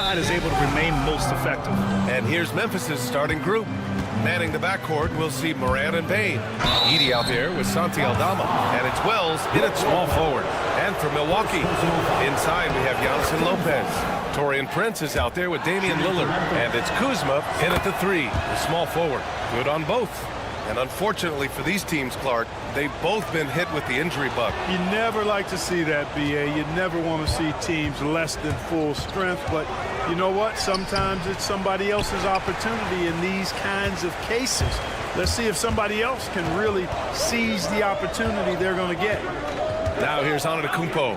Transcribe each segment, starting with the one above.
side is able to remain most effective. And here's Memphis's starting group. Manning the backcourt, we'll see Moran and Bain. Edey out there with Santi Aldama. And it's Wells in at small forward. And for Milwaukee, inside we have Giannis and Lopez. Taurean Prince is out there with Damian Lillard. And it's Kuzma in at the 3, the small forward. Good on both. And unfortunately for these teams, Clark, they've both been hit with the injury bug. You never like to see that, B.A. You never want to see teams less than full strength. But you know what? Sometimes it's somebody else's opportunity in these kinds of cases. Let's see if somebody else can really seize the opportunity they're going to get. Now here's Antetokounmpo.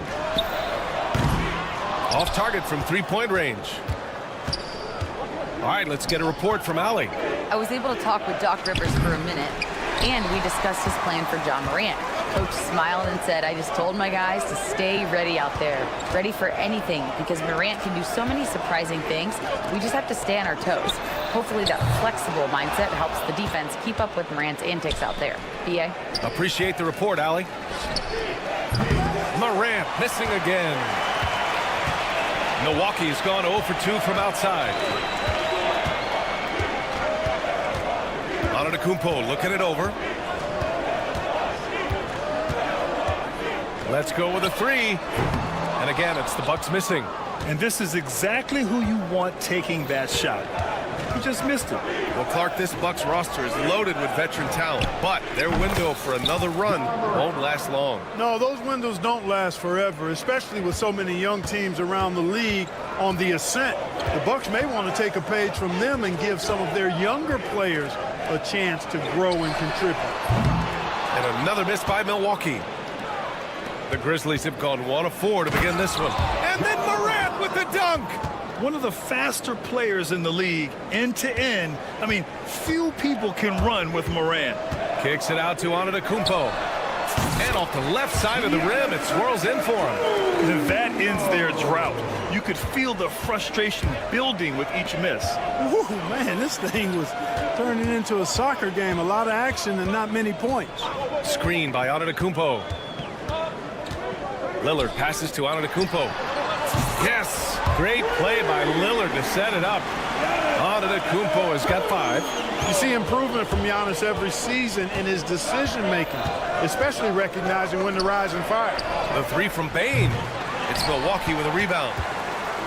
Off target from three-point range. All right, let's get a report from Allie. I was able to talk with Doc Rivers for a minute, and we discussed his plan for John Morant. Coach smiled and said, I just told my guys to stay ready out there, ready for anything, because Morant can do so many surprising things. We just have to stay on our toes. Hopefully that flexible mindset helps the defense keep up with Morant's antics out there. B.A.? Appreciate the report, Allie. Morant missing again. Milwaukee's gone 0 for 2 from outside. Antetokounmpo looking it over. Let's go with a 3. And again, it's the Bucks missing. And this is exactly who you want taking that shot. He just missed it. Well, Clark, this Bucks roster is loaded with veteran talent, but their window for another run won't last long. No, those windows don't last forever, especially with so many young teams around the league on the ascent. The Bucks may want to take a page from them and give some of their younger players a chance to grow and contribute. And another miss by Milwaukee. The Grizzlies have gone 1 of 4 to begin this one. And then Morant with the dunk. One of the faster players in the league, end to end. I mean, few people can run with Morant. Kicks it out to Antetokounmpo. And off the left side of the rim, it swirls in for him. And that ends their drought. You could feel the frustration building with each miss. Ooh, man, this thing was turning into a soccer game. A lot of action and not many points. Screen by Antetokounmpo. Lillard passes to Antetokounmpo. Yes! Great play by Lillard to set it up. Antetokounmpo has got 5. You see improvement from Giannis every season in his decision-making, especially recognizing when to rise and fire. The 3 from Bain. It's Milwaukee with a rebound.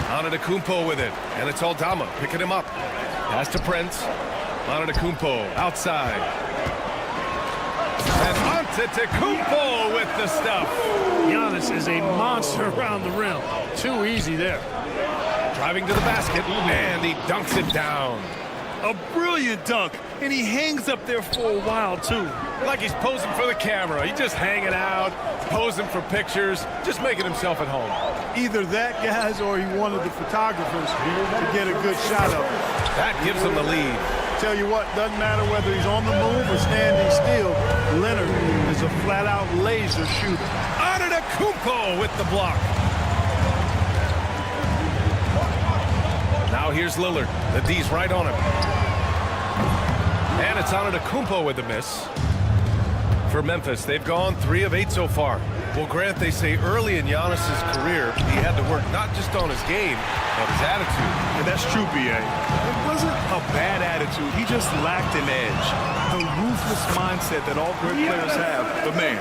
Antetokounmpo with it, and it's Aldama picking him up. Pass to Prince. Antetokounmpo outside. And Antetokounmpo with the stuff. Giannis is a monster around the rim. Too easy there. Driving to the basket, and he dunks it down. A brilliant dunk, and he hangs up there for a while, too. Like he's posing for the camera. He's just hanging out, posing for pictures, just making himself at home. Either that, guys, or he wanted the photographers to get a good shot of him. That gives him the lead. Tell you what, doesn't matter whether he's on the move or standing still, Leonard is a flat-out laser shooter. Antetokounmpo with the block. Now here's Lillard. The D's right on him. And it's Antetokounmpo with the miss. For Memphis, they've gone 3 of 8 so far. Well, Grant, they say early in Giannis's career, he had to work not just on his game, but his attitude. And that's true, B.A. It wasn't a bad attitude. He just lacked an edge. The ruthless mindset that all great players have. But, man,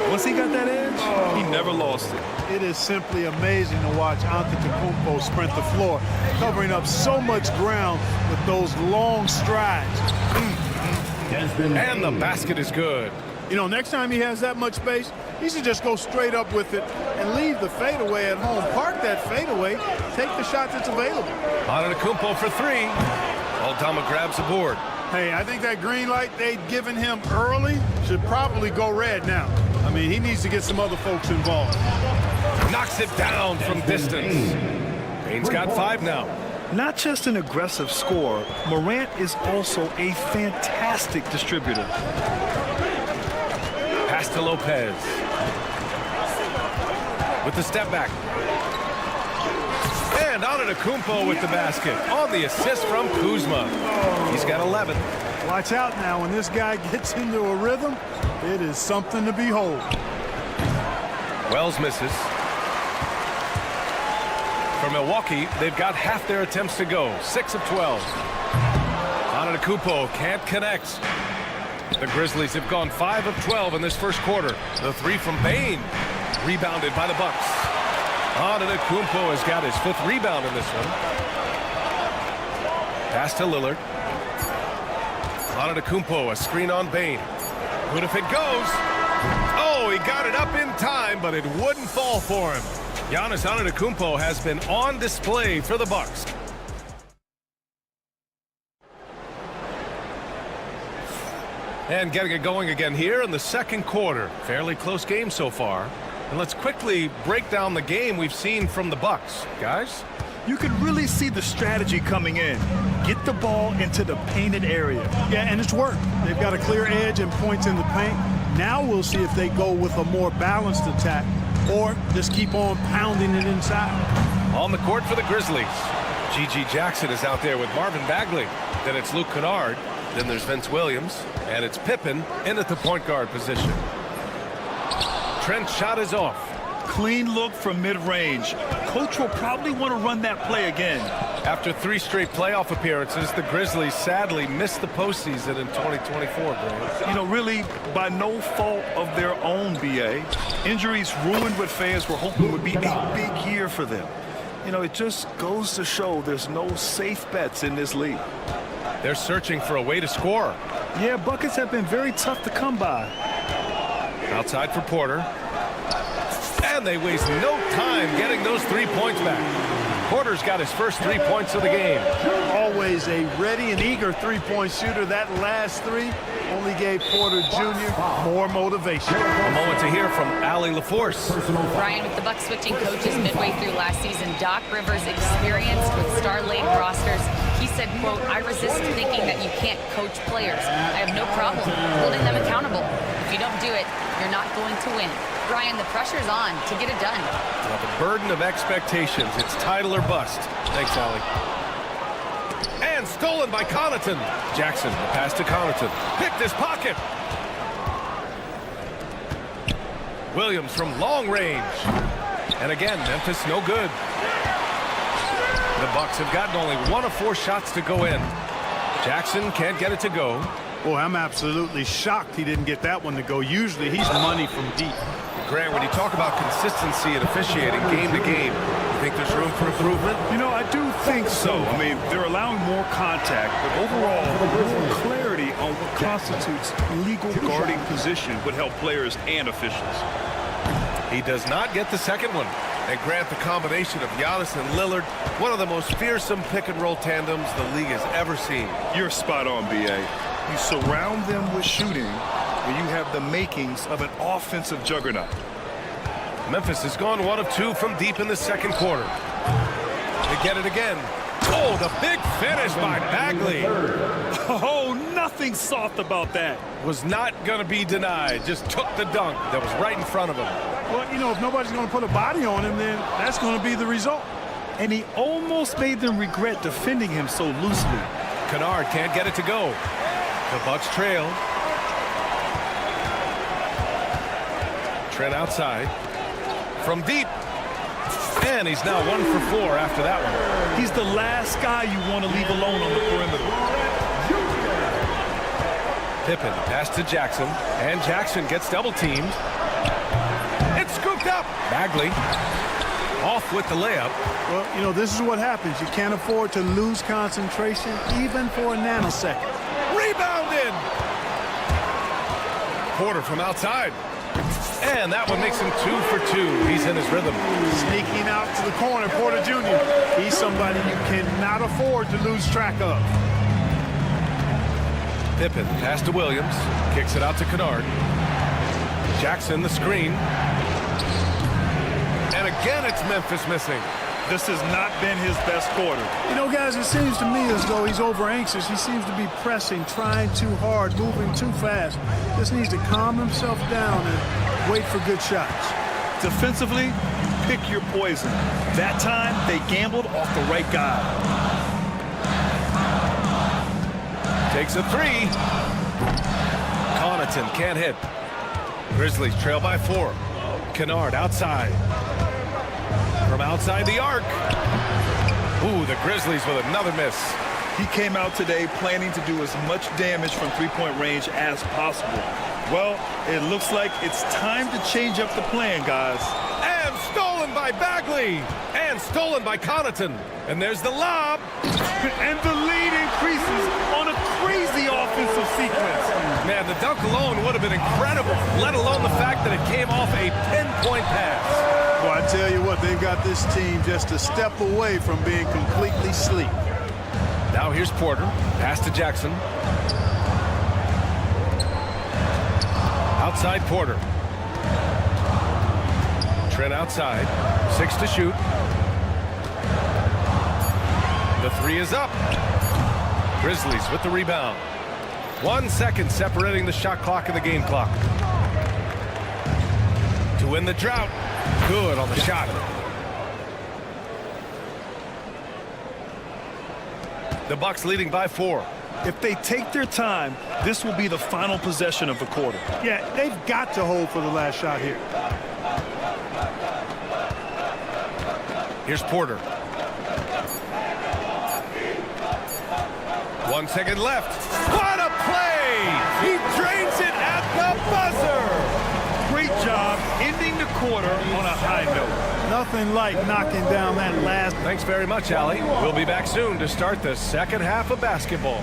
once he got that edge, he never lost it. It is simply amazing to watch Antetokounmpo sprint the floor, covering up so much ground with those long strides. And the basket is good. You know, next time he has that much space, he should just go straight up with it and leave the fadeaway at home. Park that fadeaway, take the shot that's available. Antetokounmpo for 3. Aldama grabs the board. Hey, I think that green light they'd given him early should probably go red now. I mean, he needs to get some other folks involved. Knocks it down from distance. Bain's got 5 now. Not just an aggressive scorer, Morant is also a fantastic distributor. Pass to Lopez. With the step back. And Antetokounmpo with the basket. On the assist from Kuzma. He's got 11. Watch out now. When this guy gets into a rhythm, it is something to behold. Wells misses. For Milwaukee, they've got half their attempts to go, 6 of 12. Antetokounmpo can't connect. The Grizzlies have gone 5 of 12 in this first quarter. The three from Bain, rebounded by the Bucks. Antetokounmpo has got his 5th rebound in this one. Pass to Lillard. Antetokounmpo, a screen on Bain. Good if it goes. Oh, he got it up in time, but it wouldn't fall for him. Giannis Antetokounmpo has been on display for the Bucks. And getting it going again here in the second quarter. Fairly close game so far. And let's quickly break down the game we've seen from the Bucks. Guys? You can really see the strategy coming in. Get the ball into the painted area. Yeah, and it's worked. They've got a clear edge and points in the paint. Now we'll see if they go with a more balanced attack or just keep on pounding it inside. On the court for the Grizzlies. G.G. Jackson is out there with Marvin Bagley. Then it's Luke Kennard. Then there's Vince Williams. And it's Pippen in at the point guard position. Trent's shot is off. Clean look from mid-range. Coach will probably want to run that play again. After 3 straight playoff appearances, the Grizzlies sadly missed the postseason in 2024, Grant. You know, really, by no fault of their own, B.A. Injuries ruined what fans were hoping would be a big year for them. You know, it just goes to show there's no safe bets in this league. They're searching for a way to score. Yeah, buckets have been very tough to come by. Outside for Porter. And they waste no time getting those 3 points back. Porter's got his first 3 points of the game. Always a ready and eager three-point shooter. That last 3 only gave Porter Jr. more motivation. A moment to hear from Allie LaForce. Brian, with the Bucks switching coaches midway through last season, Doc Rivers experienced with star-laden rosters. He said, quote, "I resist thinking that you can't coach players. I have no problem holding them accountable. If you don't do it, you're not going to win." Brian, the pressure's on to get it done. Well, the burden of expectations. It's title or bust. Thanks, Allie. And stolen by Connaughton. Jackson, the pass to Connaughton. Picked his pocket. Williams from long range. And again, Memphis no good. The Bucks have gotten only 1 of 4 shots to go in. Jackson can't get it to go. Boy, I'm absolutely shocked he didn't get that one to go. Usually he's money from deep. Grant, when you talk about consistency and officiating game to game, you think there's room for improvement? You know, I do think so. I mean, they're allowing more contact, but overall, more clarity on what constitutes legal guarding position would help players and officials. He does not get the second one. And Grant, the combination of Giannis and Lillard, one of the most fearsome pick-and-roll tandems the league has ever seen. You're spot on, B.A. You surround them with shooting, and you have the makings of an offensive juggernaut. Memphis has gone 1 of 2 from deep in the second quarter. They get it again. Oh, the big finish by Bagley. Oh, nothing soft about that. Was not going to be denied. Just took the dunk that was right in front of him. Well, you know, if nobody's going to put a body on him, then that's going to be the result. And he almost made them regret defending him so loosely. Kennard can't get it to go. The Bucks trail. Trent outside. From deep. And he's now 1 for 4 after that one. He's the last guy you want to leave alone on the perimeter. Pippen pass to Jackson. And Jackson gets double-teamed. It's scooped up. Bagley off with the layup. Well, you know, this is what happens. You can't afford to lose concentration even for a nanosecond. Rebounded. Porter from outside. And that one makes him 2 for 2. He's in his rhythm. Sneaking out to the corner, Porter Jr. He's somebody you cannot afford to lose track of. Pippen pass to Williams. Kicks it out to Kennard. Jackson the screen. And again it's Memphis missing. This has not been his best quarter. You know, guys, it seems to me as though he's over anxious. He seems to be pressing, trying too hard, moving too fast. Just needs to calm himself down and wait for good shots. Defensively, pick your poison. That time, they gambled off the right guy. Takes a 3. Connaughton can't hit. Grizzlies trail by 4. Kennard outside. from outside the arc. Ooh, the Grizzlies with another miss. He came out today planning to do as much damage from three-point range as possible. Well, it looks like it's time to change up the plan, guys. And stolen by Bagley. And stolen by Connaughton. And there's the lob. And the lead increases on a crazy offensive sequence. Man, the dunk alone would have been incredible, let alone the fact that it came off a pinpoint pass. Well, I tell you what, they've got this team just a step away from being completely asleep. Now here's Porter. Pass to Jackson. Outside Porter. Trent outside. 6 to shoot. The three is up. Grizzlies with the rebound. 1 second separating the shot clock and the game clock. To win the drought. Good on the shot. The Bucks leading by 4. If they take their time, this will be the final possession of the quarter. Yeah, they've got to hold for the last shot here. Here's Porter. 1 second left. What a play! He drains it at the buzzer! Great job ending the quarter on a high note. Nothing like knocking down that last. Thanks very much, Allie. We'll be back soon to start the second half of basketball.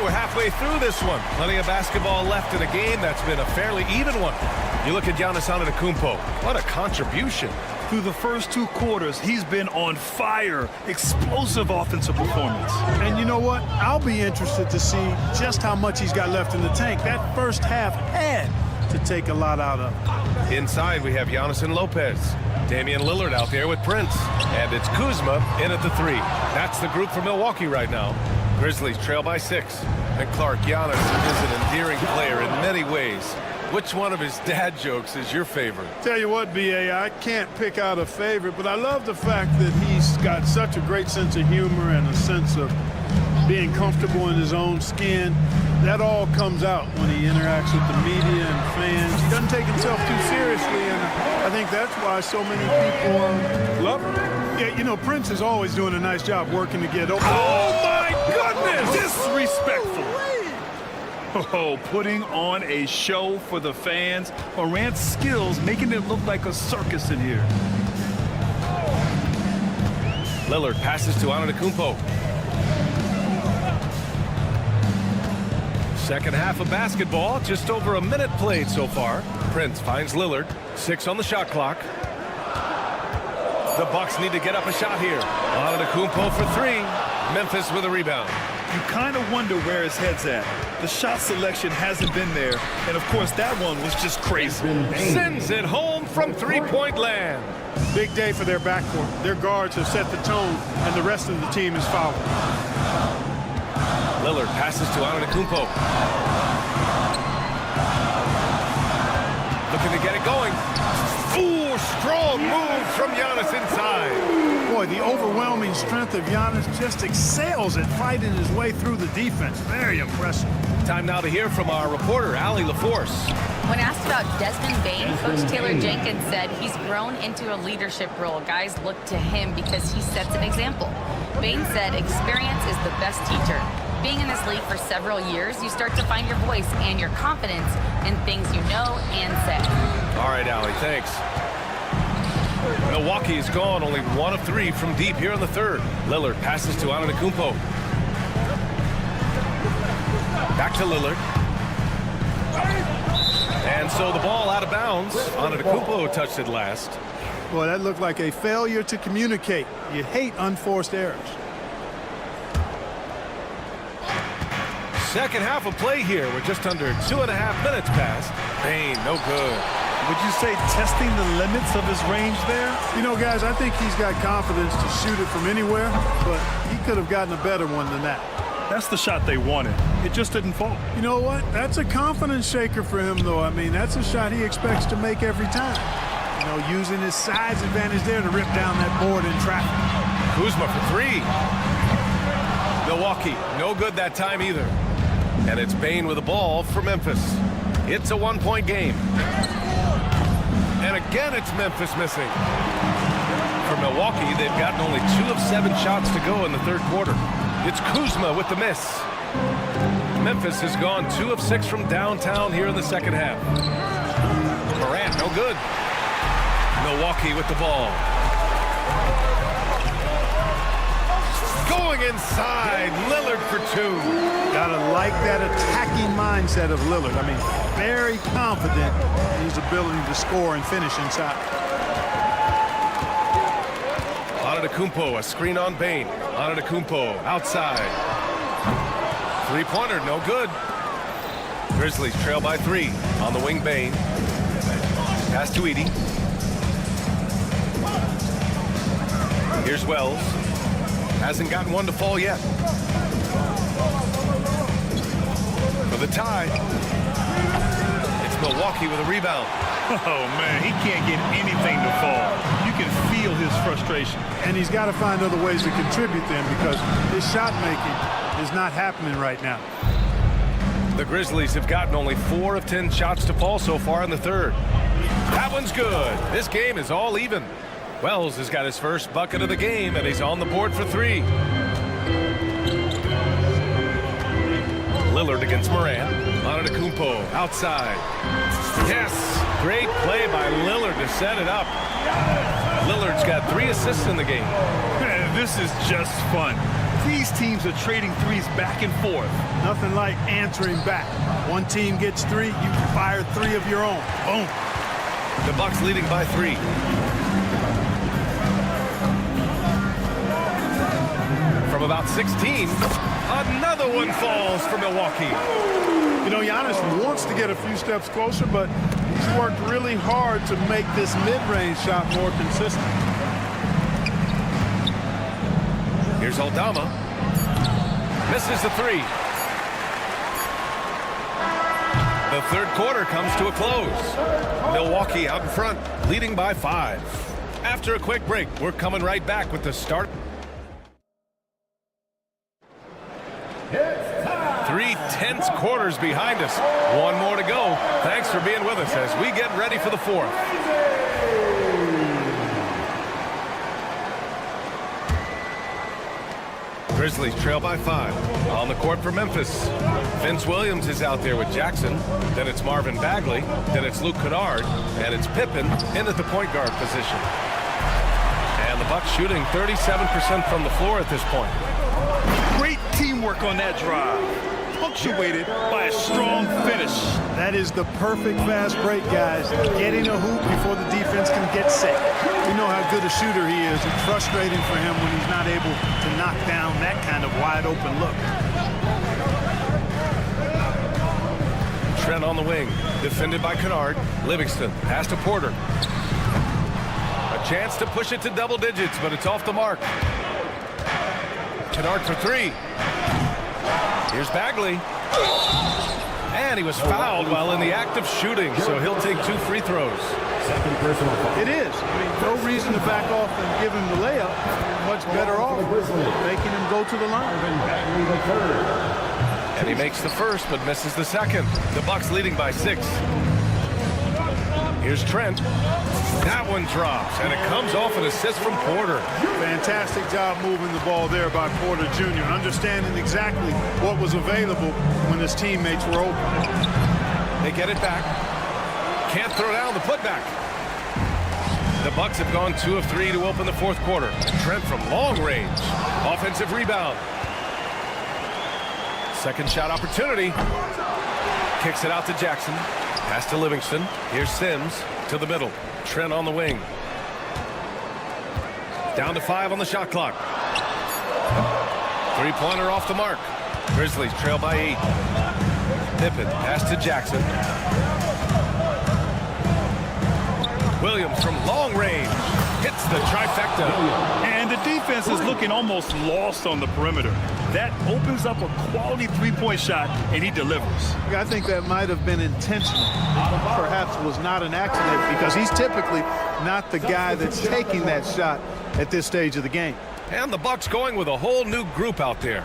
We're halfway through this one. Plenty of basketball left in a game that's been a fairly even one. You look at Giannis Antetokounmpo. What a contribution. Through the first 2 quarters, he's been on fire. Explosive offensive performance. And you know what? I'll be interested to see just how much he's got left in the tank. That first half had to take a lot out of. Inside, we have Giannis and Lopez. Damian Lillard out there with Prince. And it's Kuzma in at the 3. That's the group for Milwaukee right now. Grizzlies trail by 6. And Clark, Giannis is an endearing player in many ways. Which one of his dad jokes is your favorite? Tell you what, B.A., I can't pick out a favorite, but I love the fact that he's got such a great sense of humor and a sense of being comfortable in his own skin. That all comes out when he interacts with the media and fans. He doesn't take himself too seriously, and I think that's why so many people love him. Yeah, you know, Prince is always doing a nice job working to get over. Oh, my goodness! Disrespectful. Oh, putting on a show for the fans. Morant's skills making it look like a circus in here. Lillard passes to Antetokounmpo. Second half of basketball, just over a minute played so far. Prince finds Lillard. 6 on the shot clock. The Bucks need to get up a shot here. Antetokounmpo for 3. Memphis with a rebound. You kind of wonder where his head's at. The shot selection hasn't been there. And, of course, that one was just crazy. Sends it home from three-point land. Big day for their backcourt. Their guards have set the tone, and the rest of the team is fouled. Lillard passes to Antetokounmpo. Looking to get it going. Ooh, strong move from Giannis inside. Boy, the overwhelming strength of Giannis just excels at fighting his way through the defense. Very impressive. Time now to hear from our reporter, Allie LaForce. When asked about Desmond Bane, Coach Taylor Jenkins said he's grown into a leadership role. Guys look to him because he sets an example. Bane said experience is the best teacher. Being in this league for several years, you start to find your voice and your confidence in things you know and say. All right, Allie, thanks. Milwaukee is gone, only 1 of 3 from deep here in the third. Lillard passes to Antetokounmpo. Back to Lillard. And so the ball out of bounds. Antetokounmpo touched it last. Boy, that looked like a failure to communicate. You hate unforced errors. Second half of play here. We're just under 2.5 minutes past. Bane, no good. Would you say testing the limits of his range there? You know, guys, I think he's got confidence to shoot it from anywhere, but he could have gotten a better one than that. That's the shot they wanted. It just didn't fall. You know what? That's a confidence shaker for him, though. I mean, that's a shot he expects to make every time. You know, using his size advantage there to rip down that board in traffic. Kuzma for three. Milwaukee, no good that time either. And it's Bane with the ball for Memphis. It's a one-point game. And again, it's Memphis missing. For Milwaukee, they've gotten only 2 of 7 shots to go in the third quarter. It's Kuzma with the miss. Memphis has gone 2 of 6 from downtown here in the second half. Morant, no good. Milwaukee with the ball. Going inside, Lillard for 2. Gotta like that attacking mindset of Lillard. I mean, very confident in his ability to score and finish inside. Antetokounmpo, a screen on Bane. Antetokounmpo outside. Three-pointer, no good. Grizzlies trail by 3. On the wing, Bane. Pass to Edey. Here's Wells. Hasn't gotten one to fall yet. For the tie. It's Milwaukee with a rebound. Oh, man, he can't get anything to fall. You can feel his frustration. And he's got to find other ways to contribute then, because his shot making is not happening right now. The Grizzlies have gotten only 4 of 10 shots to fall so far in the third. That one's good. This game is all even. Wells has got his first bucket of the game, and he's on the board for 3. Lillard against Morant. Antetokounmpo outside. Yes! Great play by Lillard to set it up. Lillard's got 3 assists in the game. This is just fun. These teams are trading threes back and forth. Nothing like answering back. One team gets 3, you fire 3 of your own. Boom. The Bucks leading by 3. From about 16, another one falls for Milwaukee. You know, Giannis wants to get a few steps closer, but he's worked really hard to make this mid-range shot more consistent. Here's Aldama. Misses the 3. The third quarter comes to a close. Milwaukee out in front, leading by 5. After a quick break, we're coming right back with the start. 3 tense quarters behind us. One more to go. Thanks for being with us as we get ready for the fourth. Grizzlies trail by 5. On the court for Memphis. Vince Williams is out there with Jackson. Then it's Marvin Bagley. Then it's Luke Kennard. And it's Pippen in at the point guard position. And the Bucks shooting 37% from the floor at this point. Great teamwork on that drive, punctuated by a strong finish. That is the perfect fast break, guys. Getting a hoop before the defense can get set. We know how good a shooter he is. It's frustrating for him when he's not able to knock down that kind of wide open look. Trent on the wing, defended by Kennard. Livingston, pass to Porter. A chance to push it to double digits, but it's off the mark. Kennard for 3. Here's Bagley. And he was fouled while in the act of shooting, so he'll take 2 free throws. Second personal foul. It is. I mean, no reason to back off and give him the layup. Much better off making him go to the line. And he makes the first, but misses the second. The Bucks leading by 6. Here's Trent. That one drops, and it comes off an assist from Porter. Fantastic job moving the ball there by Porter Jr., understanding exactly what was available when his teammates were open. They get it back. Can't throw down the putback. The Bucks have gone 2 of 3 to open the fourth quarter. Trent from long range. Offensive rebound. Second shot opportunity. Kicks it out to Jackson. Pass to Livingston. Here's Sims to the middle. Trent on the wing. Down to 5 on the shot clock. Three-pointer off the mark. Grizzlies trail by 8. Pippen pass to Jackson. Williams from long range hits the trifecta. And the defense is looking almost lost on the perimeter. That opens up a quality three-point shot, and he delivers. I think that might have been intentional. Perhaps was not an accident because he's typically not the guy that's taking that shot at this stage of the game. And the Bucks going with a whole new group out there.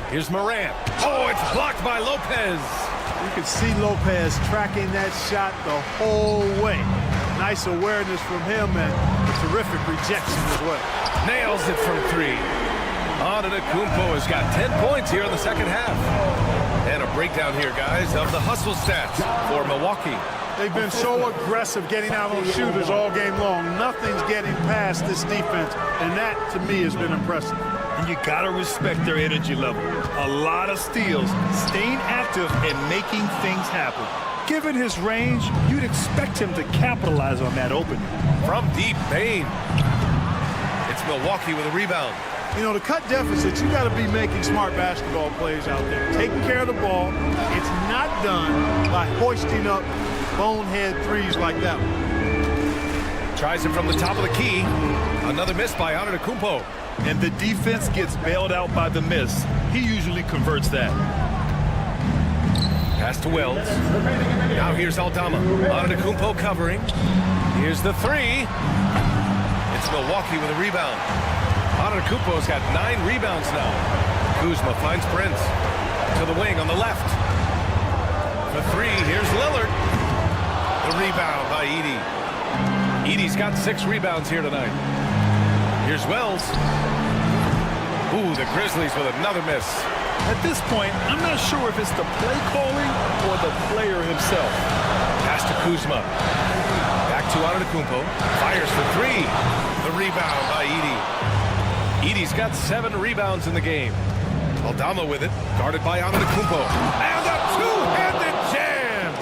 Here's Morant. Oh, it's blocked by Lopez. You can see Lopez tracking that shot the whole way. Nice awareness from him and a terrific rejection as well. Nails it from three. Antetokounmpo has got 10 points here in the second half. And a breakdown here, guys, of the hustle stats for Milwaukee. They've been so aggressive getting out on shooters all game long. Nothing's getting past this defense, and that, to me, has been impressive. And you got to respect their energy level. A lot of steals, staying active and making things happen. Given his range, you'd expect him to capitalize on that opening. From deep, Bane. It's Milwaukee with a rebound. You know, to cut deficits, you got to be making smart basketball plays out there. Taking care of the ball. It's not done by hoisting up bonehead threes like that one. Tries it from the top of the key. Another miss by Antetokounmpo. And the defense gets bailed out by the miss. He usually converts that. Pass to Wells. Now here's Aldama. Antetokounmpo covering. Here's the three. It's Milwaukee with a rebound. Antetokounmpo's got 9 rebounds now. Kuzma finds Prince. To the wing on the left. For three, here's Lillard. The rebound by Edey. Edey's got 6 rebounds here tonight. Here's Wells. Ooh, the Grizzlies with another miss. At this point, I'm not sure if it's the play calling or the player himself. Pass to Kuzma. Back to Antetokounmpo. Fires for three. The rebound by Edey. Edey's got 7 rebounds in the game. Aldama with it, guarded by Antetokounmpo. And a two-handed jam!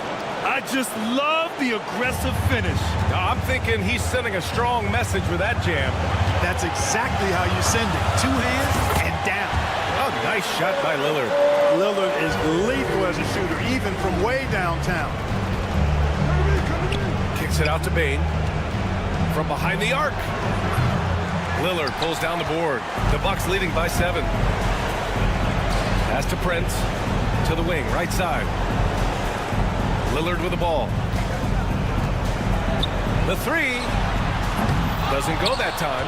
I just love the aggressive finish. Now, I'm thinking he's sending a strong message with that jam. That's exactly how you send it. 2 hands and down. Oh, nice shot by Lillard. Lillard is lethal as a shooter, even from way downtown. Kicks it out to Bane. From behind the arc. Lillard pulls down the board. The Bucks leading by 7. Pass to Prince. To the wing, right side. Lillard with the ball. The three. Doesn't go that time.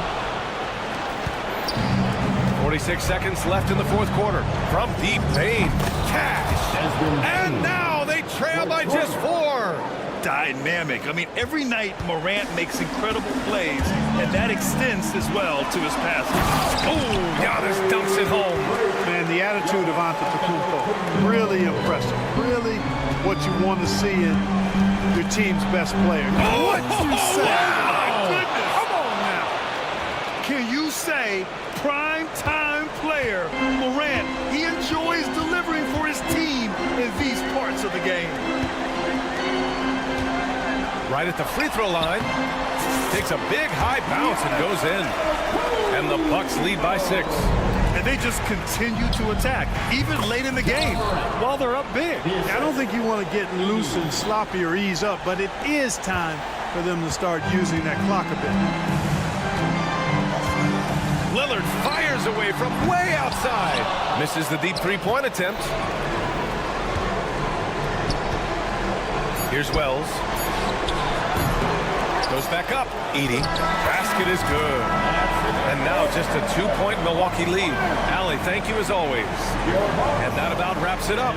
46 seconds left in the fourth quarter. From deep, Bane. Cash. And now they trail by just 4. Dynamic. I mean, every night Morant makes incredible plays, and that extends as well to his passing. Oh, Giannis dumps it home. Man, the attitude of Antetokounmpo, really impressive. Really what you want to see in your team's best player. What you say? Wow. My goodness. Come on now. Can you say prime-time player Morant? He enjoys delivering for his team in these parts of the game. Right at the free throw line. Takes a big high bounce and goes in. And the Bucks lead by 6. And they just continue to attack, even late in the game, while they're up big. I don't think you want to get loose and sloppy or ease up, but it is time for them to start using that clock a bit. Lillard fires away from way outside. Misses the deep three-point attempt. Here's Wells. Goes back up. Edey. Basket is good. And now just a 2-point Milwaukee lead. Allie, thank you as always. And that about wraps it up.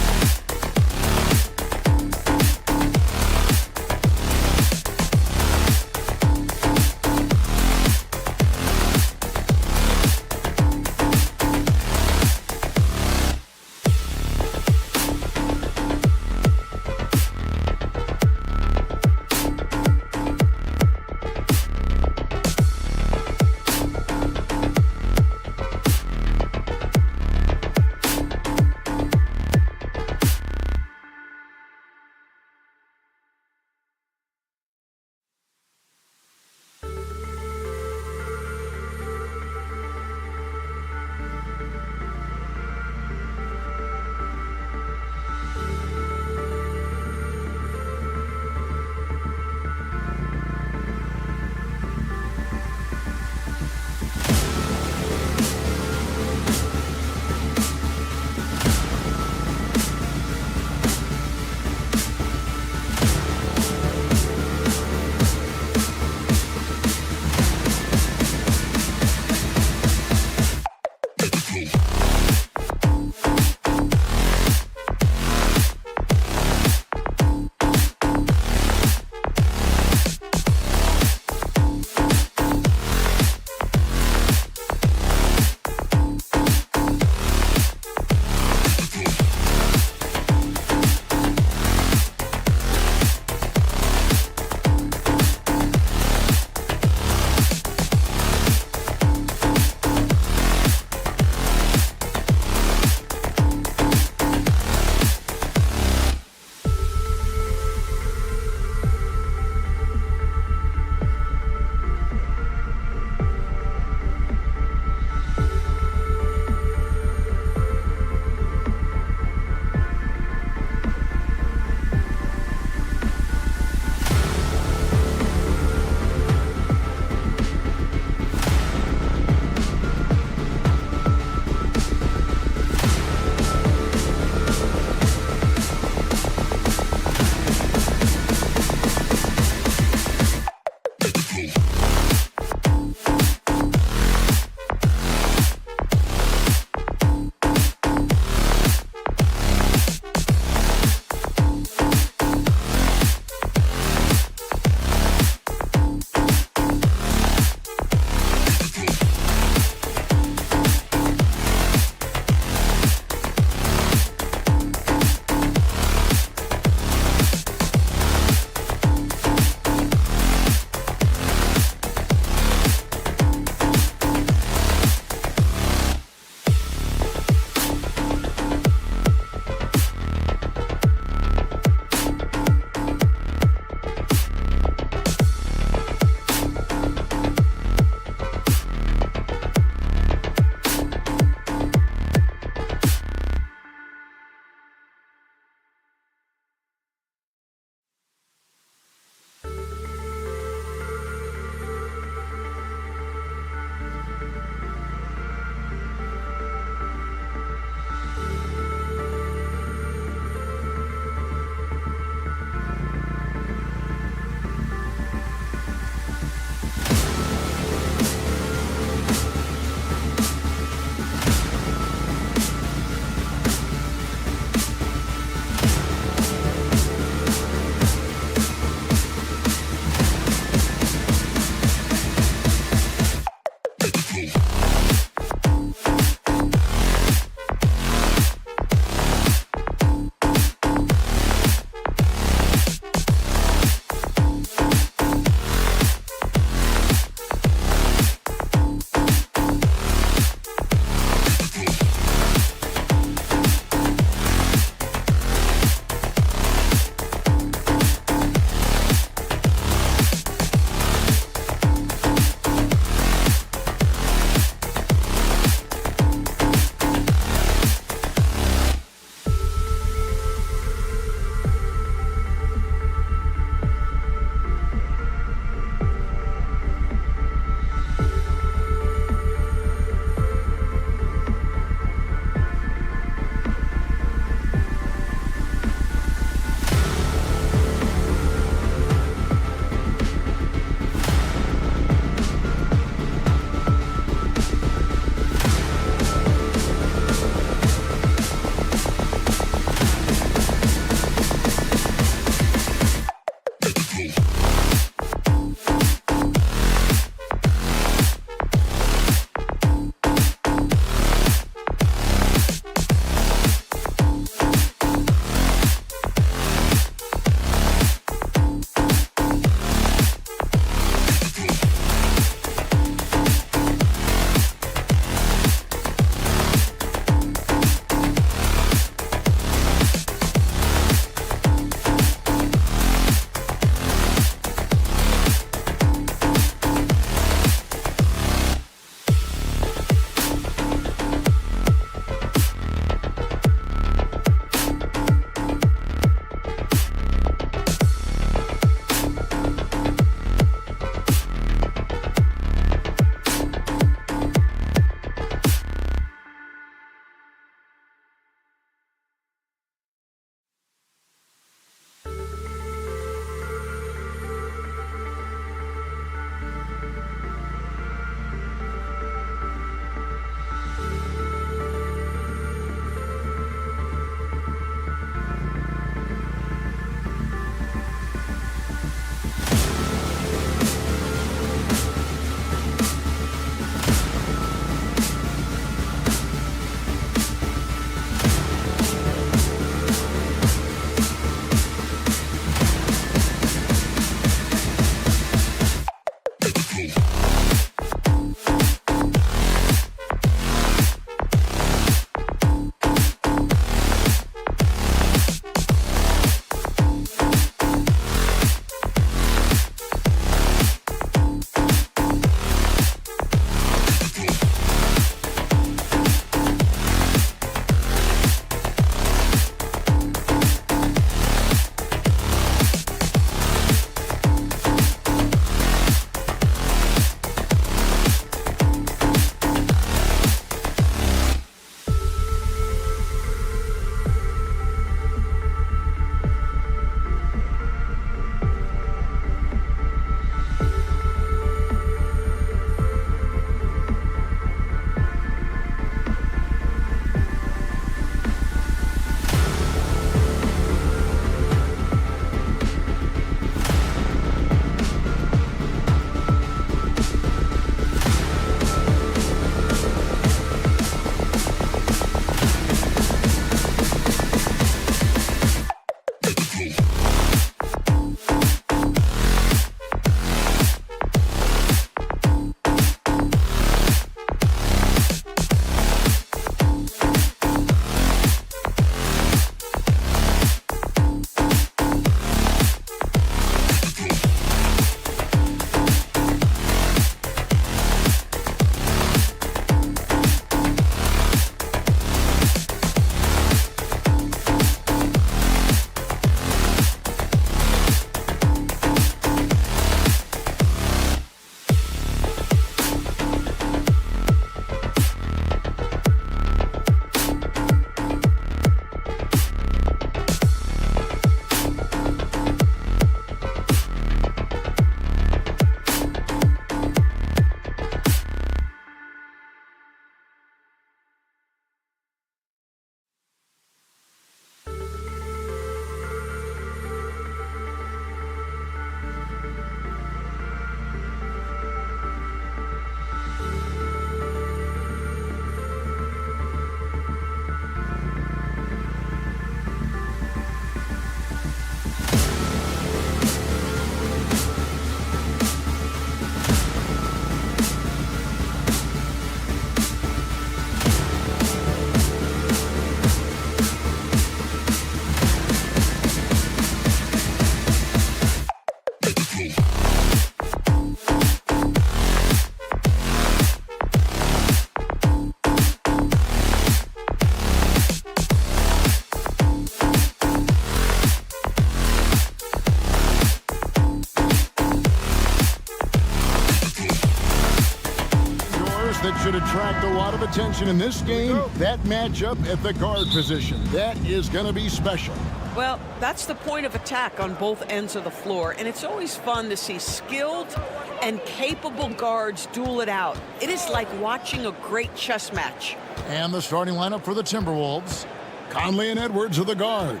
attention in this game, that matchup at the guard position. That is going to be special. Well, that's the point of attack on both ends of the floor, and it's always fun to see skilled and capable guards duel it out. It is like watching a great chess match. And the starting lineup for the Timberwolves. Conley and Edwards are the guards.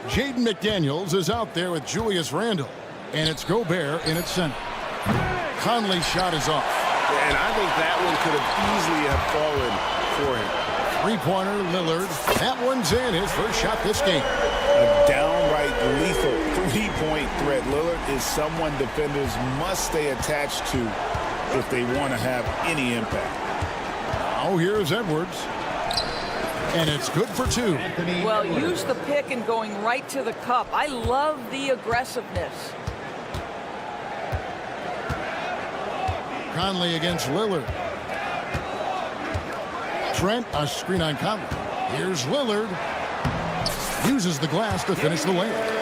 Jaden McDaniels is out there with Julius Randle. And it's Gobert in its center. Conley's shot is off. And I think that one could have easily have fallen for him. Three-pointer, Lillard. That one's in. His first shot this game. A downright lethal three-point threat. Lillard is someone defenders must stay attached to if they want to have any impact. Now here's Edwards. And it's good for two. Well, use the pick and going right to the cup. I love the aggressiveness. Conley against Lillard. Trent, a screen on Conley. Here's Lillard. Uses the glass to finish the layup.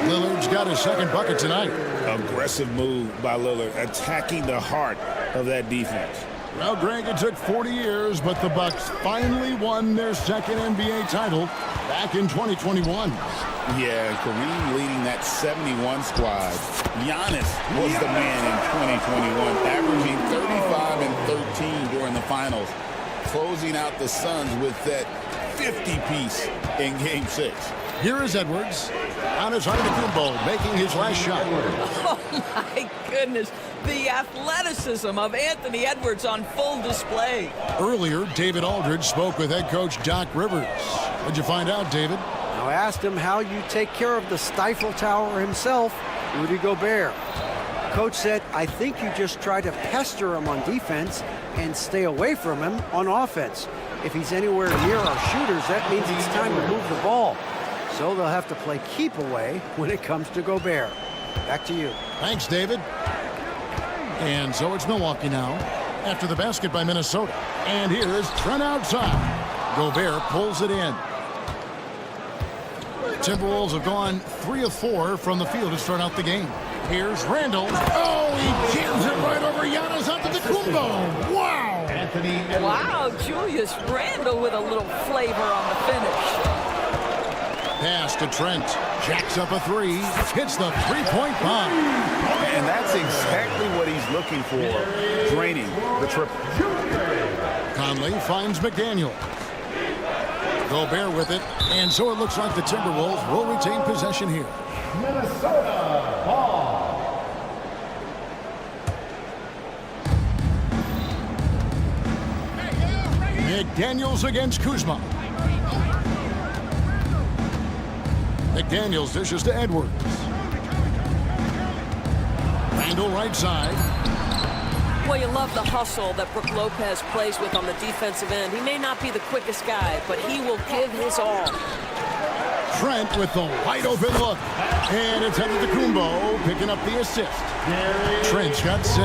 Lillard's got his second bucket tonight. Aggressive move by Lillard, attacking the heart of that defense. Well, Greg, it took 40 years, but the Bucks finally won their second NBA title back in 2021. Yeah, Kareem leading that 71 squad. Giannis was the man in 2021, averaging 35 and 13 during the finals, closing out the Suns with that 50-piece in Game 6. Here is Edwards. Giannis Antetokounmpo making his last shot. Oh, my goodness. The athleticism of Anthony Edwards on full display. Earlier, David Aldridge spoke with head coach Doc Rivers. What'd you find out, David? I asked him how you take care of the Stifle Tower himself, Rudy Gobert. Coach said, I think you just try to pester him on defense and stay away from him on offense. If he's anywhere near our shooters, that means it's time to move the ball. So they'll have to play keep away when it comes to Gobert. Back to you. Thanks, David. And so it's Milwaukee now after the basket by Minnesota. And here is Trent outside. Gobert pulls it in. Timberwolves have gone 3 of 4 from the field to start out the game. Here's Randle. Oh, he jams it right over Giannis Antetokounmpo. Wow. Wow, Julius Randle with a little flavor on the finish. Pass to Trent. Jacks up a three. Hits the three-point bomb. And that's exactly what he's looking for, draining the triple. Conley finds McDaniel. Gobert with it. And so it looks like the Timberwolves will retain possession here. Minnesota ball. McDaniels against Kuzma. McDaniels dishes to Edwards. Randle right side. Well, you love the hustle that Brook Lopez plays with on the defensive end. He may not be the quickest guy, but he will give his all. Trent with the wide open look. And it's Antetokounmpo picking up the assist. Trent's got 6.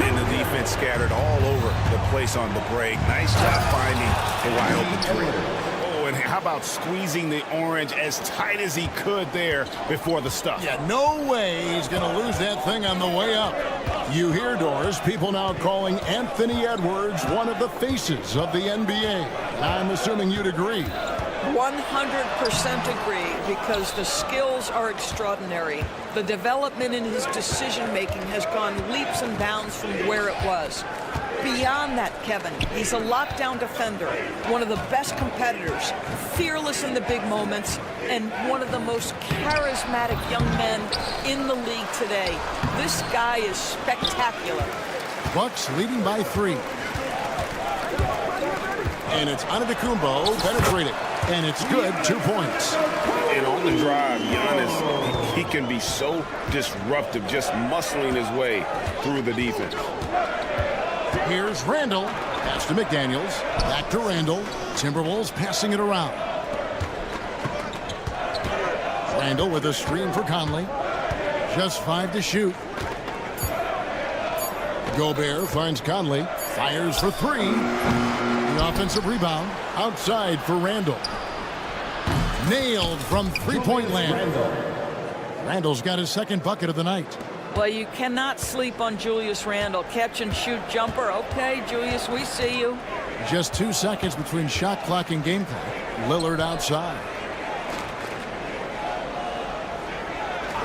And the defense scattered all over the place on the break. Nice job finding a wide open three. Oh, and how about squeezing the orange as tight as he could there before the stuff? Yeah, no way he's going to lose that thing on the way up. You hear, Doris, people now calling Anthony Edwards one of the faces of the NBA. I'm assuming you'd agree. 100% agree, because the skills are extraordinary. The development in his decision-making has gone leaps and bounds from where it was. Beyond that, Kevin, he's a lockdown defender, one of the best competitors, fearless in the big moments, and one of the most charismatic young men in the league today. This guy is spectacular. Bucks leading by 3. And it's Antetokounmpo penetrating. And it's good, 2 points. And on the drive, Giannis, he can be so disruptive, just muscling his way through the defense. Here's Randle. Pass to McDaniels. Back to Randle. Timberwolves passing it around. Randle with a screen for Conley. Just 5 to shoot. Gobert finds Conley. Fires for 3. The offensive rebound outside for Randle. Nailed from three-point land. Randle's got his second bucket of the night. Well, you cannot sleep on Julius Randle. Catch and shoot jumper. Okay, Julius, we see you. Just 2 seconds between shot clock and game clock. Lillard outside.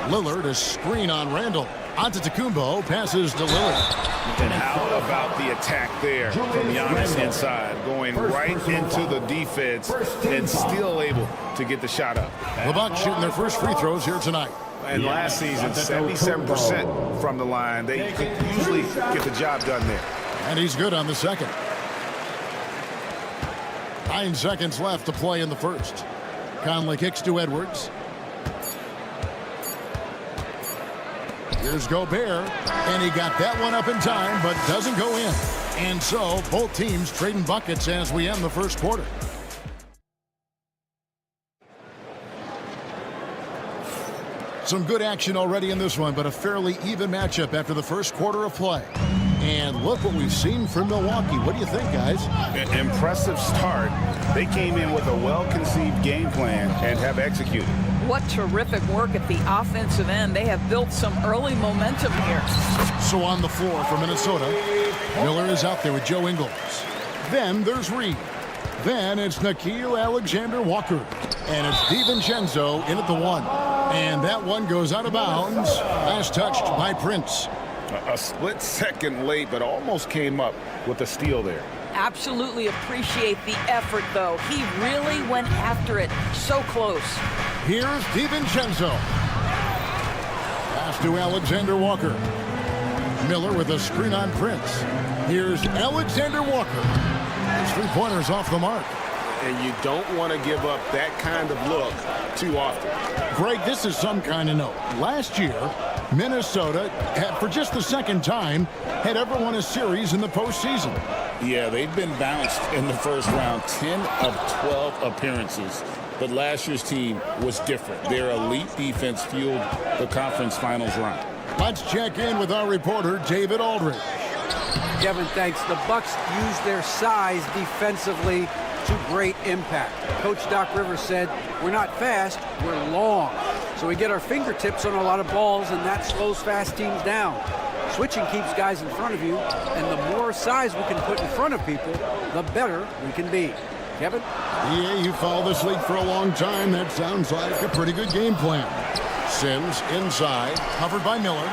Lillard, a screen on Randall. Antetokounmpo passes to Lillard. And how about the attack there from Giannis inside, going right into the defense and still able to get the shot up. The Bucks shooting their first free throws here tonight. And last season, 77% from the line. They could usually get the job done there. And he's good on the second. 9 seconds left to play in the first. Conley kicks to Edwards. Here's Gobert, and he got that one up in time, but doesn't go in. And so, both teams trading buckets as we end the first quarter. Some good action already in this one, but a fairly even matchup after the first quarter of play. And look what we've seen from Milwaukee. What do you think, guys? Impressive start. They came in with a well-conceived game plan and have executed. What terrific work at the offensive end. They have built some early momentum here. So on the floor for Minnesota, Miller is out there with Joe Ingles. Then there's Reed. Then it's Nickeil Alexander-Walker. And it's DiVincenzo in at the 1. And that one goes out of bounds. Last touched by Prince. A split second late, but almost came up with a steal there. Absolutely appreciate the effort, though. He really went after it. So close. Here's DiVincenzo. Pass to Alexander-Walker. Miller with a screen on Prince. Here's Alexander-Walker. His three-pointers off the mark. And you don't want to give up that kind of look too often. Greg, this is some kind of note. Last year, Minnesota, for just the second time, had ever won a series in the postseason. Yeah, they've been bounced in the first round, 10 of 12 appearances. But last year's team was different. Their elite defense fueled the conference finals run. Let's check in with our reporter, David Aldridge. Kevin, thanks. The Bucks use their size defensively to great impact. Coach Doc Rivers said, we're not fast, we're long. So we get our fingertips on a lot of balls, and that slows fast teams down. Switching keeps guys in front of you, and the more size we can put in front of people, the better we can be. Kevin? Yeah, you follow this league for a long time. That sounds like a pretty good game plan. Sims inside, covered by Miller.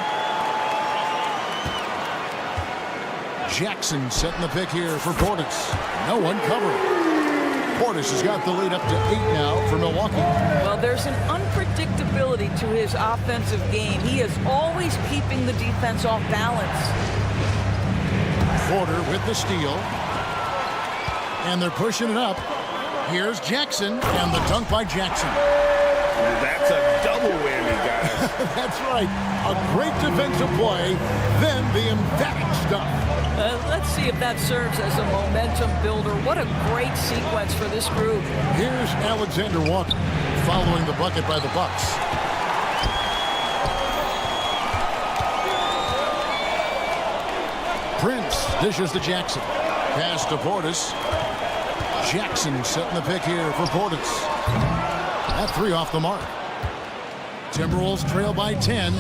Jackson setting the pick here for Portis. No one covering. Portis has got the lead up to 8 now for Milwaukee. Well, there's an unpredictability to his offensive game. He is always keeping the defense off balance. Porter with the steal. And they're pushing it up. Here's Jackson, and the dunk by Jackson. That's a double whammy, guys. That's right. A great defensive play, then the emphatic stuff. Let's see if that serves as a momentum builder. What a great sequence for this group. Here's Alexander-Walker following the bucket by the Bucks. Prince dishes to Jackson. Pass to Portis. Jackson setting the pick here for Portis. That 3 off the mark. Timberwolves trail by 10.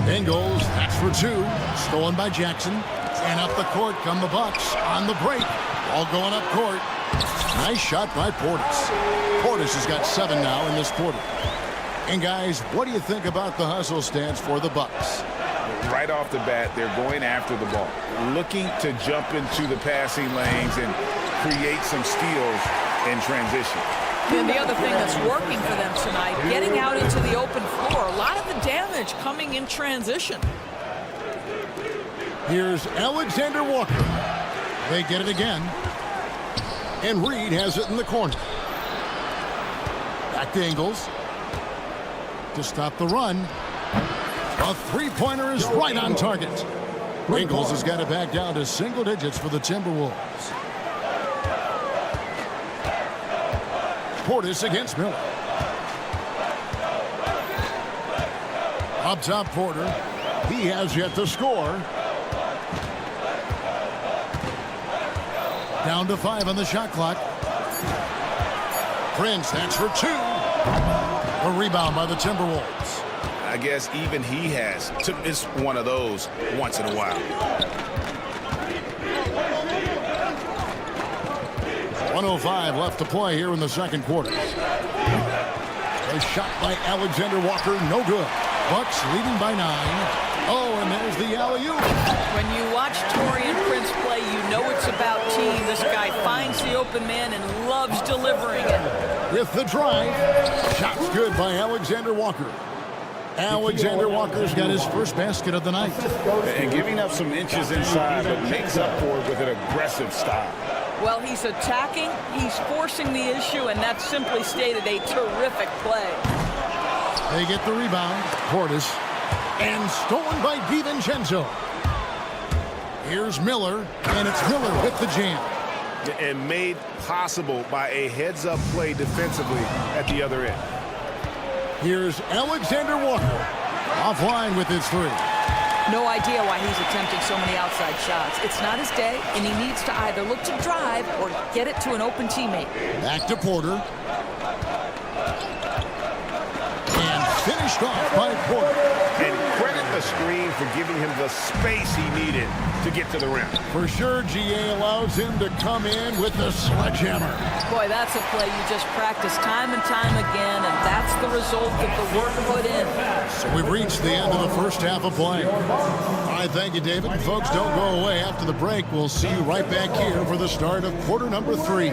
Ingles, that's for 2. Stolen by Jackson. And up the court come the Bucks on the break. All going up court. Nice shot by Portis. Portis has got 7 now in this quarter. And guys, what do you think about the hustle stance for the Bucks? Right off the bat, they're going after the ball, looking to jump into the passing lanes and create some steals in transition. And the other thing that's working for them tonight, getting out into the open floor. A lot of the damage coming in transition. Here's Alexander-Walker. They get it again. And Reed has it in the corner. Back to Ingles. To stop the run. A three-pointer is right on target. Ingles has got it back down to single digits for the Timberwolves. Portis against Miller. Up top, Porter. He has yet to score. Down to 5 on the shot clock. Prince, that's for 2. A rebound by the Timberwolves. I guess even he has to miss one of those once in a while. 1:05 left to play here in the second quarter. A shot by Alexander Walker, no good. Bucks leading by 9. Oh, and there's the alley-oop. When you watch Taurean Prince play, you know it's about team. This guy finds the open man and loves delivering it. With the drive, shot's good by Alexander Walker. Alexander Walker's got his first basket of the night. And giving up some inches inside, but makes up for it with an aggressive style. Well, he's attacking, he's forcing the issue, and that's simply stated a terrific play. They get the rebound. Portis. And stolen by DiVincenzo. Here's Miller, and it's Miller with the jam. And made possible by a heads-up play defensively at the other end. Here's Alexander Walker. Offline with his 3. No idea why he's attempting so many outside shots. It's not his day, and he needs to either look to drive or get it to an open teammate. Back to Porter. And finished off by Porter. And credit the screen for giving him the space he needed to get to the rim. For sure, GA allows him to come in with the sledgehammer. Boy, that's a play you just practice time and time again, and that's the result of the work put in. So we've reached the end of the first half of play. All right, thank you, David. And folks, don't go away. After the break, we'll see you right back here for the start of quarter number 3.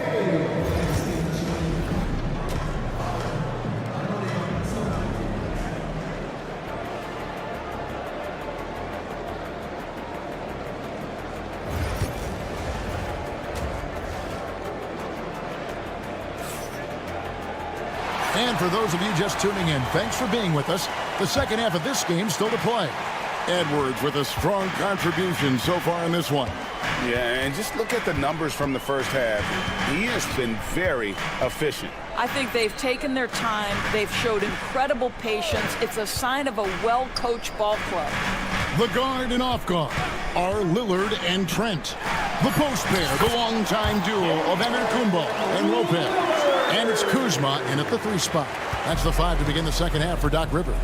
And for those of you just tuning in, thanks for being with us. The second half of this game still to play. Edwards with a strong contribution so far in this one. Yeah, and just look at the numbers from the first half. He has been very efficient. I think they've taken their time. They've showed incredible patience. It's a sign of a well-coached ball club. The guard and off guard are Lillard and Trent. The post pair, the longtime duo of Antetokounmpo and Lopez. And it's Kuzma in at the 3 spot. That's the 5 to begin the second half for Doc Rivers.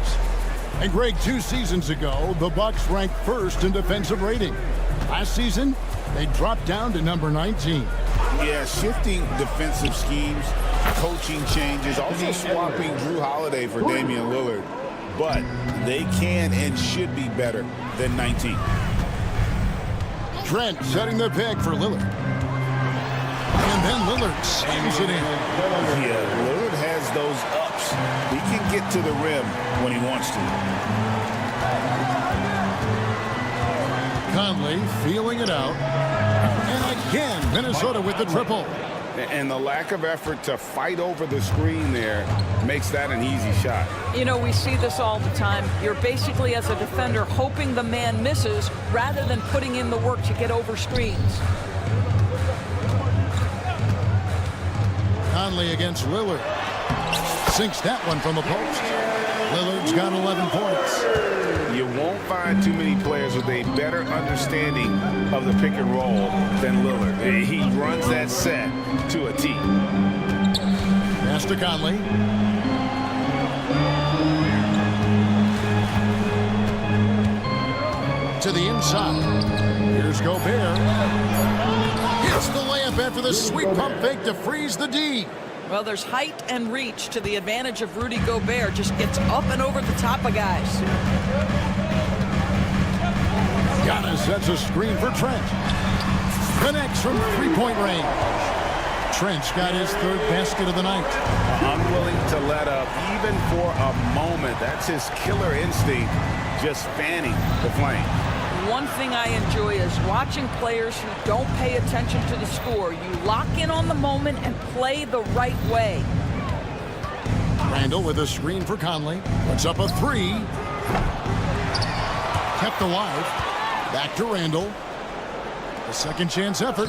And Greg, 2 seasons ago, the Bucks ranked first in defensive rating. Last season, they dropped down to number 19. Yeah, shifting defensive schemes, coaching changes, also swapping Drew Holiday for Damian Lillard. But they can and should be better than 19. Trent setting the peg for Lillard. And then Lillard slams it in. Yeah, Lillard has those ups. He can get to the rim when he wants to. Conley feeling it out. And again, Minnesota with the triple. And the lack of effort to fight over the screen there makes that an easy shot. You know, we see this all the time. You're basically, as a defender, hoping the man misses rather than putting in the work to get over screens. Conley against Lillard. Sinks that one from the post. Lillard's got 11 points. You won't find too many players with a better understanding of the pick and roll than Lillard. He runs that set to a T. Pass to Conley. To the inside. Here's Gobert. Hits the layup after the sweet pump fake to freeze the D. Well, there's height and reach to the advantage of Rudy Gobert. Just gets up and over the top of guys. Giannis sets a screen for Trent. Connects from 3-point range. Trent's got his 3rd basket of the night. Unwilling to let up even for a moment. That's his killer instinct, just fanning the flame. One thing I enjoy is watching players who don't pay attention to the score. You lock in on the moment and play the right way. Randall with a screen for Conley. Puts up a 3. Kept alive. Back to Randall. A second chance effort.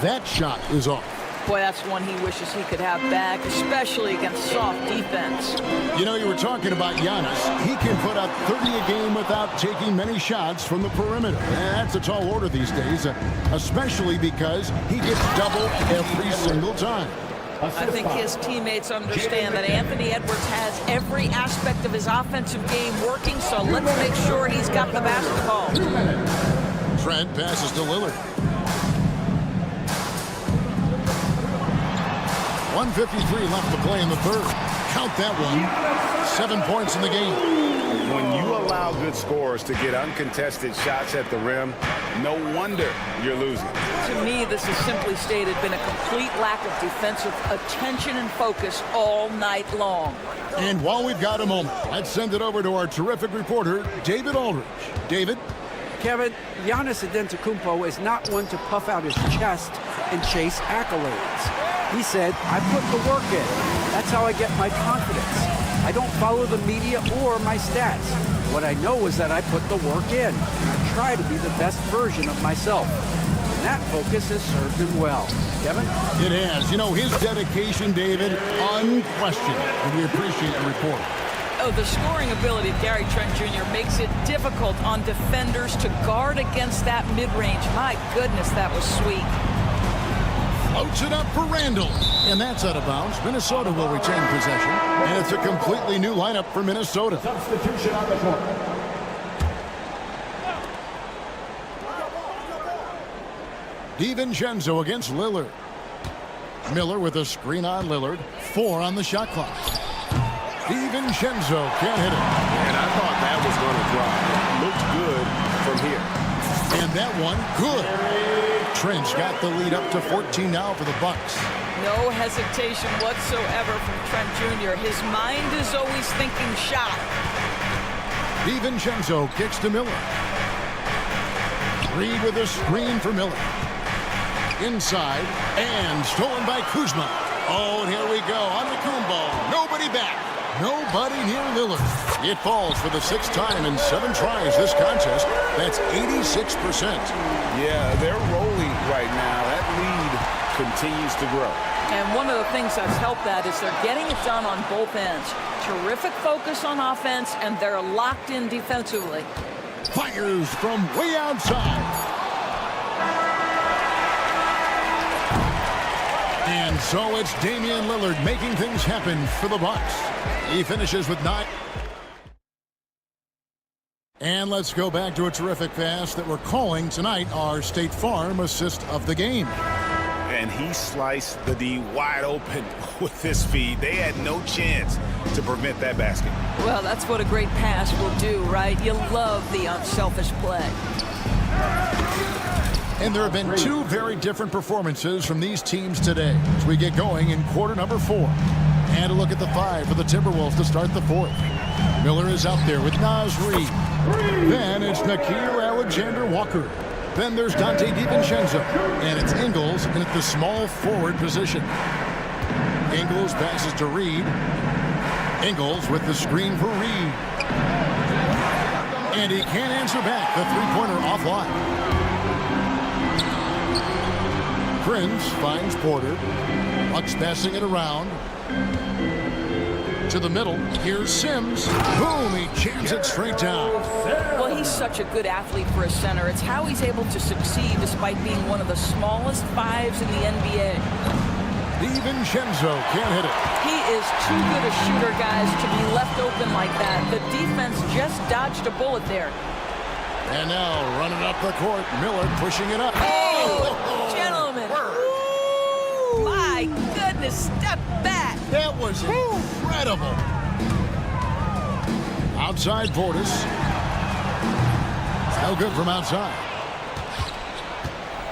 That shot is off. Boy, that's one he wishes he could have back, especially against soft defense. You know, you were talking about Giannis. He can put up 30 a game without taking many shots from the perimeter. That's a tall order these days, especially because he gets double every single time. I think his teammates understand that Anthony Edwards has every aspect of his offensive game working, so let's make sure he's got the basketball. Trent passes to Lillard. 1:53 left to play in the third. Count that one. 7 points in the game. When you allow good scorers to get uncontested shots at the rim, no wonder you're losing. To me, this has simply stated been a complete lack of defensive attention and focus all night long. And while we've got a moment, let's send it over to our terrific reporter, David Aldridge. David? Kevin, Giannis Antetokounmpo is not one to puff out his chest and chase accolades. He said, I put the work in. That's how I get my confidence. I don't follow the media or my stats. What I know is that I put the work in. I try to be the best version of myself. And that focus has served him well. Kevin? It has. You know, his dedication, David, unquestioned. And we appreciate the report. Oh, the scoring ability of Gary Trent Jr. makes it difficult on defenders to guard against that mid-range. My goodness, that was sweet. Floats it up for Randall. And that's out of bounds. Minnesota will retain possession. And it's a completely new lineup for Minnesota. Substitution on the court. DiVincenzo against Lillard. Miller with a screen on Lillard. 4 on the shot clock. DiVincenzo can't hit it. And I thought that was going to drop. Looked good from here. And that one, good. Trent's got the lead up to 14 now for the Bucks. No hesitation whatsoever from Trent Jr. His mind is always thinking shot. DiVincenzo kicks to Miller. Reed with a screen for Miller. Inside, and stolen by Kuzma. Oh, and here we go. Antetokounmpo. Nobody back. Nobody near Lillard. It falls for the 6th time in 7 tries this contest. That's 86%. Yeah, they're rolling right now. That lead continues to grow. And one of the things that's helped that is they're getting it done on both ends. Terrific focus on offense, and they're locked in defensively. Fires from way outside. And so it's Damian Lillard making things happen for the Bucks. He finishes with 9. And let's go back to a terrific pass that we're calling tonight our State Farm assist of the game. And he sliced the D wide open with his feet. They had no chance to prevent that basket. Well, that's what a great pass will do, right? You love the unselfish play. And there have been 2 very different performances from these teams today as we get going in quarter number 4. And a look at the 5 for the Timberwolves to start the 4th. Miller is out there with Naz Reid. Then it's Nickeil Alexander-Walker. Then there's Dante DiVincenzo. And it's Ingles in at the small forward position. Ingles passes to Reid. Ingles with the screen for Reid. And he can't answer back. The three-pointer offline. Prince finds Porter. Bucks passing it around. To the middle. Here's Sims. Boom, he jams it straight down. Well, he's such a good athlete for a center. It's how he's able to succeed despite being one of the smallest 5s in the NBA. DiVincenzo can't hit it. He is too good a shooter, guys, to be left open like that. The defense just dodged a bullet there. And now running up the court, Miller pushing it up. Oh, gentlemen. Ooh, my goodness, step back. That was incredible. Outside Portis. No good from outside.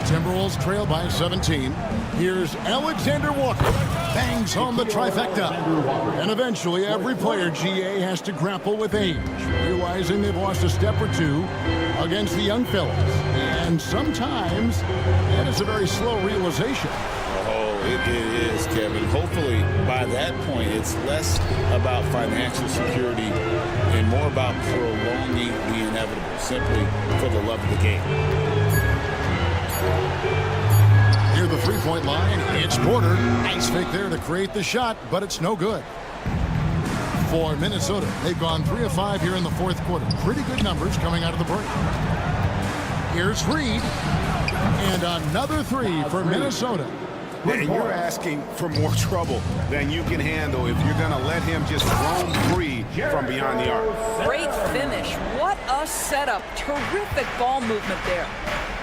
Timberwolves trail by 17. Here's Alexander Walker. Bangs home the trifecta. And eventually every player, GA, has to grapple with age, realizing they've lost a step or 2 against the young fellas. And sometimes that is a very slow realization. Oh, it is, Kevin. Hopefully by that point it's less about financial security and more about prolonging the inevitable, simply for the love of the game. Near the three-point line, it's Porter. Nice fake there to create the shot, but it's no good. For Minnesota, they've gone 3 of 5 here in the 4th quarter. Pretty good numbers coming out of the break. Here's Reid. And another 3 for Minnesota. And you're asking for more trouble than you can handle if you're going to let him just roam free from beyond the arc. Great finish. What a setup. Terrific ball movement there.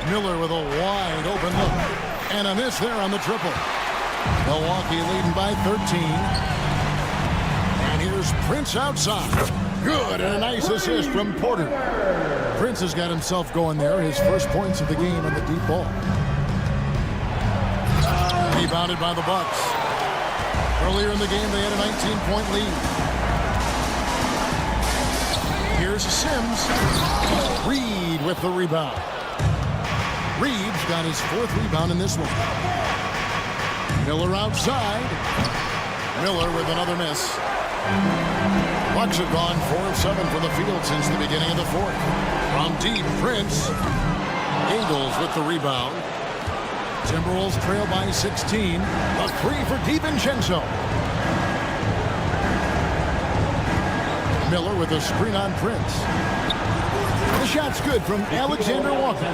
Miller with a wide open look. And a miss there on the triple. Milwaukee leading by 13. And here's Prince outside. Good, and a nice assist from Porter. Prince has got himself going there. His first points of the game on the deep ball. Rebounded by the Bucks. Earlier in the game, they had a 19-point lead. Here's Sims. Reed with the rebound. Reed's got his 4th rebound in this one. Miller outside. Miller with another miss. Bucks have gone 4 of 7 from the field since the beginning of the 4th. From deep, Prince. Ingles with the rebound. Timberwolves trail by 16. A 3 for DiVincenzo. Miller with a screen on Prince. The shot's good from Alexander Walker.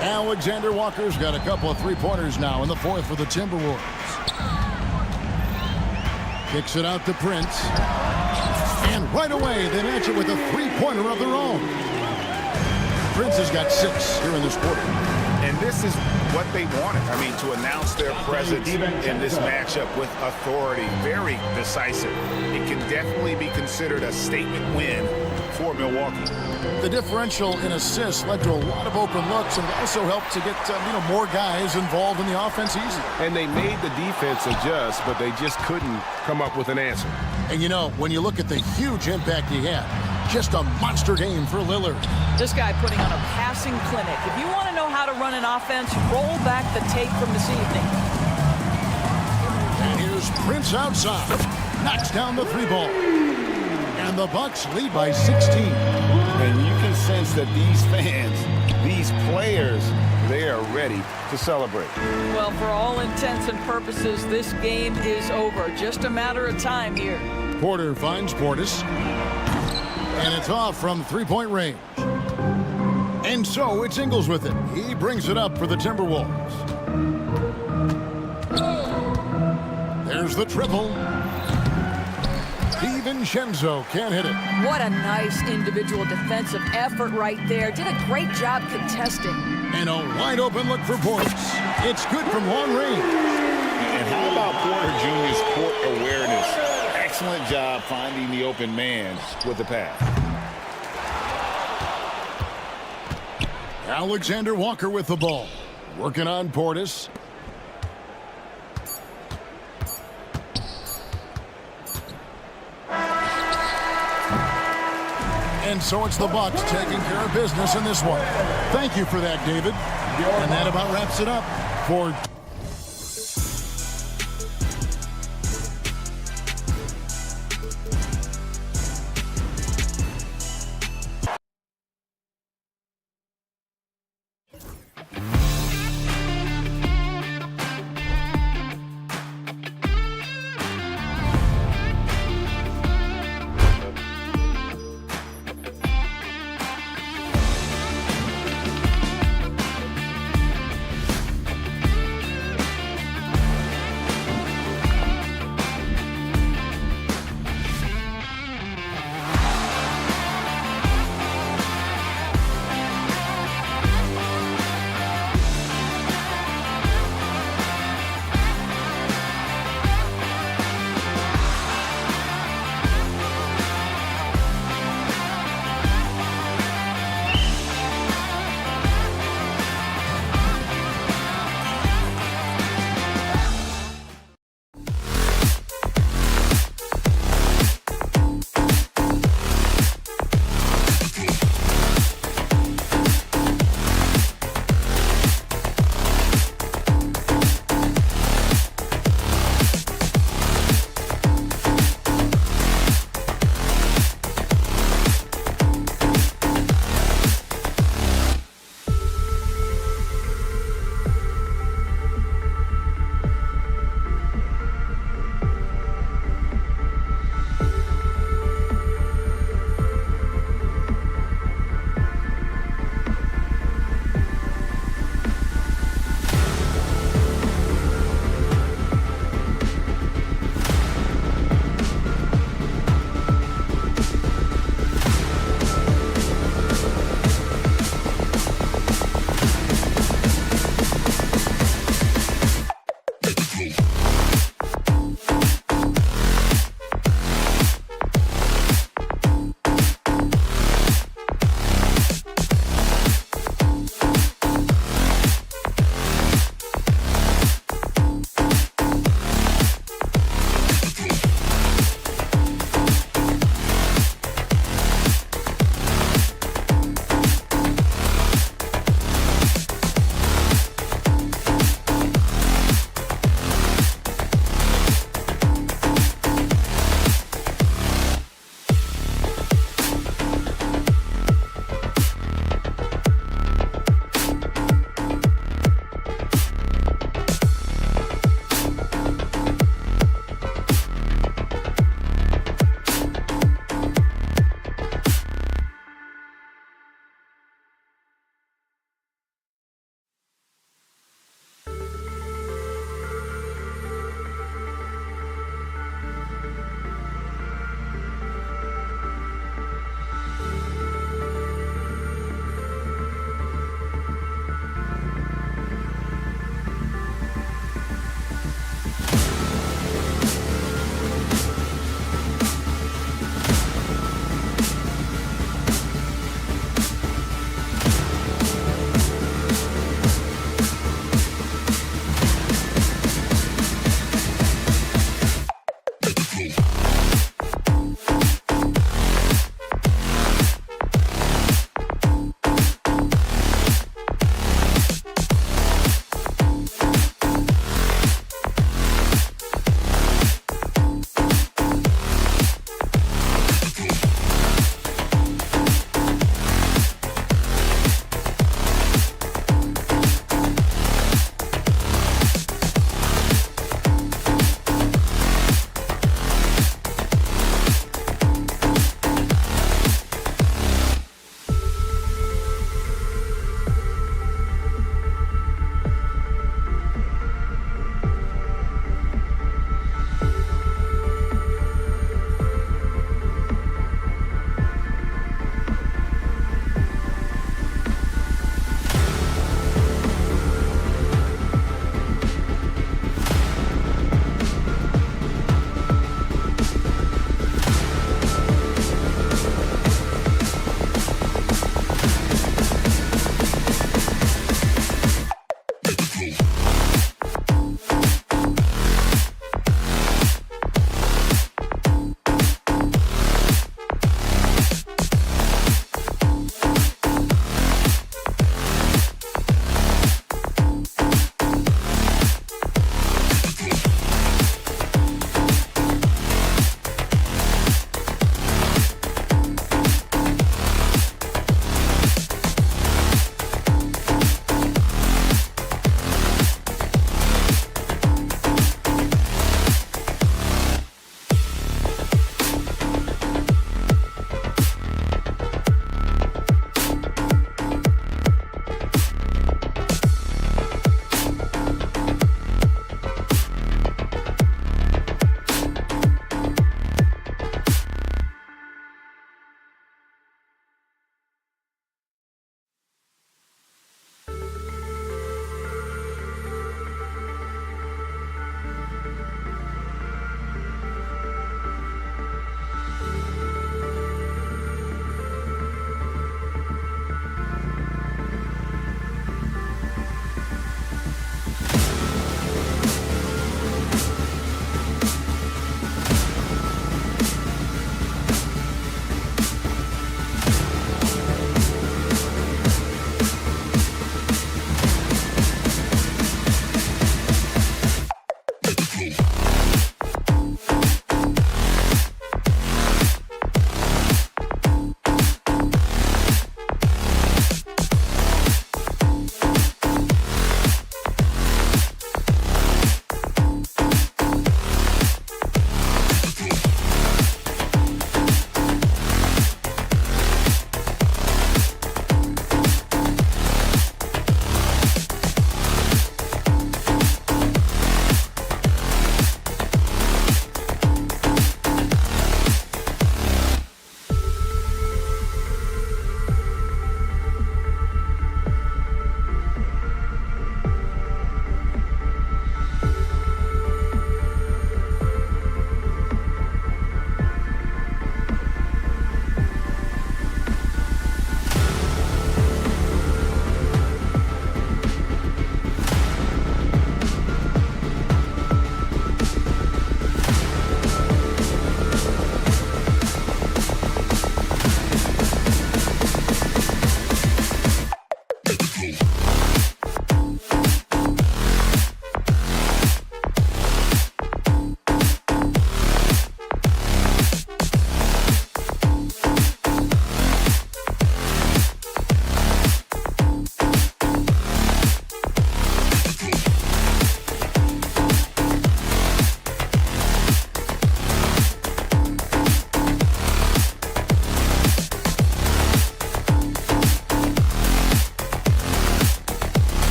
Alexander Walker's got a couple of three-pointers now in the 4th for the Timberwolves. Kicks it out to Prince. And right away, they match it with a three-pointer of their own. Prince has got 6 here in this quarter. And this is what they wanted. I mean, to announce their presence in this matchup with authority. Very decisive. It can definitely be considered a statement win for Milwaukee. The differential in assists led to a lot of open looks and also helped to get more guys involved in the offense easy. And they made the defense adjust, but they just couldn't come up with an answer. And when you look at the huge impact he had, just a monster game for Lillard. This guy putting on a passing clinic. If you want to know how to run an offense, roll back the tape from this evening. And here's Prince outside. Knocks down the 3-ball. And the Bucks lead by 16. And you can sense that these fans, these players, they are ready to celebrate. Well, for all intents and purposes, this game is over. Just a matter of time here. Porter finds Portis. And it's off from 3-point range. And so it's Ingles with it. He brings it up for the Timberwolves. There's the triple. DiVincenzo can't hit it. What a nice individual defensive effort right there. Did a great job contesting. And a wide open look for Portis. It's good from long range. And how about Porter Jr.'s court awareness? Excellent job finding the open man with the pass. Alexander Walker with the ball. Working on Portis. And so it's the Bucks taking care of business in this one. Thank you for that, David. And that about wraps it up for...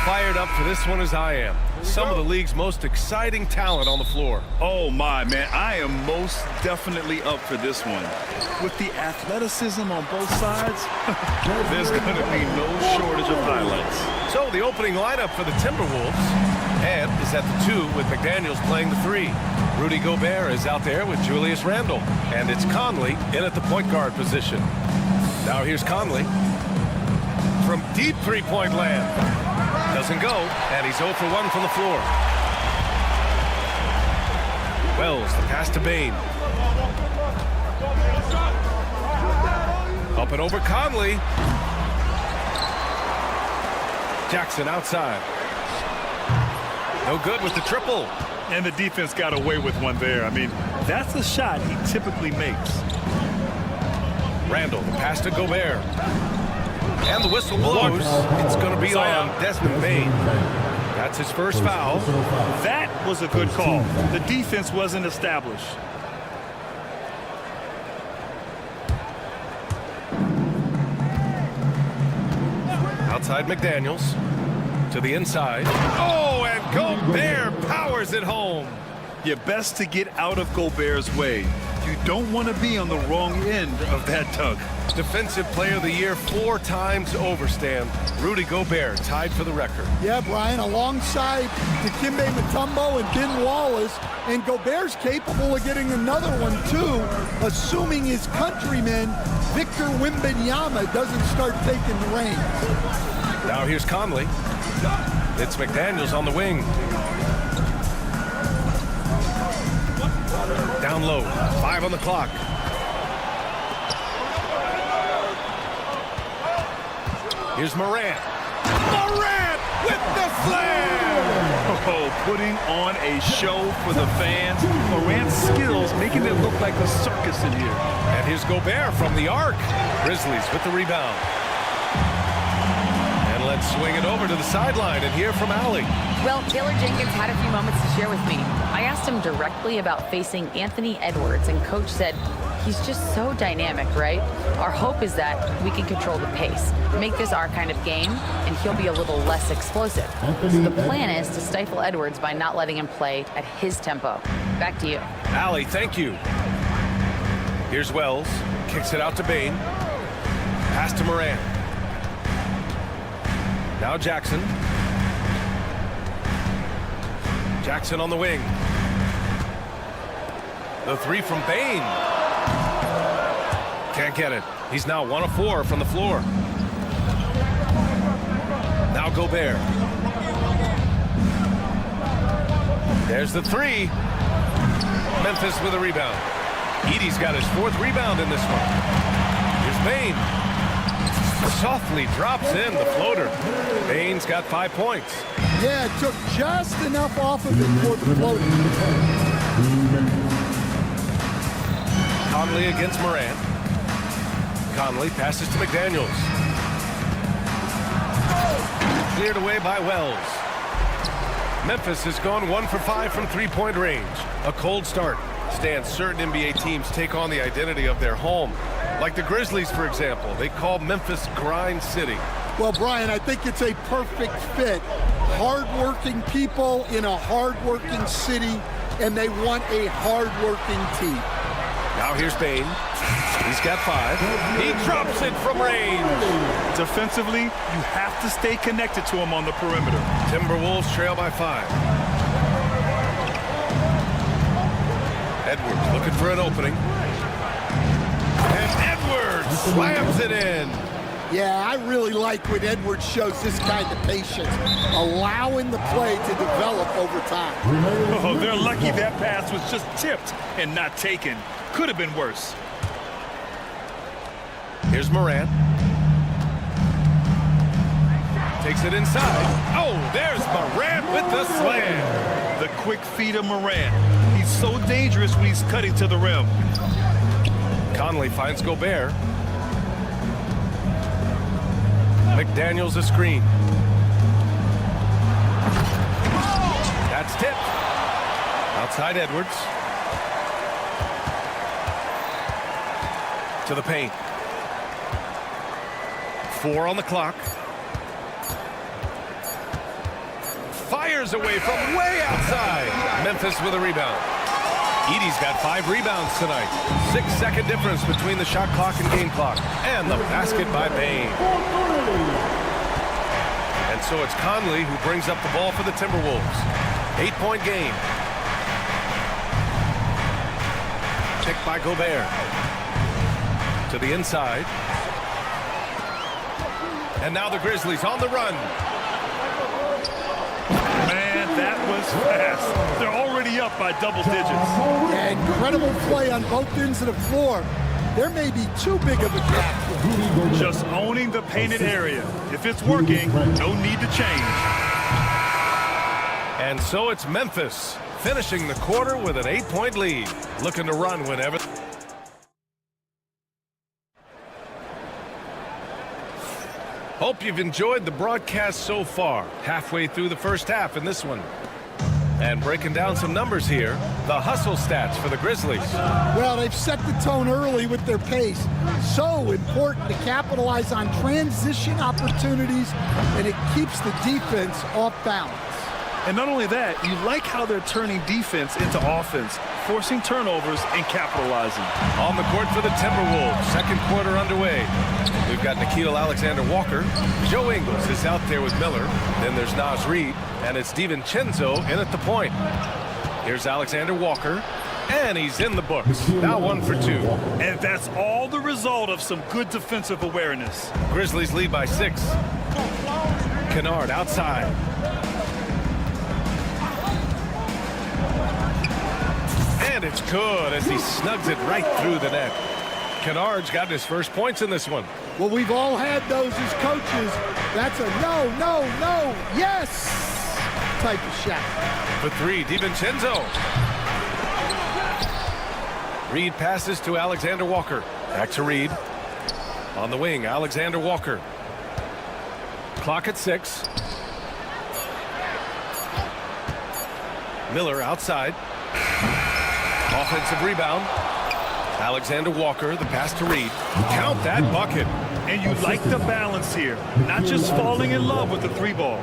fired up for this one as I am. Some of the league's most exciting talent on the floor. Oh, my, man. I am most definitely up for this one. With the athleticism on both sides, there's going to be no shortage of highlights. So the opening lineup for the Timberwolves. Ed is at the 2 with McDaniels playing the 3. Rudy Gobert is out there with Julius Randle. And it's Conley in at the point guard position. Now here's Conley from deep three-point land. Doesn't go, and he's 0 for 1 from the floor. Wells, the pass to Bane. Up and over Conley. Jackson outside. No good with the triple. And the defense got away with one there. I mean, that's a shot he typically makes. Randle, the pass to Gobert. And the whistle blows. It's going to be on Desmond Bane. That's his first foul. That was a good call. The defense wasn't established. Outside McDaniels. To the inside. Oh, and Gobert powers it home. You're best to get out of Gobert's way. You don't want to be on the wrong end of that dunk. Defensive Player of the Year 4 times over, Stan. Rudy Gobert tied for the record. Yeah, Brian, alongside Dikembe Mutombo and Ben Wallace, and Gobert's capable of getting another one, too, assuming his countryman, Victor Wembanyama, doesn't start taking the reins. Now here's Conley. It's McDaniels on the wing. Down low, 5 on the clock. Here's Morant. Morant with the slam! Oh, putting on a show for the fans. Morant's skills making it look like a circus in here. And here's Gobert from the arc. Grizzlies with the rebound. And let's swing it over to the sideline and hear from Allie. Well, Taylor Jenkins had a few moments to share with me. I asked him directly about facing Anthony Edwards, and Coach said, he's just so dynamic, right? Our hope is that we can control the pace, make this our kind of game, and he'll be a little less explosive. So the plan is to stifle Edwards by not letting him play at his tempo. Back to you. Allie, thank you. Here's Wells. Kicks it out to Bane. Pass to Morant. Now Jackson. Jackson on the wing. The 3 from Bane. Can't get it. He's now 1 of 4 from the floor. Now Gobert. There's the 3. Memphis with a rebound. Edey's got his 4th rebound in this one. Here's Bane. Softly drops in the floater. Bane's got 5 points. Yeah, it took just enough off of it for the floating. Conley against Morant. Conley passes to McDaniels. Cleared away by Wells. Memphis has gone 1 for 5 from three-point range. A cold start. Stan, certain NBA teams take on the identity of their home. Like the Grizzlies, for example. They call Memphis Grind City. Well, Brian, I think it's a perfect fit. Hard-working people in a hard-working city, and they want a hard-working team. Now here's Bane. He's got 5. He drops it from range. Defensively, you have to stay connected to him on the perimeter. Timberwolves trail by 5. Edwards looking for an opening. And Edwards slams it in. Yeah, I really like when Edwards shows this kind of patience, allowing the play to develop over time. Oh, they're lucky that pass was just tipped and not taken. Could have been worse. Here's Morant. Takes it inside. Oh, there's Morant with the slam. The quick feet of Morant. He's so dangerous when he's cutting to the rim. Conley finds Gobert. McDaniels a screen. That's tipped. Outside Edwards. To the paint. 4 on the clock. fires away from way outside. Memphis with a rebound. Edey's got 5 rebounds tonight. 6-second difference between the shot clock and game clock. And the basket by Bain. And so it's Conley who brings up the ball for the Timberwolves. 8-point game. Picked by Gobert. To the inside. And now the Grizzlies on the run. Man, that was fast. They're already up by double digits. Yeah, incredible play on both ends of the floor. There may be too big of a gap. Just owning the painted area. If it's working, no need to change. And so it's Memphis finishing the quarter with an 8-point lead. Looking to run whenever. Hope you've enjoyed the broadcast so far. Halfway through the first half in this one. And breaking down some numbers here, the hustle stats for the Grizzlies. Well, they've set the tone early with their pace. So important to capitalize on transition opportunities, and it keeps the defense off balance. And not only that, you like how they're turning defense into offense, forcing turnovers and capitalizing. On the court for the Timberwolves, second quarter underway. We've got Nickeil Alexander-Walker. Joe Ingles is out there with Miller. Then there's Naz Reid, and it's DiVincenzo in at the point. Here's Alexander-Walker, and he's in the books. Now 1 for 2. And that's all the result of some good defensive awareness. Grizzlies lead by 6. Kennard outside. And it's good as he snugs it right through the net. Kennard's got his first points in this one. Well, we've all had those as coaches. That's a no, no, no, yes type of shot. For 3, DiVincenzo. Reid passes to Alexander-Walker. Back to Reid. On the wing, Alexander-Walker. Clock at 6. Miller outside. Offensive rebound. Alexander-Walker, the pass to Reid. Count that bucket. And you like the balance here, not just falling in love with the 3-ball.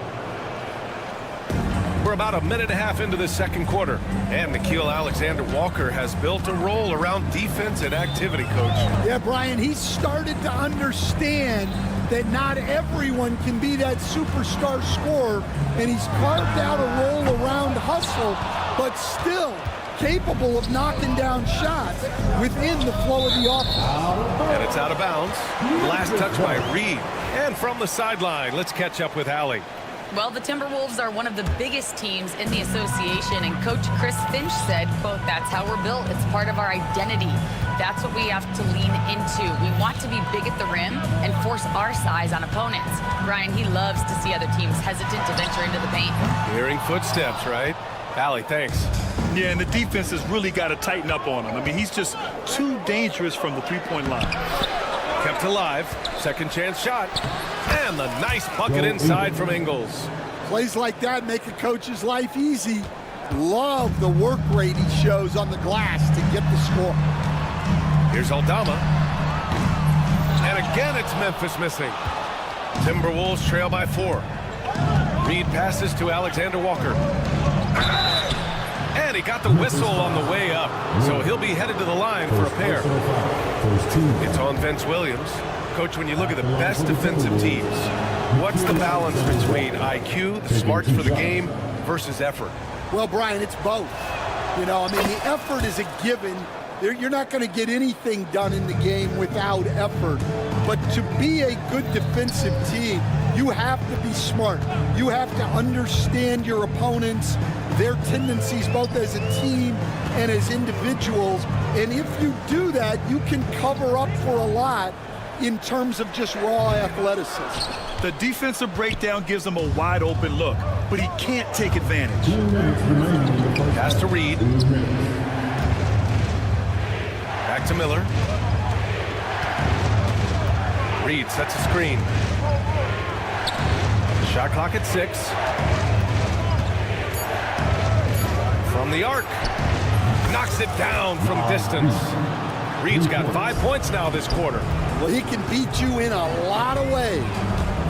We're about a minute and a half into the second quarter. And Nickeil Alexander-Walker has built a role around defense and activity, Coach. Yeah, Brian, he's started to understand that not everyone can be that superstar scorer, and he's carved out a role around hustle, but still capable of knocking down shots within the flow of the offense. And it's out of bounds. Last touch by Reid. And from the sideline, let's catch up with Allie. Well, the Timberwolves are one of the biggest teams in the association, and Coach Chris Finch said, quote, "That's how we're built. It's part of our identity. That's what we have to lean into. We want to be big at the rim and force our size on opponents." Brian, he loves to see other teams hesitant to venture into the paint. Hearing footsteps, right? Allie, thanks. Yeah, and the defense has really got to tighten up on him. I mean, he's just too dangerous from the 3-point line. Kept alive. Second chance shot. And the nice bucket inside from Ingles. Plays like that make a coach's life easy. Love the work rate he shows on the glass to get the score. Here's Aldama. And again, it's Memphis missing. Timberwolves trail by 4. Reid passes to Alexander-Walker. And he got the whistle on the way up, so he'll be headed to the line for a pair. It's on Vince Williams. Coach, when you look at the best defensive teams, what's the balance between IQ, the smarts for the game, versus effort? Well, Brian, it's both. You know, I mean, the effort is a given. You're not going to get anything done in the game without effort. But to be a good defensive team, you have to be smart. You have to understand your opponents, their tendencies, both as a team and as individuals. And if you do that, you can cover up for a lot in terms of just raw athleticism. The defensive breakdown gives him a wide open look, but he can't take advantage. Pass to Reid. Back to Miller. Reid sets a screen. Shot clock at 6. From the arc. Knocks it down from distance. Reid's got 5 points now this quarter. Well, he can beat you in a lot of ways.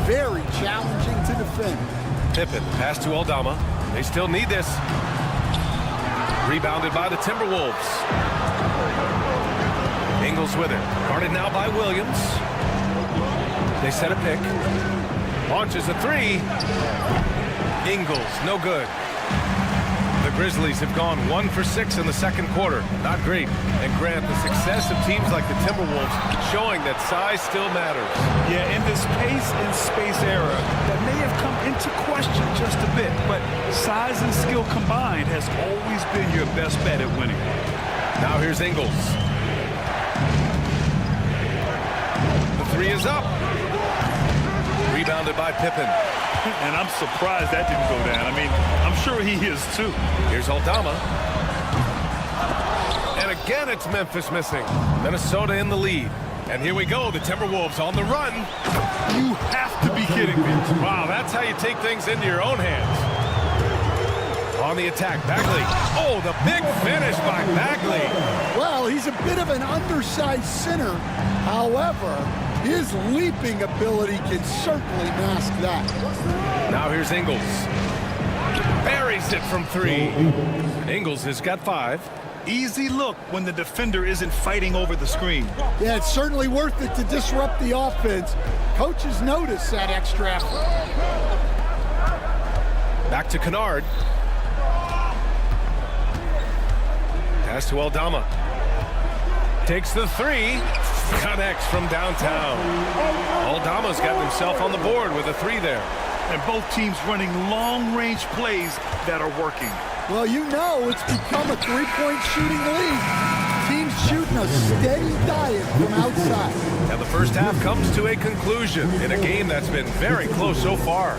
Very challenging to defend. Pippen, pass to Aldama. They still need this. Rebounded by the Timberwolves. Ingles with it. Guarded now by Williams. They set a pick. Launches a three. Ingles, no good. The Grizzlies have gone 1 for 6 in the second quarter. Not great. And Grant, the success of teams like the Timberwolves showing that size still matters. Yeah, in this pace and space era, that may have come into question just a bit, but size and skill combined has always been your best bet at winning. Now here's Ingles. The three is up. Rebounded by Pippen. And I'm surprised that didn't go down. I mean, I'm sure he is too. Here's Aldama. And again, it's Memphis missing. Minnesota in the lead. And here we go, the Timberwolves on the run. You have to be kidding me. Wow, that's how you take things into your own hands. On the attack, Bagley. Oh, the big finish by Bagley. Well, he's a bit of an undersized center. However, his leaping ability can certainly mask that. Now here's Ingles. Buries it from three. Ingles has got 5. Easy look when the defender isn't fighting over the screen. Yeah, it's certainly worth it to disrupt the offense. Coaches notice that extra effort. Back to Kennard. Pass to Aldama. Takes the three. Connects from downtown. Aldama's got himself on the board with a 3 there. And both teams running long-range plays that are working. Well, you know it's become a three-point shooting league. Teams shooting a steady diet from outside. And the first half comes to a conclusion in a game that's been very close so far.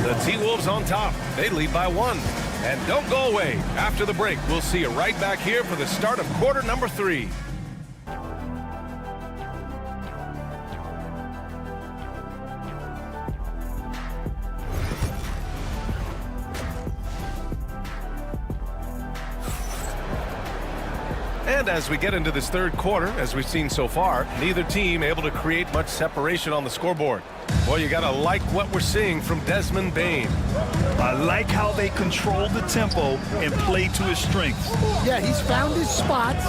The T-Wolves on top. They lead by 1. And don't go away. After the break, we'll see you right back here for the start of quarter number 3. And as we get into this third quarter, as we've seen so far, neither team able to create much separation on the scoreboard. Boy, you gotta like what we're seeing from Desmond Bane. I like how they control the tempo and play to his strengths. Yeah, he's found his spots,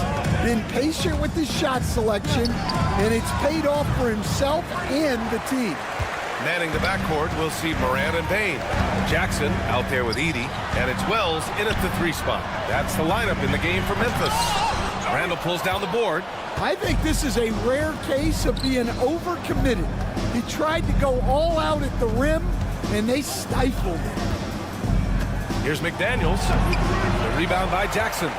been patient with his shot selection, and it's paid off for himself and the team. Manning the backcourt, we'll see Morant and Bane. Jackson out there with Edey, and it's Wells in at the 3 spot. That's the lineup in the game for Memphis. Randall pulls down the board. I think this is a rare case of being overcommitted. He tried to go all out at the rim, and they stifled him. Here's McDaniels. The rebound by Jackson.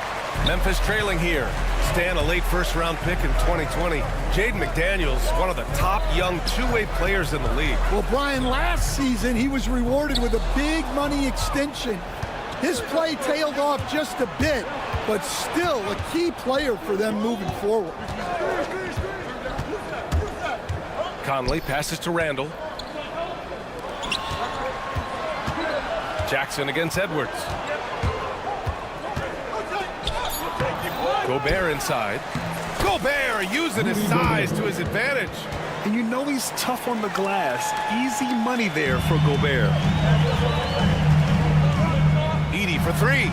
Memphis trailing here. Stan, a late first-round pick in 2020. Jaden McDaniels, one of the top young two-way players in the league. Well, Brian, last season he was rewarded with a big money extension. His play tailed off just a bit, but still a key player for them moving forward. Conley passes to Randall. Jackson against Edwards. Gobert inside. Gobert using his size to his advantage. And you know he's tough on the glass. Easy money there for Gobert. Edey for 3.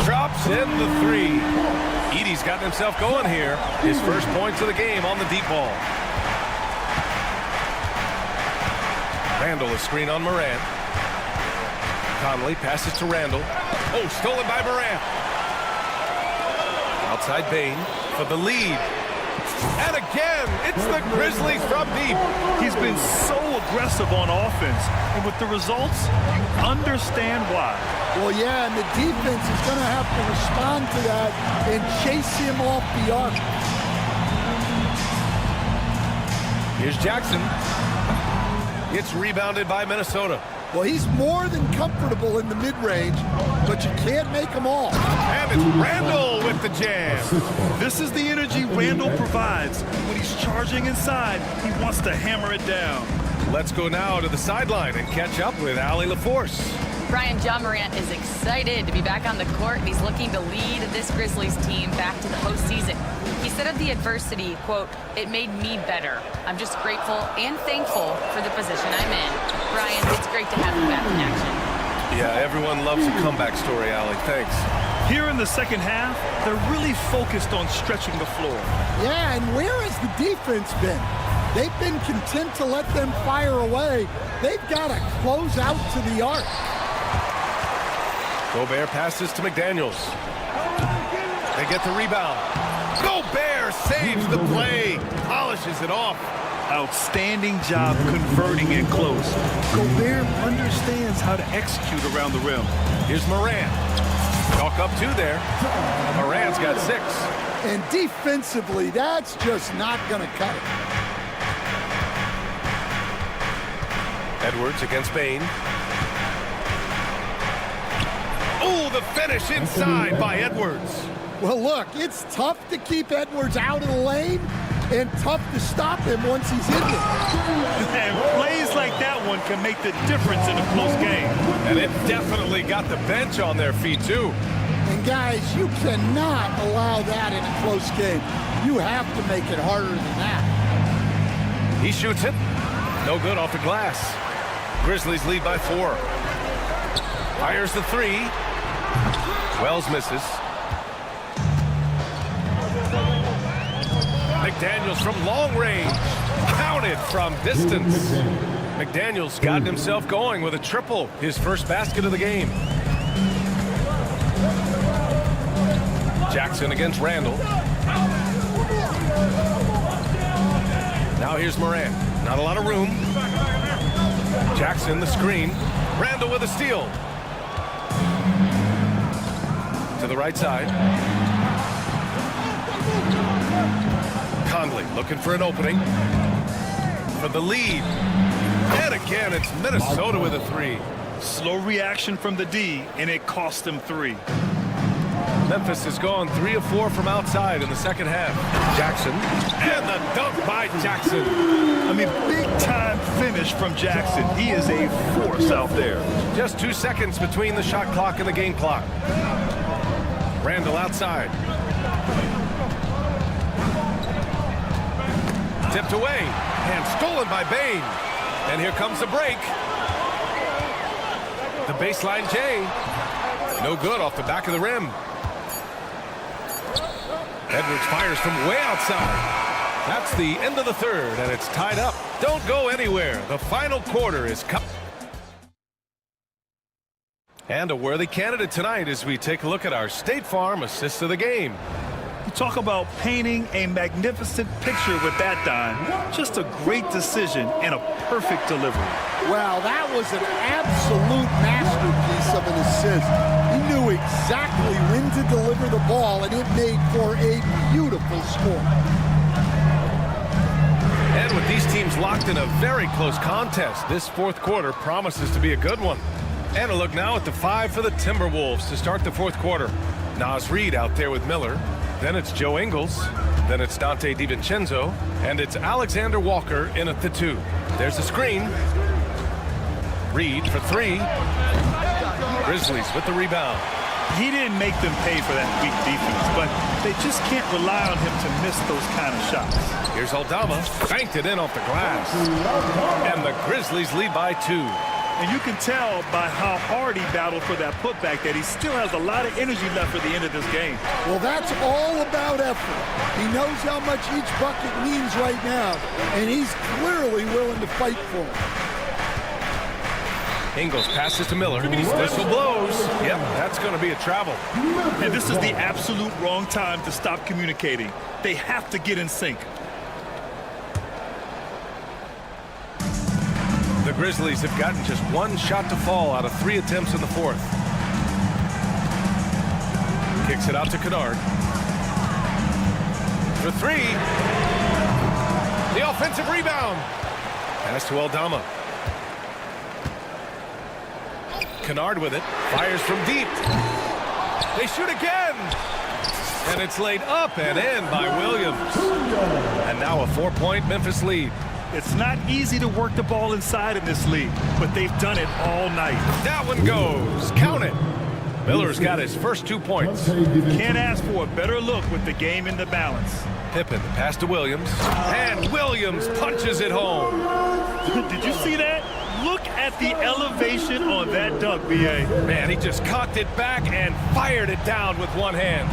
Drops in the 3. Edey's gotten himself going here. His first points of the game on the deep ball. Randall a screen on Morant. Conley passes to Randall. Oh, stolen by Morant. Outside Bane for the lead. And again, it's the Grizzlies from deep. He's been so aggressive on offense, and with the results, you understand why. Well, yeah, and the defense is going to have to respond to that and chase him off the arc. Here's Jackson. It's rebounded by Minnesota. Well, he's more than comfortable in the mid-range, but you can't make them all. And it's Randall with the jam. This is the energy Randall provides. When he's charging inside, he wants to hammer it down. Let's go now to the sideline and catch up with Allie LaForce. Brian, John Morant is excited to be back on the court, and he's looking to lead this Grizzlies team back to the postseason. He said of the adversity, quote, "It made me better. I'm just grateful and thankful for the position I'm in." Brian, it's great to have you back in action. Yeah, everyone loves a comeback story, Allie. Thanks. Here in the second half, they're really focused on stretching the floor. Yeah, and where has the defense been? They've been content to let them fire away. They've got to close out to the arc. Gobert passes to McDaniels. They get the rebound. Gobert saves the play, polishes it off. Outstanding job converting it close. Gobert understands how to execute around the rim. Here's Morant. Chalk up 2 there. Morant's got 6. And defensively, that's just not going to cut it. Edwards against Bain. Oh, the finish inside by Edwards. Well, look, it's tough to keep Edwards out of the lane and tough to stop him once he's in there. And plays like that one can make the difference in a close game. And it definitely got the bench on their feet, too. And, guys, you cannot allow that in a close game. You have to make it harder than that. He shoots it. No good off the glass. Grizzlies lead by 4. Fires the 3. Wells misses. McDaniels from long range. Counted from distance. McDaniels gotten himself going with a triple. His first basket of the game. Jackson against Randall. Now here's Morant. Not a lot of room. Jackson the screen. Randall with a steal. To the right side. Conley looking for an opening. For the lead. And again, it's Minnesota with a 3. Slow reaction from the D, and it cost them 3. Memphis has gone 3 of 4 from outside in the second half. Jackson. And the dunk by Jackson. I mean, big-time finish from Jackson. He is a force out there. Just 2 seconds between the shot clock and the game clock. Randall outside. Tipped away and stolen by Bain. And here comes the break. The baseline J. No good off the back of the rim. Edwards fires from way outside. That's the end of the third, and it's tied up. Don't go anywhere. The final quarter is coming. And a worthy candidate tonight as we take a look at our State Farm assist of the game. You talk about painting a magnificent picture with that dime. Just a great decision and a perfect delivery. Well, that was an absolute masterpiece of an assist. He knew exactly when to deliver the ball, and it made for a beautiful score. And with these teams locked in a very close contest, this fourth quarter promises to be a good one. And a look now at the 5 for the Timberwolves to start the fourth quarter. Naz Reid out there with Miller. Then it's Joe Ingles. Then it's Dante DiVincenzo. And it's Alexander Walker in at the 2. There's the screen. Reid for 3. Grizzlies with the rebound. He didn't make them pay for that weak defense, but they just can't rely on him to miss those kind of shots. Here's Aldama. Banked it in off the glass. And the Grizzlies lead by 2. And you can tell by how hard he battled for that putback that he still has a lot of energy left for the end of this game. Well, that's all about effort. He knows how much each bucket means right now, and he's clearly willing to fight for it. Ingles passes to Miller. Whistle blows. Yep, that's going to be a travel. And this is the absolute wrong time to stop communicating. They have to get in sync. The Grizzlies have gotten just 1 shot to fall out of 3 attempts in the fourth. Kicks it out to Kennard. For 3. The offensive rebound. Pass to Aldama. Kennard with it. Fires from deep. They shoot again. And it's laid up and in by Williams. And now a 4-point Memphis lead. It's not easy to work the ball inside in this league, but they've done it all night. That one goes. Count it. Miller's got his first 2 points. Can't ask for a better look with the game in the balance. Pippen, the pass to Williams. And Williams punches it home. Did you see that? look at the elevation on that dunk, B.A. Man, he just cocked it back and fired it down with one hand.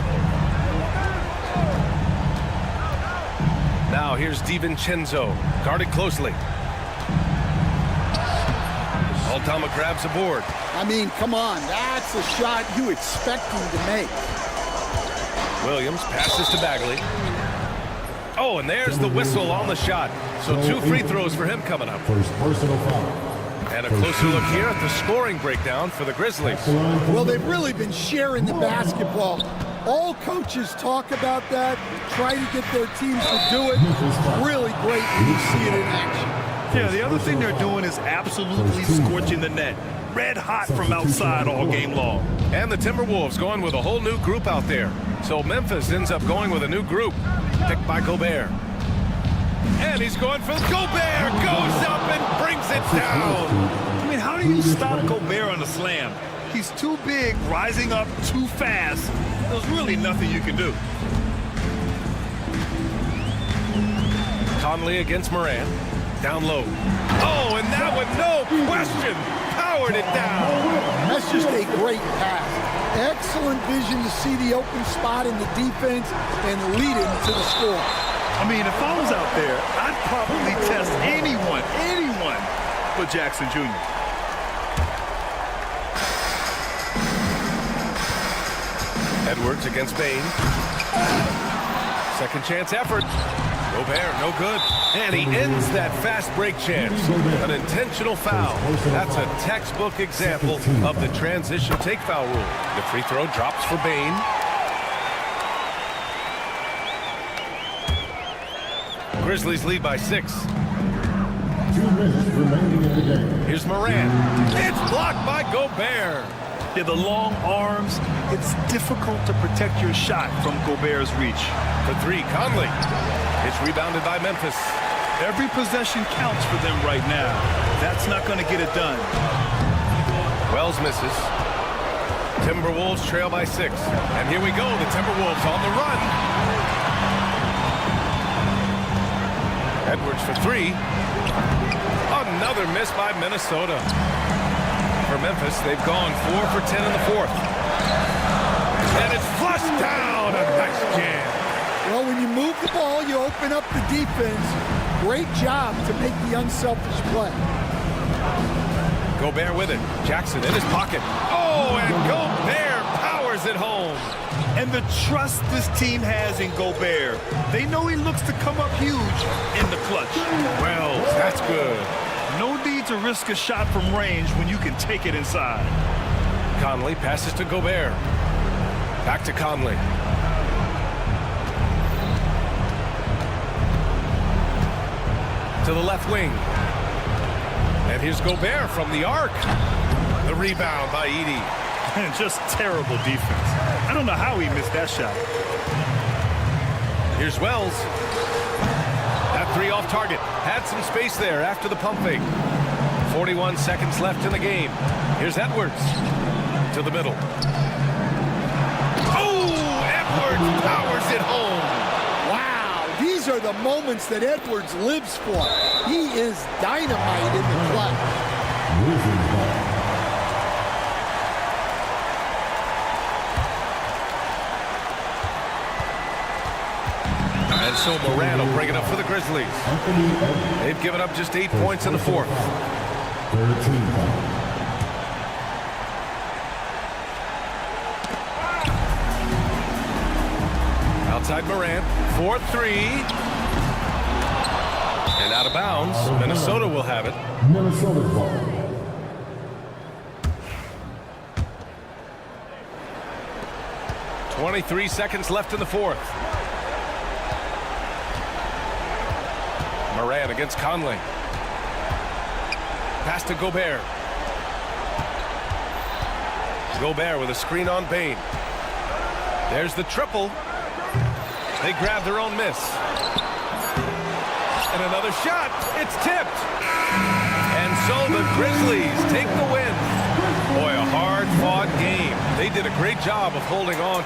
Now here's DiVincenzo, guarded closely. Aldama grabs a board. I mean, come on, that's a shot you expect him to make. Williams passes to Bagley. Oh, and there's the whistle on the shot. So 2 free throws for him coming up. First personal foul. And a closer look here at the scoring breakdown for the Grizzlies. Well, they've really been sharing the basketball. All coaches talk about that, try to get their teams to do it. Really great when you see it in action. Yeah, the other thing they're doing is absolutely scorching the net. Red hot from outside all game long. And the Timberwolves going with a whole new group out there. So Memphis ends up going with a new group, picked by Gobert. And he's going for Gobert, goes up and brings it down. I mean, how do you stop Gobert on the slam? He's too big, rising up too fast. There's really nothing you can do. Conley against Morant, down low. Oh, and that one, no question, powered it down. That's just a great pass. Excellent vision to see the open spot in the defense and lead him to the score. I mean, if I was out there, I'd probably test anyone but Jackson Jr. Edwards against Bane. Second chance effort. Gobert, no good. And he ends that fast break chance. An intentional foul. That's a textbook example of the transition take foul rule. The free throw drops for Bane. Grizzlies lead by 6. 2 minutes remaining in the game. Here's Morant. It's blocked by Gobert. Yeah, the long arms, it's difficult to protect your shot from Gobert's reach. For 3, Conley. It's rebounded by Memphis. Every possession counts for them right now. That's not going to get it done. Wells misses. Timberwolves trail by 6. And here we go, the Timberwolves on the run. Edwards for 3. Another miss by Minnesota. For Memphis, they've gone 4 for 10 in the 4th. And it's flushed down. A nice jam. Well, when you move the ball, you open up the defense. Great job to make the unselfish play. Gobert with it. Jackson in his pocket. Oh, and Gobert powers it home. And the trust this team has in Gobert. They know he looks to come up huge in the clutch. Wells, that's good. No need to risk a shot from range when you can take it inside. Conley passes to Gobert. Back to Conley. To the left wing. And here's Gobert from the arc. The rebound by Edey. And just terrible defense. I don't know how he missed that shot. Here's Wells. That 3 off target. Had some space there after the pump fake. 41 seconds left in the game. Here's Edwards. To the middle. Oh, Edwards powers it home. Wow, these are the moments that Edwards lives for. He is dynamite in the clutch. Grizzlies ball. And so Morant will bring it up for the Grizzlies. Anthony Edwards. They've given up just 8 points in the 4th. 13 foul. Outside Morant, 4-3. And out of bounds. Minnesota will have it. Minnesota's ball. .23 seconds left in the 4th. Morant against Conley. Pass to Gobert. Gobert with a screen on Bane. There's the triple. They grab their own miss. And another shot. It's tipped. And so the Grizzlies take the win. Boy, a hard-fought game. They did a great job of holding on.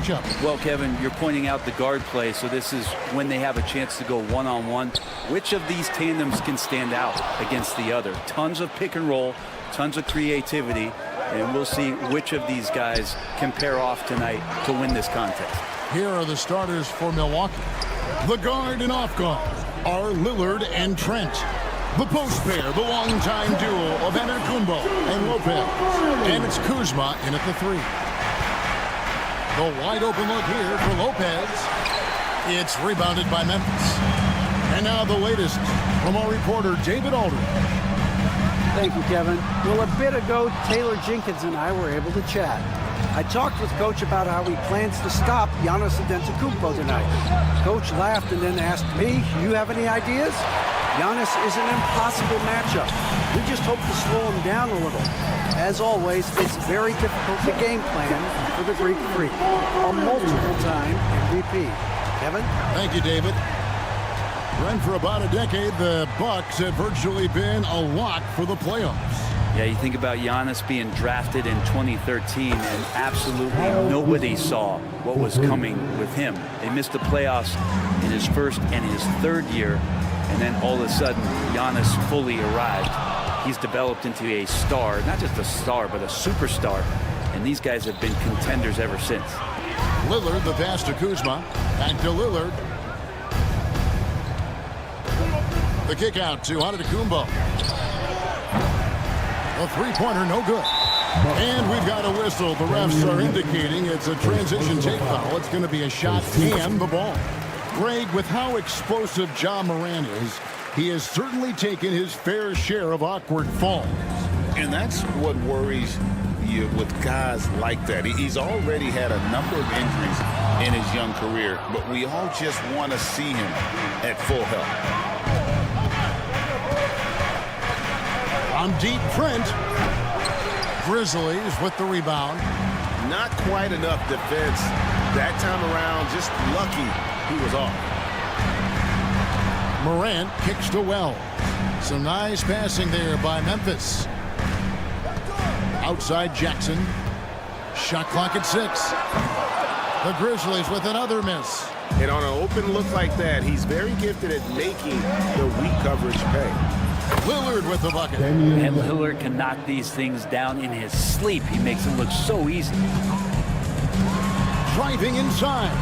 matchup. Well, Kevin, you're pointing out the guard play, so this is when they have a chance to go one-on-one. Which of these tandems can stand out against the other? Tons of pick and roll, tons of creativity, and we'll see which of these guys can pair off tonight to win this contest. Here are the starters for Milwaukee. The guard and off guard are Lillard and Trent. The post pair, the longtime duo of Antetokounmpo and Lopez. And it's Kuzma in at the 3. The wide open look here for Lopez. It's rebounded by Memphis. And now the latest from our reporter, David Aldridge. Thank you, Kevin. Well, a bit ago, Taylor Jenkins and I were able to chat. I talked with Coach about how he plans to stop Giannis Antetokounmpo tonight. Coach laughed and then asked me, "You have any ideas?" Giannis is an impossible matchup. We just hope to slow him down a little. As always, it's very difficult to game plan for the Greek Freak. A multiple-time MVP. Kevin? Thank you, David. Run for about a decade, the Bucks have virtually been a lock for the playoffs. Yeah, you think about Giannis being drafted in 2013, and absolutely nobody saw what was coming with him. They missed the playoffs in his first and his third year, and then all of a sudden, Giannis fully arrived. He's developed into a star, not just a star, but a superstar, and these guys have been contenders ever since. Lillard, the pass to Kuzma. Back to Lillard. The kick out to Antetokounmpo. A three-pointer, no good. And we've got a whistle. The refs are indicating it's a transition take foul. It's going to be a shot and the ball. Greg, with how explosive Ja Morant is, he has certainly taken his fair share of awkward falls. And that's what worries you with guys like that. He's already had a number of injuries in his young career, but we all just want to see him at full health. On deep, Trent. Grizzlies with the rebound. Not quite enough defense that time around. Just lucky he was off. Morant kicks to Wells. Some nice passing there by Memphis. Outside Jackson. Shot clock at 6. The Grizzlies with another miss. And on an open look like that, he's very gifted at making the weak coverage pay. Lillard with the bucket. And Lillard can knock these things down in his sleep. He makes it look so easy. Driving inside.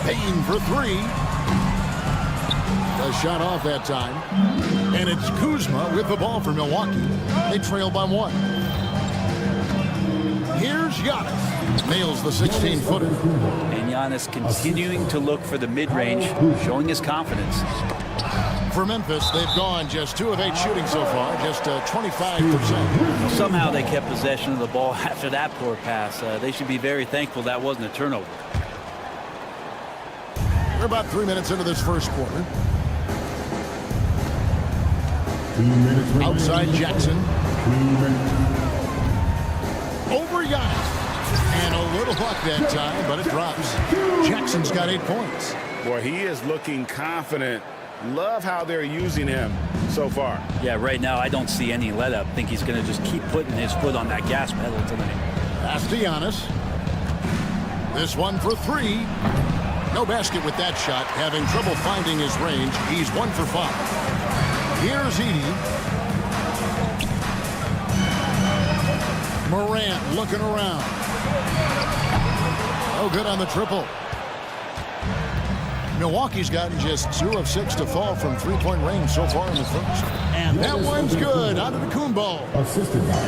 Payne for 3. The shot off that time. And it's Kuzma with the ball for Milwaukee. They trail by 1. Here's Giannis. Nails the 16-footer. And Giannis continuing to look for the mid-range, showing his confidence. For Memphis, they've gone just 2 of 8 shooting so far, just 25%. Somehow they kept possession of the ball after that poor pass. They should be very thankful that wasn't a turnover. We're about 3 minutes into this first quarter. 2 minutes remaining. Outside Jackson. 2 minutes. Over Giannis. And a little luck that time, but it drops. Jackson's got 8 points. Boy, he is looking confident. Love how they're using him so far. Yeah, right now I don't see any let up. Think he's going to just keep putting his foot on that gas pedal tonight. Pass to Giannis. This one for 3. No basket with that shot. Having trouble finding his range. He's 1 for 5. Here's Edey. Morant looking around. No good on the triple. Milwaukee's gotten just 2 of 6 to fall from three-point range so far in the first. And that one's good. Antetokounmpo.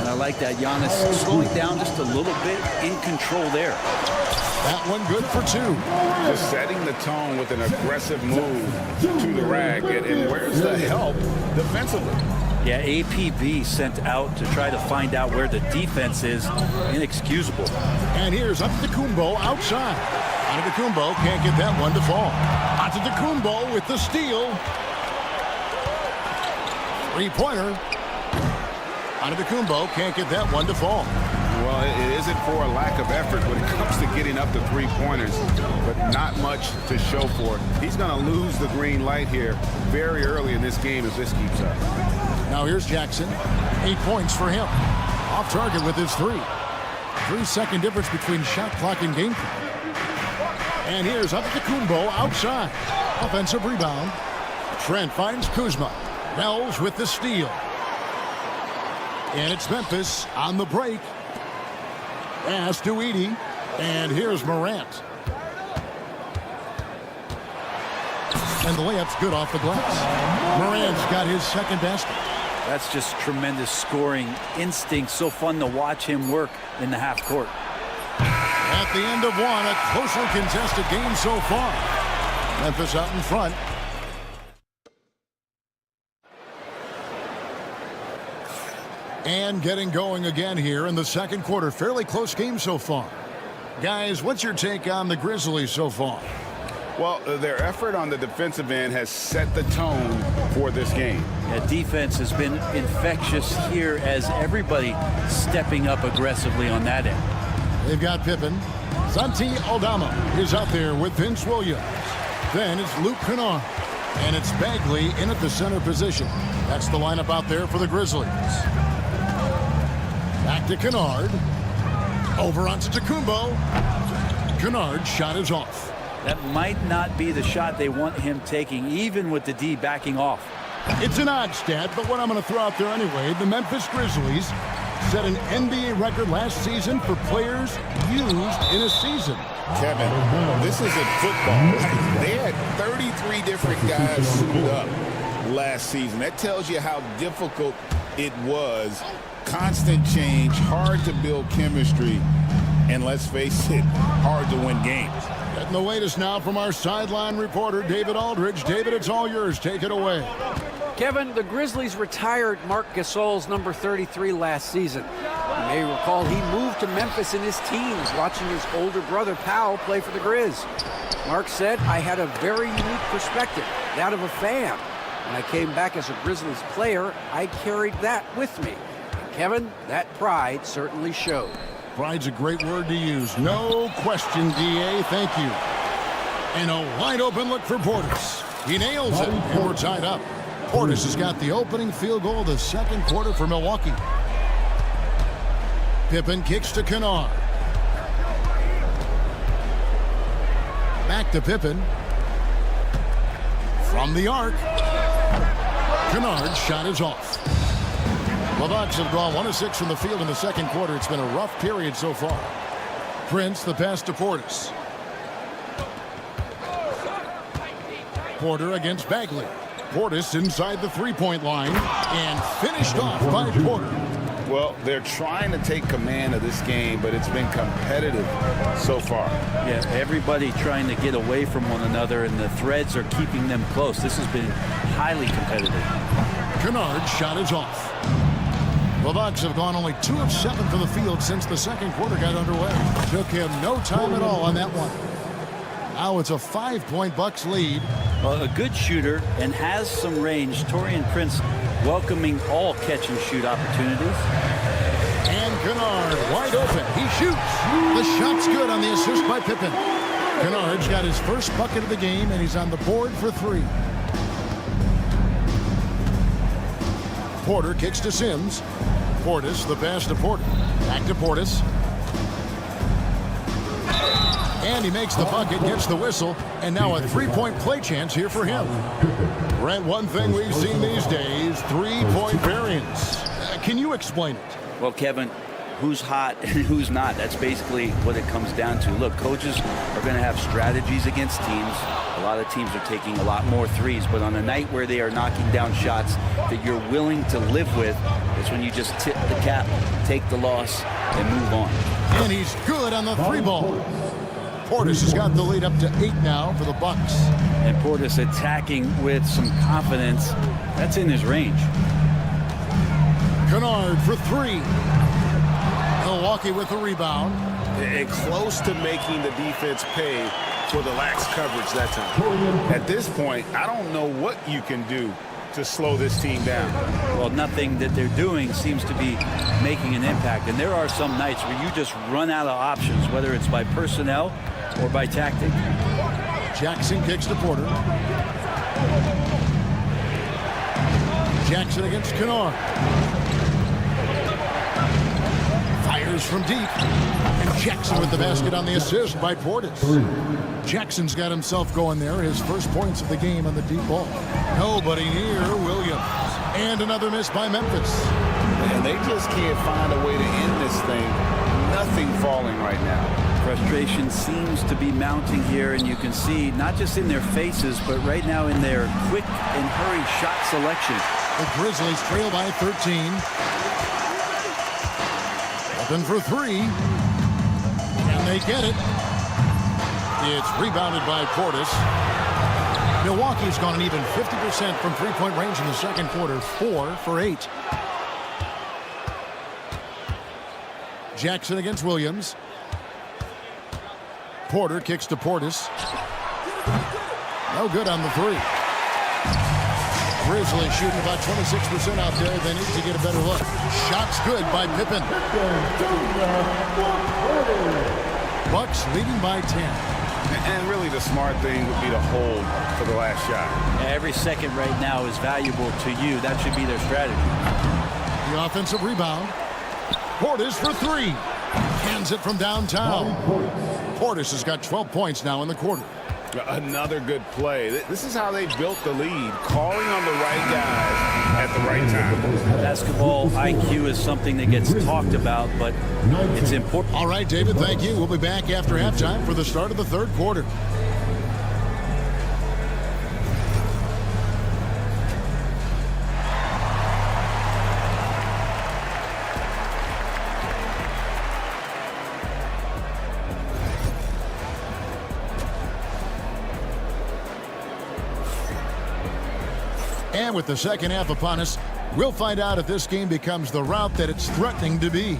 And I like that. Giannis slowing down just a little bit, in control there. That one good for 2. Just setting the tone with an aggressive move to the rack. And where's the help defensively? Yeah, APB sent out to try to find out where the defense is. Inexcusable. And here's Antetokounmpo outside. Antetokounmpo can't get that one to fall. Antetokounmpo with the steal. 3-pointer. Antetokounmpo can't get that one to fall. Well, it isn't for a lack of effort when it comes to getting up to 3-pointers, but not much to show for it. He's going to lose the green light here very early in this game if this keeps up. Now here's Jackson. 8 points for him. Off target with his 3. 3-second difference between shot clock and game clock. And here's Antetokounmpo outside. Offensive rebound. Trent finds Kuzma. Wells with the steal. And it's Memphis on the break. Pass to Edey. And here's Morant. And the layup's good off the glass. Morant's got his second basket. That's just tremendous scoring instinct. So fun to watch him work in the half court. At the end of one, a closely contested game so far. Memphis out in front. And getting going again here in the second quarter. Fairly close game so far. Guys, what's your take on the Grizzlies so far? Well, their effort on the defensive end has set the tone for this game. Yeah, defense has been infectious here as everybody stepping up aggressively on that end. They've got Pippen. Santi Aldama is out there with Vince Williams. Then it's Luke Kennard. And it's Bagley in at the center position. That's the lineup out there for the Grizzlies. Back to Kennard. Over onto Antetokounmpo. Kennard's shot is off. That might not be the shot they want him taking, even with the D backing off. It's an odd stat, but what I'm going to throw out there anyway, the Memphis Grizzlies set an NBA record last season for players used in a season. Kevin, this isn't football. They had 33 different guys suited up last season. That tells you how difficult it was. Constant change, hard to build chemistry, and let's face it, hard to win games. Getting the latest now from our sideline reporter, David Aldridge. David, it's all yours. Take it away. Kevin, the Grizzlies retired Marc Gasol's number 33 last season. You may recall he moved to Memphis in his teens, watching his older brother Powell play for the Grizz. Marc said, "I had a very unique perspective, that of a fan. When I came back as a Grizzlies player, I carried that with me." And Kevin, that pride certainly showed. Pride's a great word to use. No question, D.A. Thank you. And a wide open look for Portis. He nails it, and we're tied up. Portis has got the opening field goal of the second quarter for Milwaukee. Pippen kicks to Kennard. Back to Pippen. From the arc. Kennard's shot is off. The Bucks have gone 1 of 6 from the field in the second quarter. It's been a rough period so far. Prince, the pass to Portis. Porter against Bagley. Portis inside the three-point line and finished off by Porter. Well, they're trying to take command of this game, but it's been competitive so far. Yeah, everybody trying to get away from one another, and the threads are keeping them close. This has been highly competitive. Kennard's shot is off. The Bucks have gone only 2 of 7 from the field since the second quarter got underway. Took him no time at all on that one. Now it's a 5-point Bucks lead. Well, a good shooter and has some range. Taurean Prince welcoming all catch-and-shoot opportunities. And Kennard wide open. He shoots. The shot's good on the assist by Pippen. Kennard's got his first bucket of the game, and he's on the board for 3. Porter kicks to Sims. Portis, the pass to Porter. Back to Portis. And he makes the bucket, gets the whistle, and now a 3-point play chance here for him. Brent, one thing we've seen these days, 3-point variance. Can you explain it? Well, Kevin, who's hot and who's not? That's basically what it comes down to. Look, coaches are going to have strategies against teams. A lot of teams are taking a lot more threes, but on a night where they are knocking down shots that you're willing to live with, it's when you just tip the cap, take the loss, and move on. And he's good on the 3-ball. Portis has got the lead up to 8 now for the Bucks. And Portis attacking with some confidence. That's in his range. Kennard for 3. Milwaukee with the rebound. And close to making the defense pay for the lax coverage that time. At this point, I don't know what you can do to slow this team down. Well, nothing that they're doing seems to be making an impact. And there are some nights where you just run out of options, whether it's by personnel or by tactic. Jackson kicks to Porter. Jackson against Kennard. Fires Fires from deep. And Jackson with the basket on the assist by Portis. Jackson's got himself going there. His first points of the game on the deep ball. Nobody near Williams. And another miss by Memphis. And they just can't find a way to end this thing. Nothing falling right now. Frustration seems to be mounting here, and you can see not just in their faces, but right now in their quick and hurry shot selection. The Grizzlies trail by 13. Open for three. And they get it. It's rebounded by Portis. Milwaukee's gone an even 50% from three-point range in the second quarter. 4 for 8. Jackson against Williams. Porter kicks to Portis. No good on the three. Grizzlies shooting about 26% out there. They need to get a better look. Shots good by Pippen. Bucks leading by 10. And really the smart thing would be to hold for the last shot. Every second right now is valuable to you. That should be their strategy. The offensive rebound. Portis for three. Cans it from downtown. Portis has got 12 points now in the quarter. Another good play. This is how they built the lead, calling on the right guys at the right time. Basketball IQ is something that gets talked about, but it's important. All right, David, thank you. We'll be back after halftime for the start of the third quarter. And with the second half upon us, we'll find out if this game becomes the route that it's threatening to be.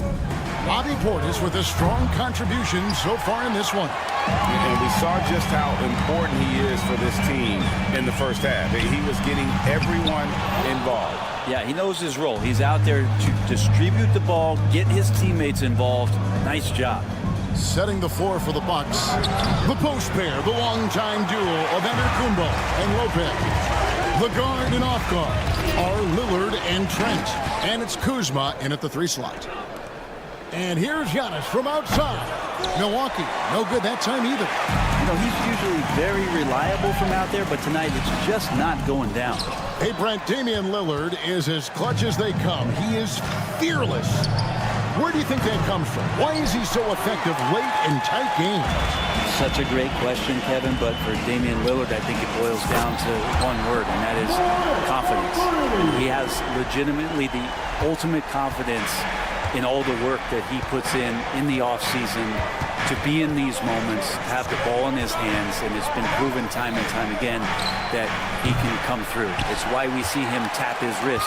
Bobby Portis with a strong contribution so far in this one. And we saw just how important he is for this team in the first half. He was getting everyone involved. Yeah, he knows his role. He's out there to distribute the ball, get his teammates involved. Nice job. Setting the floor for the Bucks. The post pair, the longtime duo of Antetokounmpo and Lopez. The guard and off guard are Lillard and Trent. And it's Kuzma in at the 3 slot. And here's Giannis from outside. Milwaukee, no good that time either. You know, he's usually very reliable from out there, but tonight it's just not going down. Hey, Brent, Damian Lillard is as clutch as they come. He is fearless. Where do you think that comes from? Why is he so effective late in tight games? Such a great question, Kevin, but for Damian Lillard, I think it boils down to one word, and that is confidence. He has legitimately the ultimate confidence in all the work that he puts in the offseason to be in these moments, have the ball in his hands, and it's been proven time and time again that he can come through. It's why we see him tap his wrist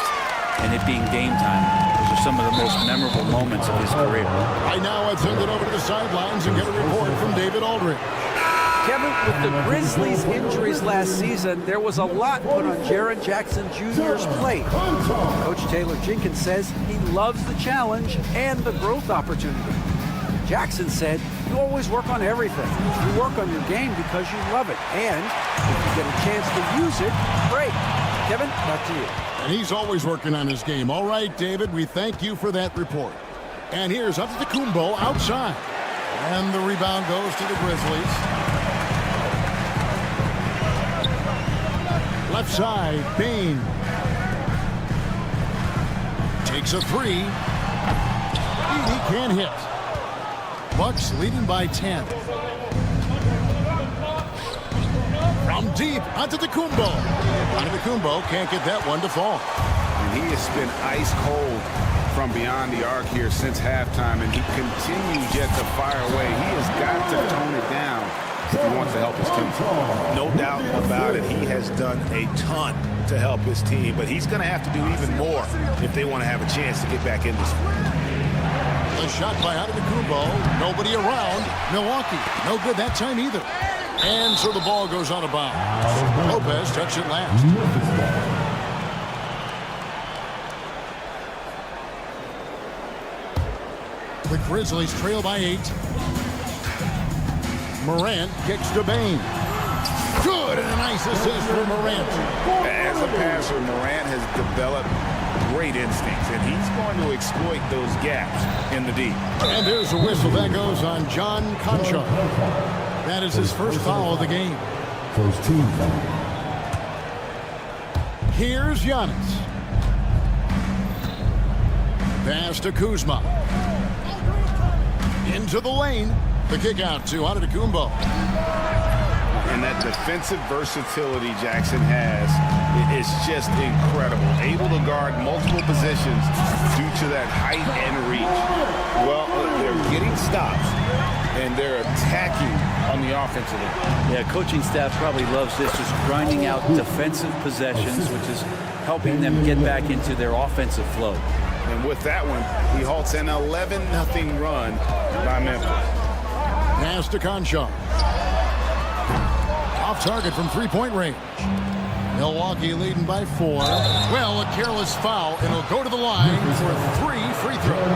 and it being game time. Those are some of the most memorable moments of his career. Right now, I'd send it over to the sidelines and get a report from David Aldridge. Kevin, with the Grizzlies' injuries last season, there was a lot put on Jaren Jackson Jr.'s plate. Coach Taylor Jenkins says he loves the challenge and the growth opportunity. Jackson said, you always work on everything. You work on your game because you love it. And if you get a chance to use it, great. Kevin, back to you. And he's always working on his game. All right, David, we thank you for that report. And here's Antetokounmpo outside. And the rebound goes to the Grizzlies. Left side, Bain. Takes a three. He can't hit. Bucks leading by 10. From deep, Antetokounmpo. Antetokounmpo can't get that one to fall. And he has been ice cold from beyond the arc here since halftime, and he continues yet to fire away. He has got to tone it down if he wants to help his team. No doubt about it. He has done a ton to help his team, but he's going to have to do even more if they want to have a chance to get back in this one. A shot by Antetokounmpo. Nobody around. Milwaukee, no good that time either. And so the ball goes out of bounds. Lopez touched it last. The Grizzlies trail by 8. Morant kicks to Bain. Good, and a nice assist for Morant. As a passer, Morant has developed great instincts, and he's going to exploit those gaps in the D. And there's a whistle that goes on John Conchar. That is his first foul of the game. First team foul. Here's Giannis. Pass to Kuzma. Into the lane. The kick out to Antetokounmpo. And that defensive versatility Jackson has is just incredible. Able to guard multiple positions due to that height and reach. Well, they're getting stops, and they're attacking on the offensive end. Yeah, coaching staff probably loves this, just grinding out defensive possessions, which is helping them get back into their offensive flow. And with that one, he halts an 11-0 run by Memphis. Pass to Conchar. Off target from three-point range. Milwaukee leading by 4. Well, a careless foul, and he'll go to the line for 3 free throws.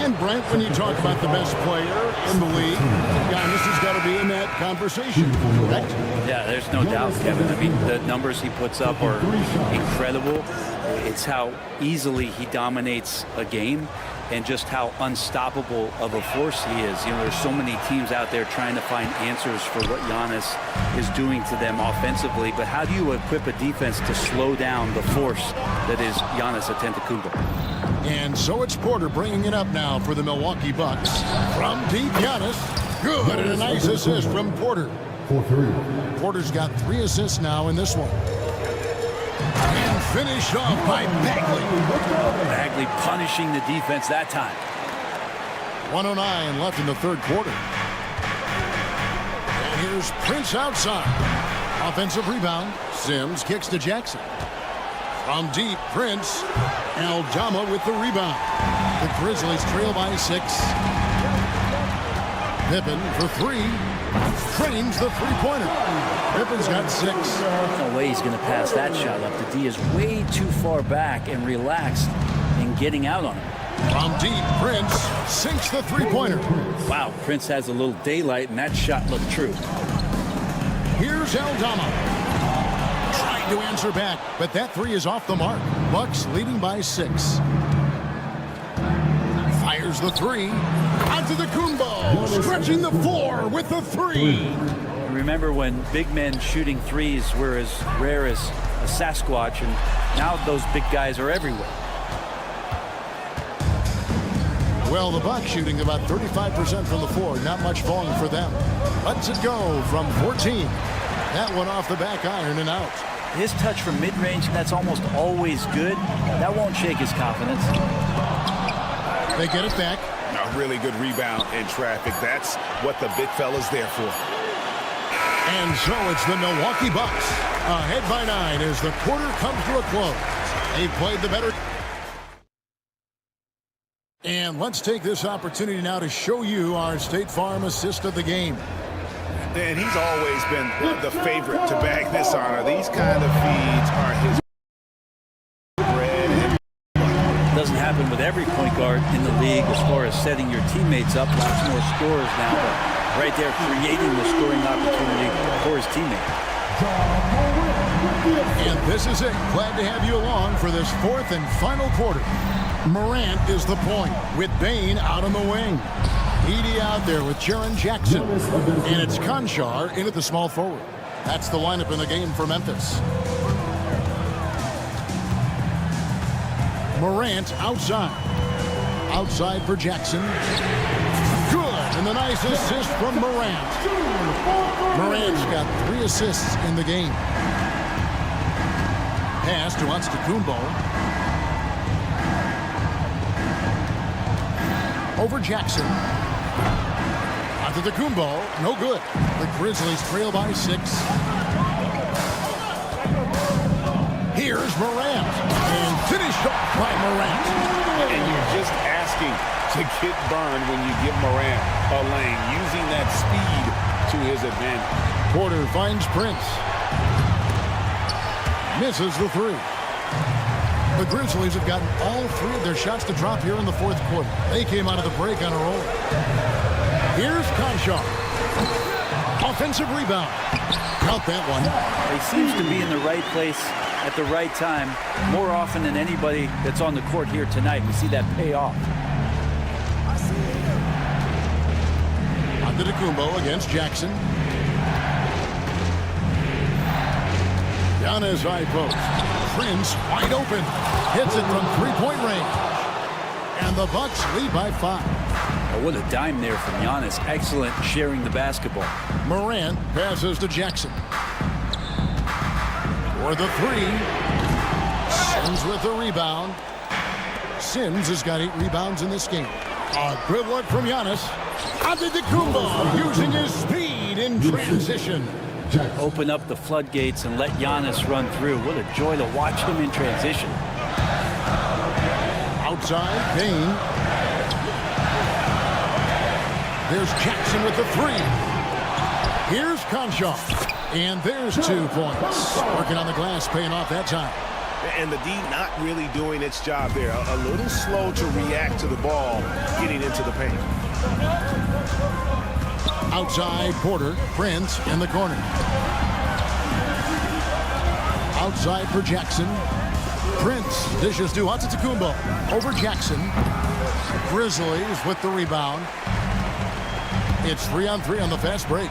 And Brent, when you talk about the best player in the league, Giannis has got to be in that conversation, correct? Yeah, there's no doubt, Kevin. I mean, the numbers he puts up are incredible. It's how easily he dominates a game and just how unstoppable of a force he is. You know, there's so many teams out there trying to find answers for what Giannis is doing to them offensively, but how do you equip a defense to slow down the force that is Giannis Antetokounmpo? And so it's Porter bringing it up now for the Milwaukee Bucks. From deep, Giannis. Good, and a nice assist from Porter. Porter's got 3 assists now in this one. And finished off by Bagley. Bagley punishing the defense that time. 1:09 left in the third quarter. And here's Prince outside. Offensive rebound. Sims kicks to Jackson. From deep, Prince. Aldama with the rebound. The Grizzlies trail by 6. Pippen for 3. Trains the three-pointer. Pippen's got 6. No way he's going to pass that shot up. The D is way too far back and relaxed in getting out on him. From deep, Prince sinks the three-pointer. Wow, Prince has a little daylight, and that shot looked true. Here's Aldama. Trying to answer back, but that 3 is off the mark. Bucks leading by 6. Fires the 3. Antetokounmpo stretching the floor with the 3. Remember when big men shooting threes were as rare as a Sasquatch, and now those big guys are everywhere. Well, the Bucks shooting about 35% from the floor. Not much falling for them. Lets it go from 14. That one off the back iron and out. His touch from mid-range, that's almost always good. That won't shake his confidence. They get it back. A really good rebound in traffic. That's what the big fella's there for. And so it's the Milwaukee Bucks ahead by 9 as the quarter comes to a close. They've played the better. And let's take this opportunity now to show you our State Farm assist of the game. And he's always been the favorite to bag this honor. These kind of feeds are his bread and butter. Doesn't happen with every point guard in the league as far as setting your teammates up. Lots more scorers now, but right there creating the scoring opportunity for his teammate. And this is it. Glad to have you along for this 4th and final quarter. Morant is the point with Bane out on the wing. Edey out there with Jaren Jackson. And it's Conchar in at the small forward. That's the lineup in the game for Memphis. Morant outside. Outside for Jackson. Good. And the nice assist from Morant. Morant's got 3 assists in the game. Pass to Antetokounmpo. Over Jackson. Antetokounmpo, no good. The Grizzlies trail by 6. Here's Morant. And finished off by Morant. And you're just asking to get burned when you give Morant a lane, using that speed to his advantage. Porter finds Prince. Misses the 3. The Grizzlies have gotten all 3 of their shots to drop here in the 4th quarter. They came out of the break on a roll. Here's Conchar. Offensive rebound. Count that one. He seems to be in the right place at the right time more often than anybody that's on the court here tonight. We see that pay off. Antetokounmpo against Jackson. Giannis high post. Prince wide open. Hits it from three-point range. And the Bucks lead by 5. Oh, what a dime there from Giannis. Excellent sharing the basketball. Morant passes to Jackson. For the 3. Sims with the rebound. Sims has got 8 rebounds in this game. A good look from Giannis. Antetokounmpo using his speed in transition. Open up the floodgates and let Giannis run through. What a joy to watch him in transition. Outside, Payne. There's Jackson with the 3. Here's Conchar. And there's 2 points. Working on the glass, paying off that time. And the D not really doing its job there. A little slow to react to the ball getting into the paint. Outside, Porter. Prince in the corner. Outside for Jackson. Prince dishes to Antetokounmpo. Over Jackson. Grizzlies with the rebound. It's 3-on-3 on the fast break.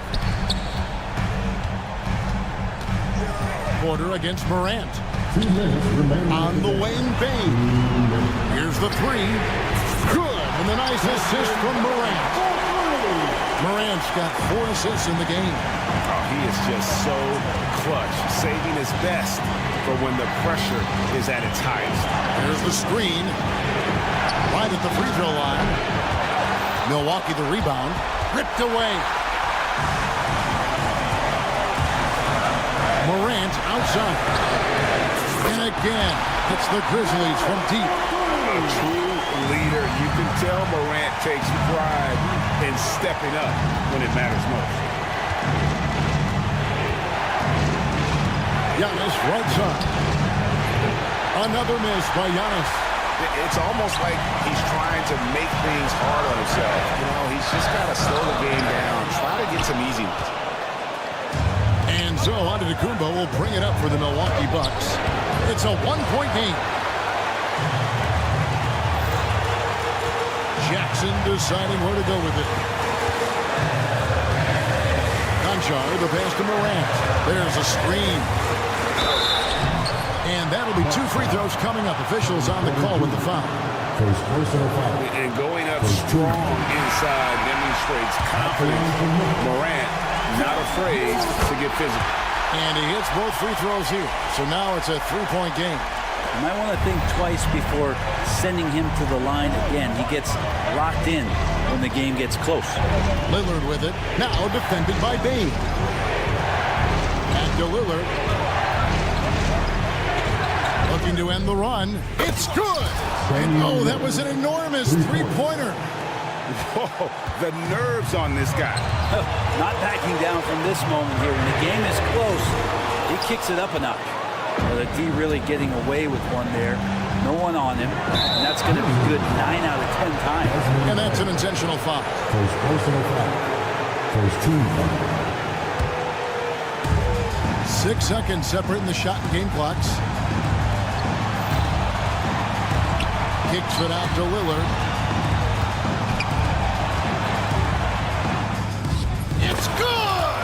Porter against Morant. 2 minutes remaining. On the wing, Bain. Here's the 3. Good. And the nice assist from Morant. Morant's got 4 assists in the game. Oh, he is just so clutch, saving his best for when the pressure is at its highest. There's the screen. Right at the free throw line. Milwaukee the rebound. Ripped away. Morant outside. And again, it's the Grizzlies from deep. A true leader. You can tell Morant takes pride in stepping up when it matters most. Giannis right side. Another miss by Giannis. It's almost like he's trying to make things hard on himself. You know, he's just got to slow the game down, try to get some easy ones. And so Antetokounmpo will bring it up for the Milwaukee Bucks. It's a 1-point game. Jackson deciding where to go with it. Conchar, the pass to Morant. There's a screen. And that'll be 2 free throws coming up. Officials on the call with the foul. First personal foul. And going up strong inside demonstrates confidence. Morant not afraid to get physical. And he hits both free throws here. So now it's a 3-point game. You might want to think twice before sending him to the line again. He gets locked in when the game gets close. Lillard with it. Now defended by Bain. Back to Lillard. Looking to end the run. It's good. And oh, that was an enormous 3-pointer. Whoa, the nerves on this guy. Not backing down from this moment here. When the game is close, he kicks it up a notch. Well, the D really getting away with one there. No one on him. And that's going to be good 9 out of 10 times. And that's an intentional foul. First personal foul. First team foul. 6 seconds separating the shot and game clocks. Kicks it out to Lillard. It's good!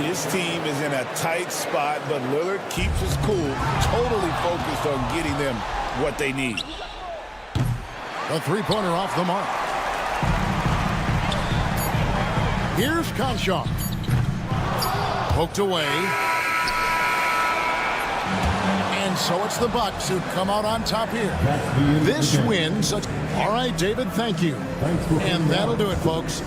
His team is in a tight spot, but Lillard keeps his cool, totally focused on getting them what they need. A 3-pointer off the mark. Here's Conchar. Poked away. And so it's the Bucks who come out on top here. This win. All right, David, thank you. And that'll do it, folks.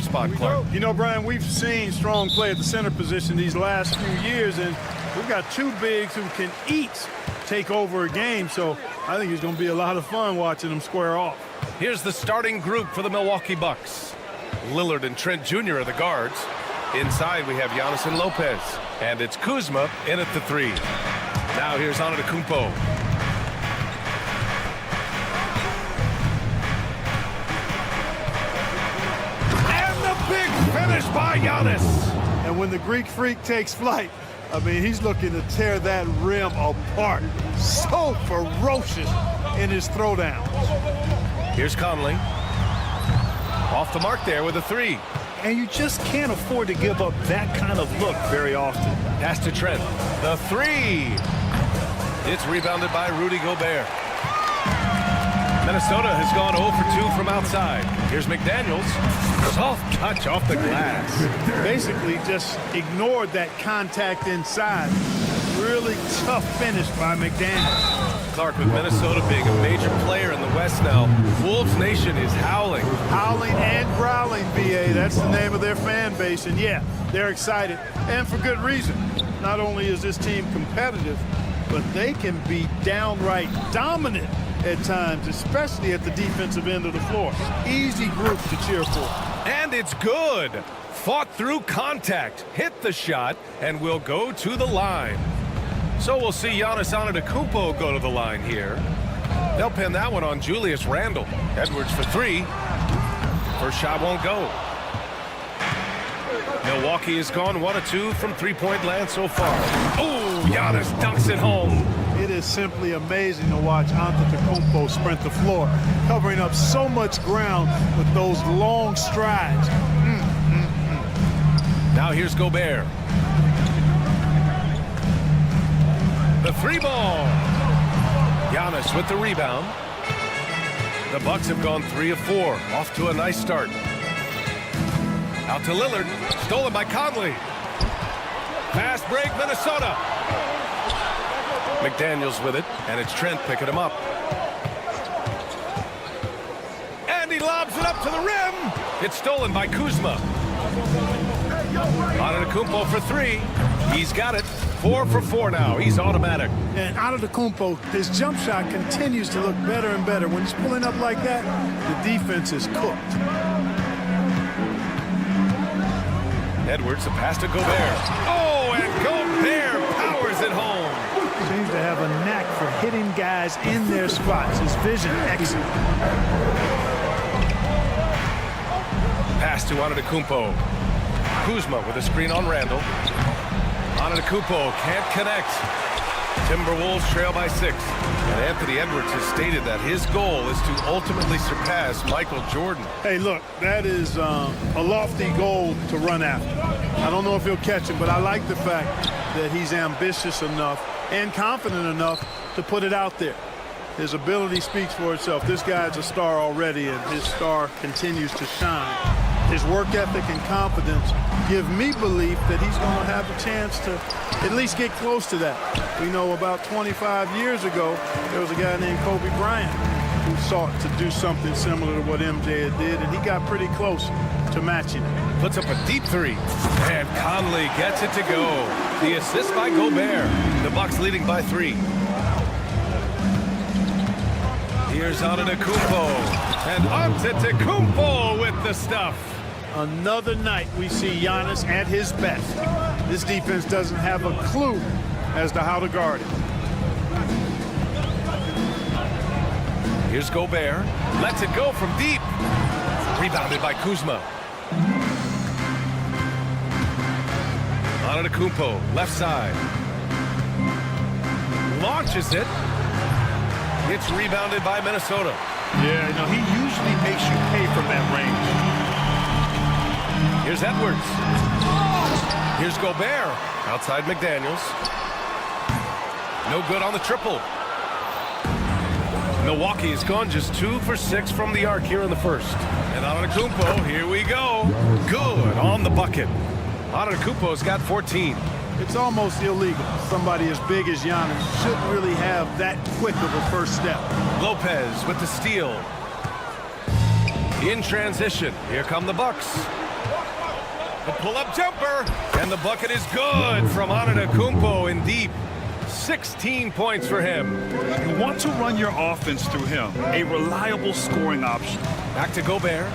spot, Clark. You know, Brian, we've seen strong play at the center position these last few years, and we've got two bigs who can each take over a game, so I think it's going to be a lot of fun watching them square off. Here's the starting group for the Milwaukee Bucks. Lillard and Trent Jr. are the guards. Inside, we have Giannis and Lopez. And it's Kuzma in at the 3. Now here's Antetokounmpo. And the big finish by Giannis. And when the Greek Freak takes flight, I mean, he's looking to tear that rim apart. So ferocious in his throwdowns. Here's Conley. Off the mark there with a 3. And you just can't afford to give up that kind of look very often. Pass to Trent. The 3. It's rebounded by Rudy Gobert. Minnesota has gone 0 for 2 from outside. Here's McDaniels. Soft touch off the glass. Basically just ignored that contact inside. Really tough finish by McDaniels. Clark, with Minnesota being a major player in the West now, Wolves Nation is howling. Howling and growling, BA. That's the name of their fan base. And yeah, they're excited. And for good reason. Not only is this team competitive, but they can be downright dominant at times, especially at the defensive end of the floor. Easy group to cheer for. And it's good. Fought through contact, hit the shot, and will go to the line. So we'll see Giannis Antetokounmpo go to the line here. They'll pin that one on Julius Randle. Edwards for 3. First shot won't go. Milwaukee has gone 1 of 2 from three-point land so far. Oh, Giannis dunks it home. It is simply amazing to watch Antetokounmpo sprint the floor, covering up so much ground with those long strides. Now here's Gobert. The 3 ball. Giannis with the rebound. The Bucks have gone 3 of 4. Off to a nice start. Out to Lillard. Stolen by Conley. Fast break, Minnesota. McDaniels with it, and it's Trent picking him up. And he lobs it up to the rim. It's stolen by Kuzma. Antetokounmpo for 3. He's got it. 4 for 4 now. He's automatic. And Antetokounmpo, his jump shot continues to look better and better. When he's pulling up like that, the defense is cooked. Edwards, a pass to Gobert. Oh, and Gobert powers it home. Seems to have a knack for hitting guys in their spots. His vision excellent. Pass to Antetokounmpo. Kuzma with a screen on Randle. Antetokounmpo can't connect. Timberwolves trail by 6. And Anthony Edwards has stated that his goal is to ultimately surpass Michael Jordan. Hey, look, that is a lofty goal to run after. I don't know if he'll catch it, but I like the fact that he's ambitious enough and confident enough to put it out there. His ability speaks for itself. This guy's a star already, and his star continues to shine. His work ethic and confidence give me belief that he's going to have a chance to at least get close to that. We know about 25 years ago, there was a guy named Kobe Bryant who sought to do something similar to what MJ did, and he got pretty close to matching it. Puts up a deep 3. And Conley gets it to go. The assist by Gobert. The Bucks leading by 3. Here's Antetokounmpo. And Antetokounmpo with the stuff. Another night we see Giannis at his best. This defense doesn't have a clue as to how to guard it. Here's Gobert. Lets it go from deep. Rebounded by Kuzma. Antetokounmpo, left side. Launches it. It's rebounded by Minnesota. Yeah, no, he usually makes you pay from that range. Here's Edwards. Here's Gobert. Outside McDaniels. No good on the triple. Milwaukee has gone just 2 for 6 from the arc here in the first. And Antetokounmpo, here we go. Good on the bucket. Antetokounmpo's got 14. It's almost illegal. Somebody as big as Giannis shouldn't really have that quick of a first step. Lopez with the steal. In transition, here come the Bucks. The pull-up jumper. And the bucket is good from Antetokounmpo in deep. 16 points for him. You want to run your offense through him. A reliable scoring option. Back to Gobert.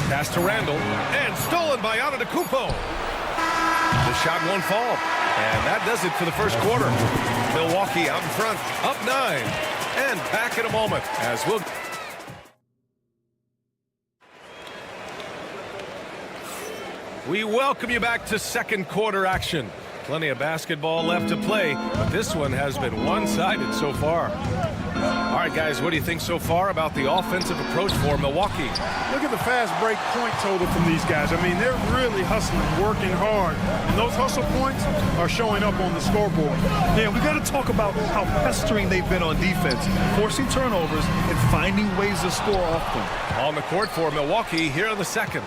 Pass to Randall. And stolen by Antetokounmpo. The shot won't fall. And that does it for the first quarter. Milwaukee out in front, up 9. And back in a moment as we'll... We welcome you back to second quarter action. Plenty of basketball left to play, but this one has been one-sided so far. All right, guys, what do you think so far about the offensive approach for Milwaukee? Look at the fast break point total from these guys. I mean, they're really hustling, working hard. And those hustle points are showing up on the scoreboard. Yeah, we got to talk about how pestering they've been on defense, forcing turnovers and finding ways to score off them. On the court for Milwaukee here in the second.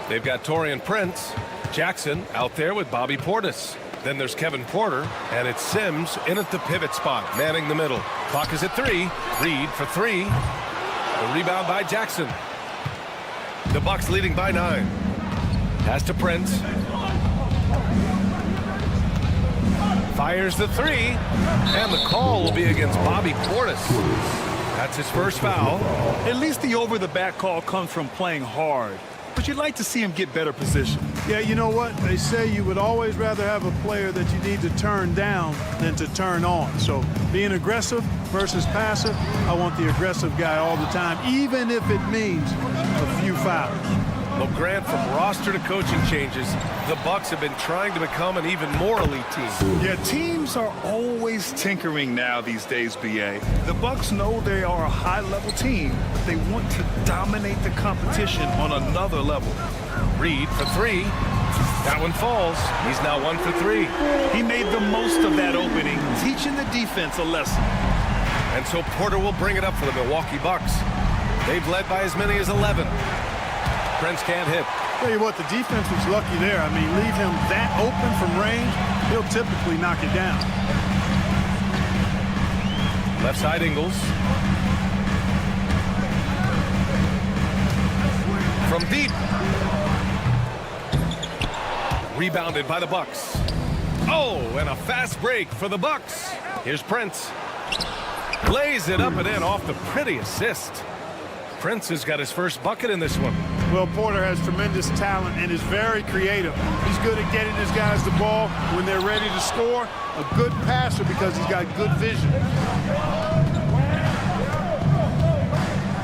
They've got Taurean Prince, Jackson out there with Bobby Portis. Then there's Kevin Porter, and it's Sims in at the pivot spot, manning the middle. Clock is at 3. Reed for 3. The rebound by Jackson. The Bucks leading by 9. Pass to Prince. Fires the 3, and the call will be against Bobby Portis. That's his first foul. At least the over-the-back call comes from playing hard. But you'd like to see him get better position. Yeah, you know what? They say you would always rather have a player that you need to turn down than to turn on. So being aggressive versus passive, I want the aggressive guy all the time, even if it means a few fouls. Well, Grant, from roster to coaching changes, the Bucks have been trying to become an even more elite team. Yeah, teams are always tinkering now these days, BA. The Bucks know they are a high-level team. They want to dominate the competition on another level. Reed for 3. That one falls. He's now 1 for 3. He made the most of that opening, teaching the defense a lesson. And so Porter will bring it up for the Milwaukee Bucks. They've led by as many as 11. Prince can't hit. Tell you what, the defense was lucky there. I mean, leave him that open from range, he'll typically knock it down. Left side Ingles. From deep. Rebounded by the Bucks. Oh, and a fast break for the Bucks. Here's Prince. Lays it up and in off the pretty assist. Prince has got his first bucket in this one. Well, Porter has tremendous talent and is very creative. He's good at getting his guys the ball when they're ready to score. A good passer because he's got good vision.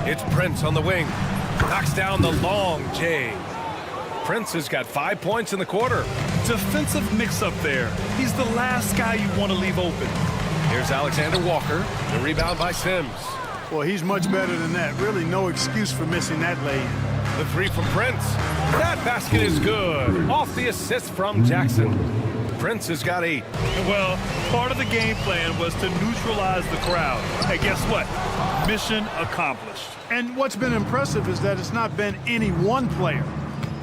It's Prince on the wing. Knocks down the long J. Prince has got 5 points in the quarter. Defensive mix-up there. He's the last guy you want to leave open. Here's Alexander Walker. The rebound by Sims. Well, he's much better than that. Really no excuse for missing that lay. The 3 from Prince. That basket is good. Off the assist from Jackson. Prince has got 8. Well, part of the game plan was to neutralize the crowd. Hey, guess what? Mission accomplished. And what's been impressive is that it's not been any one player.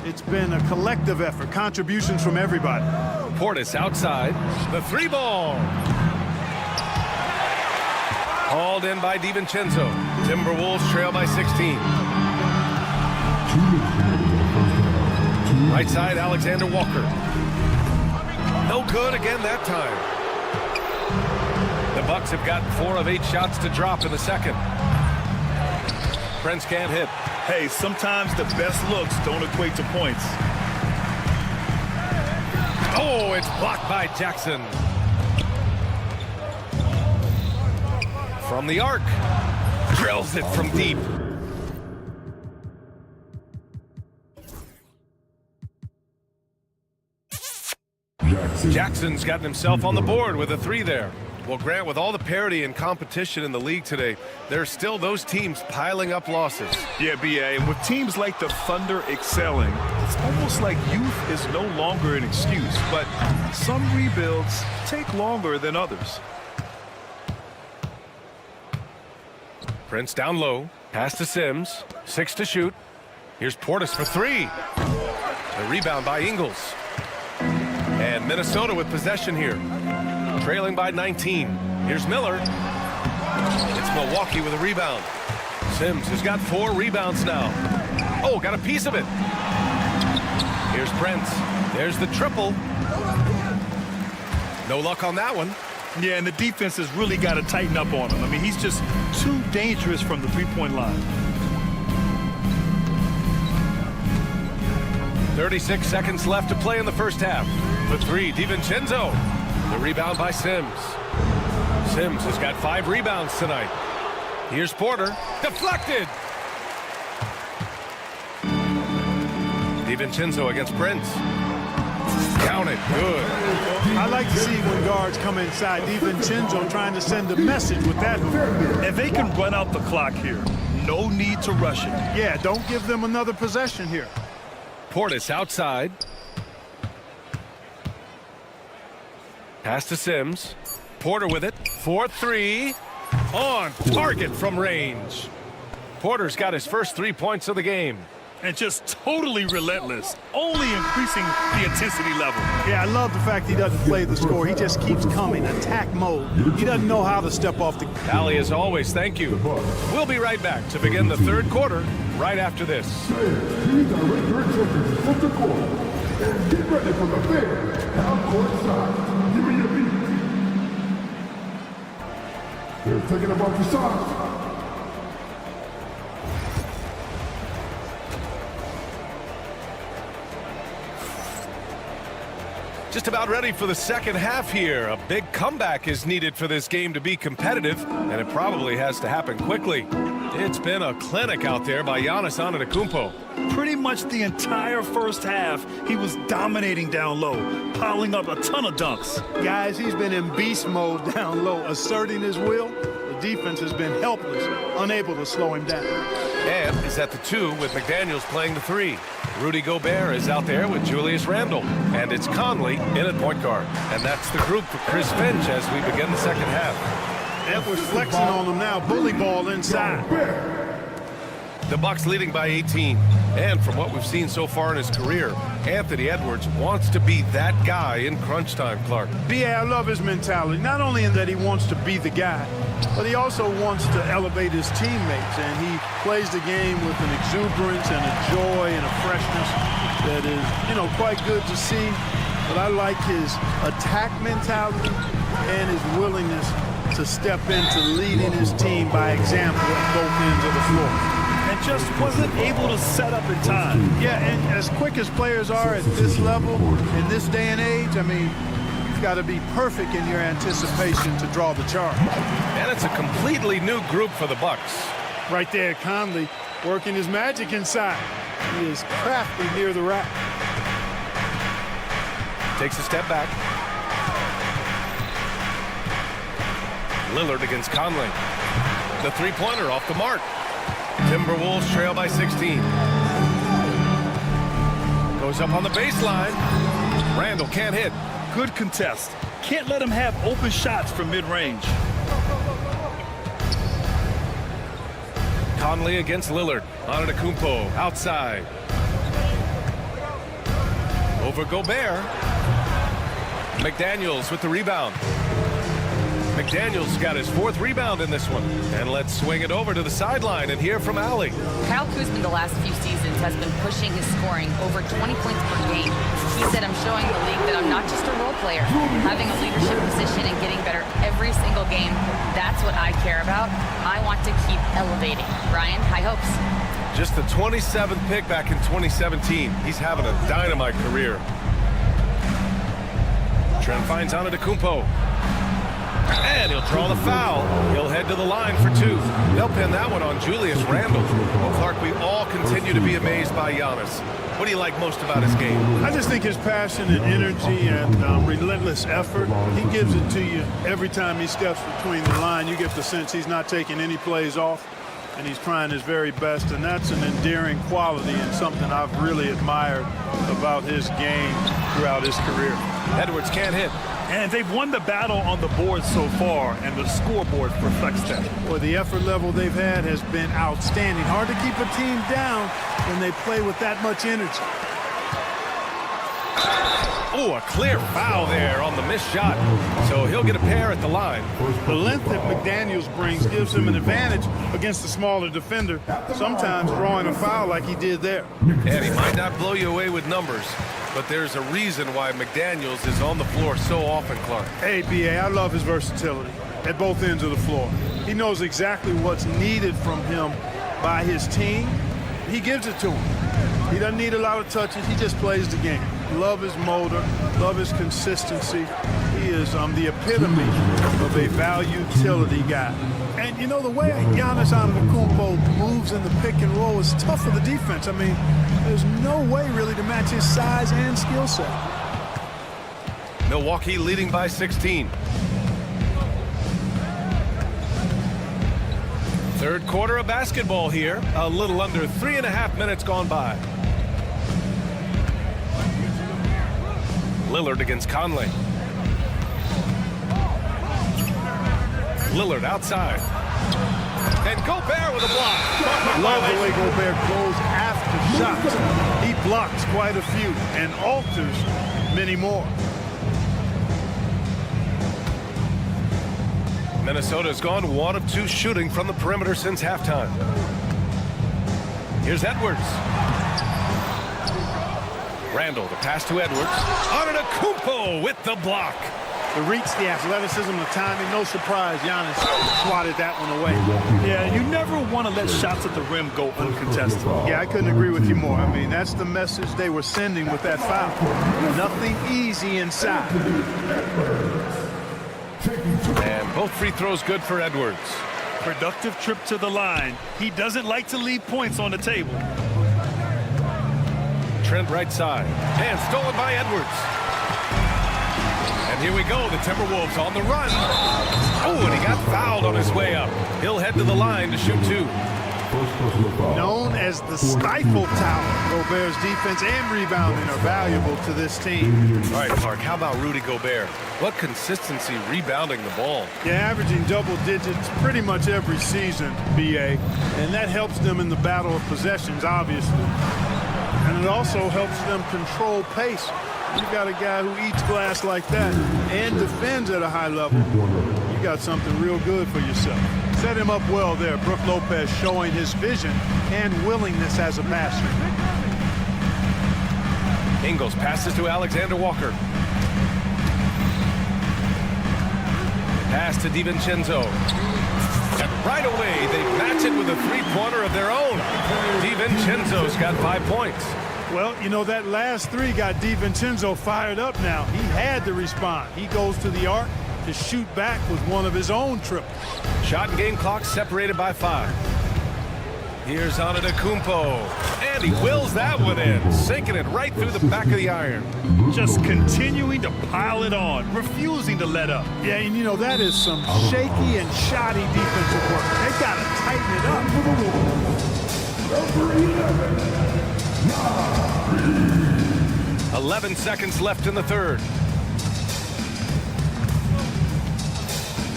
It's been a collective effort, contributions from everybody. Portis outside. The 3 ball. Hauled in by DiVincenzo. Timberwolves trail by 16. Right side, Alexander Walker. No good again that time. The Bucks have got 4 of 8 shots to drop in the second. Prince can't hit. Hey, sometimes the best looks don't equate to points. Oh, it's blocked by Jackson. From the arc. Drills it from deep. Jackson's gotten himself on the board with a 3 there. Well, Grant, with all the parity and competition in the league today, there's still those teams piling up losses. Yeah, BA, and with teams like the Thunder excelling, it's almost like youth is no longer an excuse, but some rebuilds take longer than others. Prince down low, pass to Sims, 6 to shoot. Here's Portis for 3. A rebound by Ingles. And Minnesota with possession here. Trailing by 19. Here's Miller. It's Milwaukee with a rebound. Sims has got 4 rebounds now. Oh, got a piece of it. Here's Prince. There's the triple. No luck on that one. Yeah, and the defense has really got to tighten up on him. I mean, he's just too dangerous from the three-point line. 36 seconds left to play in the first half. For three, DiVincenzo. The rebound by Sims. Sims has got 5 rebounds tonight. Here's Porter. Deflected. DiVincenzo against Prince. Count it. Good. I like to see when guards come inside. DiVincenzo trying to send a message with that hook. And they can run out the clock here. No need to rush it. Yeah, don't give them another possession here. Portis outside. Pass to Sims. Porter with it. 4-3. On target from range. Porter's got his first 3 points of the game. And just totally relentless, only increasing the intensity level. Yeah, I love the fact he doesn't play the score. He just keeps coming, attack mode. He doesn't know how to step off the... Allie, as always, thank you. We'll be right back to begin the third quarter right after this. These are return from the court. And get ready for the big half-court shot. Give me your beat. They're taking about the shot. Just about ready for the second half here. A big comeback is needed for this game to be competitive, and it probably has to happen quickly. It's been a clinic out there by Giannis Antetokounmpo. Pretty much the entire first half, he was dominating down low, piling up a ton of dunks. Guys, he's been in beast mode down low, asserting his will. The defense has been helpless, unable to slow him down. And is at the 2 with McDaniels playing the 3. Rudy Gobert is out there with Julius Randle. And it's Conley in at point guard. And that's the group for Chris Finch as we begin the second half. Edwards flexing on him now, bully ball inside. The Bucks leading by 18. And from what we've seen so far in his career, Anthony Edwards wants to be that guy in crunch time, Clark. I love his mentality. Not only in that he wants to be the guy, but he also wants to elevate his teammates. And he plays the game with an exuberance and a joy and a freshness that is, quite good to see. But I like his attack mentality and his willingness to step into leading his team by example at both ends of the floor. And just wasn't able to set up in time. Yeah, and as quick as players are at this level, in this day and age, I mean, you've got to be perfect in your anticipation to draw the charge. And it's a completely new group for the Bucks. Right there, Conley working his magic inside. He is crafty near the rack. Takes a step back. Lillard against Conley. The three-pointer off the mark. Timberwolves trail by 16. Goes up on the baseline. Randle can't hit. Good contest. Can't let him have open shots from mid-range. Conley against Lillard. Antetokounmpo outside. Over Gobert. McDaniels with the rebound. McDaniels got his 4th rebound in this one. And let's swing it over to the sideline and hear from Allie. Kyle Kuzma the last few seasons has been pushing his scoring over 20 points per game. He said, I'm showing the league that I'm not just a role player. Having a leadership position and getting better every single game, that's what I care about. I want to keep elevating. Ryan, high hopes. Just the 27th pick back in 2017. He's having a dynamite career. Trent finds Antetokounmpo. And he'll draw the foul. He'll head to the line for 2. They'll pin that one on Julius Randle. Well, Clark, we all continue to be amazed by Giannis. What do you like most about his game? I just think his passion and energy and relentless effort, he gives it to you every time he steps between the line. You get the sense he's not taking any plays off, and he's trying his very best, and that's an endearing quality and something I've really admired about his game throughout his career. Edwards can't hit. And they've won the battle on the board so far, and the scoreboard reflects that. Well, the effort level they've had has been outstanding. Hard to keep a team down when they play with that much energy. Oh, a clear foul there on the missed shot. So he'll get a pair at the line. The length that McDaniels brings gives him an advantage against the smaller defender, sometimes drawing a foul like he did there. And he might not blow you away with numbers, but there's a reason why McDaniels is on the floor so often, Clark. Hey, B.A., I love his versatility at both ends of the floor. He knows exactly what's needed from him by his team. He gives it to him. He doesn't need a lot of touches. He just plays the game. Love his motor, love his consistency. He is the epitome of a value-utility guy. And, you know, the way Giannis Antetokounmpo moves in the pick and roll is tough for the defense. I mean, there's no way really to match his size and skill set. Milwaukee leading by 16. Third quarter of basketball here. A little under 3.5 minutes gone by. Lillard against Conley. Lillard outside. And Gobert with a block. Love the way Gobert goes after shots. He blocks quite a few and alters many more. Minnesota's gone 1 of 2 shooting from the perimeter since halftime. Here's Edwards. Randall, the pass to Edwards. Antetokounmpo with the block. The reach, the athleticism, the timing, no surprise Giannis swatted that one away. Yeah, you never want to let shots at the rim go uncontested. Yeah, I couldn't agree with you more. I mean, that's the message they were sending with that foul. Nothing easy inside. And both free throws good for Edwards. Productive trip to the line. He doesn't like to leave points on the table. Trent right side. And stolen by Edwards. And here we go. The Timberwolves on the run. Oh, and he got fouled on his way up. He'll head to the line to shoot 2. Known as the stifle tower, Gobert's defense and rebounding are valuable to this team. All right, Clark, how about Rudy Gobert? What consistency rebounding the ball. Yeah, averaging double digits pretty much every season, B.A., and that helps them in the battle of possessions, obviously. And it also helps them control pace. You got a guy who eats glass like that and defends at a high level. You got something real good for yourself. Set him up well there. Brook Lopez showing his vision and willingness as a passer. Ingles passes to Alexander Walker. Pass to DiVincenzo. And right away, they match it with a three-pointer of their own. DiVincenzo's got 5 points. Well, you know, that last 3 got DiVincenzo fired up now. He had to respond. He goes to the arc to shoot back with one of his own triples. Shot and game clock separated by 5. Here's Antetokounmpo. And he wills that one in, sinking it right through the back of the iron. Just continuing to pile it on, refusing to let up. Yeah, and you know, that is some shaky and shoddy defensive work. They've got to tighten it up. Number 11. 11 seconds left in the third.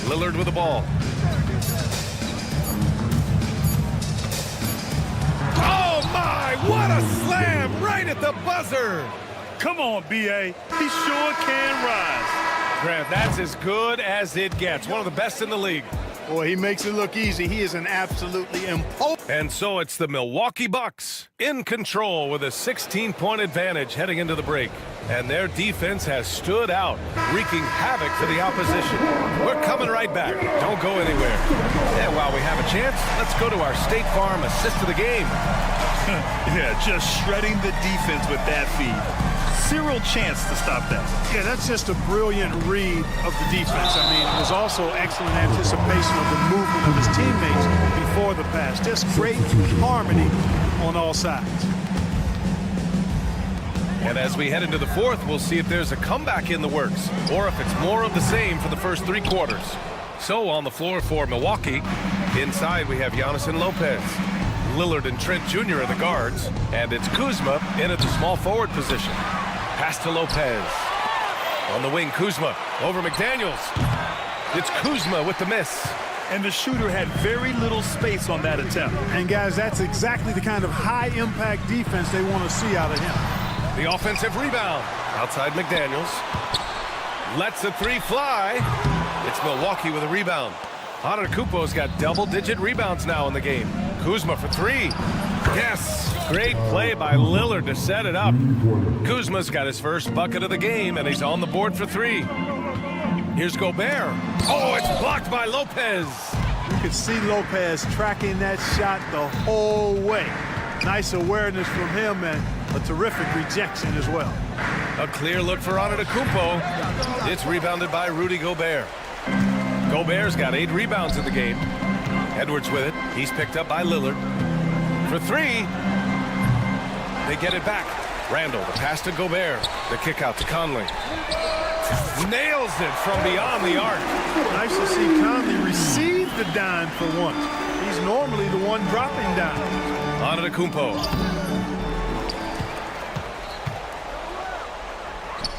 Lillard with the ball. Oh my, what a slam right at the buzzer. Come on, B.A. He sure can rise. Grant, that's as good as it gets. One of the best in the league. Boy, he makes it look easy. He is an absolutely imposing. And so it's the Milwaukee Bucks in control with a 16-point advantage heading into the break. And their defense has stood out, wreaking havoc for the opposition. We're coming right back. Don't go anywhere. And while we have a chance, let's go to our State Farm assist of the game. Yeah, just shredding the defense with that feed. Zero chance to stop that. Yeah, that's just a brilliant read of the defense. I mean, it was also excellent anticipation of the movement of his teammates before the pass. Just great harmony on all sides. And as we head into the fourth, we'll see if there's a comeback in the works or if it's more of the same for the first 3 quarters. So on the floor for Milwaukee, inside we have Giannis and Lopez. Lillard and Trent Jr. are the guards, and it's Kuzma in at the small forward position. Pass to Lopez. On the wing, Kuzma over McDaniels. It's Kuzma with the miss. And the shooter had very little space on that attempt. And guys, that's exactly the kind of high-impact defense they want to see out of him. The offensive rebound. Outside McDaniels. Lets the three fly. It's Milwaukee with a rebound. Antetokounmpo's got double-digit rebounds now in the game. Kuzma for three. Yes, great play by Lillard to set it up. Kuzma's got his first bucket of the game, and he's on the board for three. Here's Gobert. Oh, it's blocked by Lopez. You could see Lopez tracking that shot the whole way. Nice awareness from him and a terrific rejection as well. A clear look for Antetokounmpo. It's rebounded by Rudy Gobert. Gobert's got 8 rebounds in the game. Edwards with it. He's picked up by Lillard. For three. They get it back. Randall, the pass to Gobert. The kick out to Conley. Nails it from beyond the arc. Nice to see Conley receive the dime for once. He's normally the one dropping dimes. Antetokounmpo.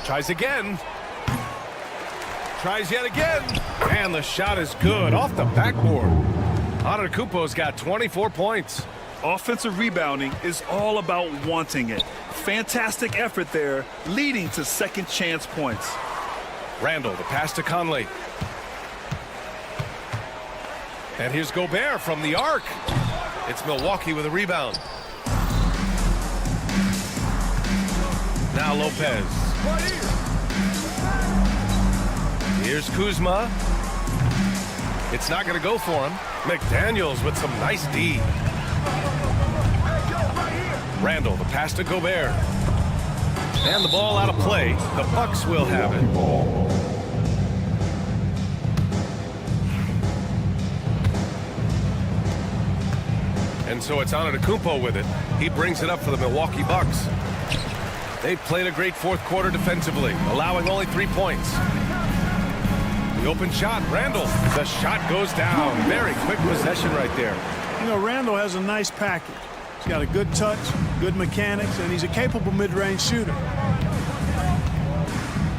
Tries again. Tries yet again. And the shot is good off the backboard. Antetokounmpo's got 24 points. Offensive rebounding is all about wanting it. Fantastic effort there, leading to second chance points. Randall, the pass to Conley. And here's Gobert from the arc. It's Milwaukee with a rebound. Now Lopez. Here's Kuzma. It's not going to go for him. McDaniels with some nice D. Randall, the pass to Gobert. And the ball out of play. The Bucks will have it. And so it's Antetokounmpo with it. He brings it up for the Milwaukee Bucks. They played a great fourth quarter defensively, allowing only 3 points. The open shot, Randall. The shot goes down. Very quick possession right there. You know, Randall has a nice package. He's got a good touch, good mechanics, and he's a capable mid-range shooter.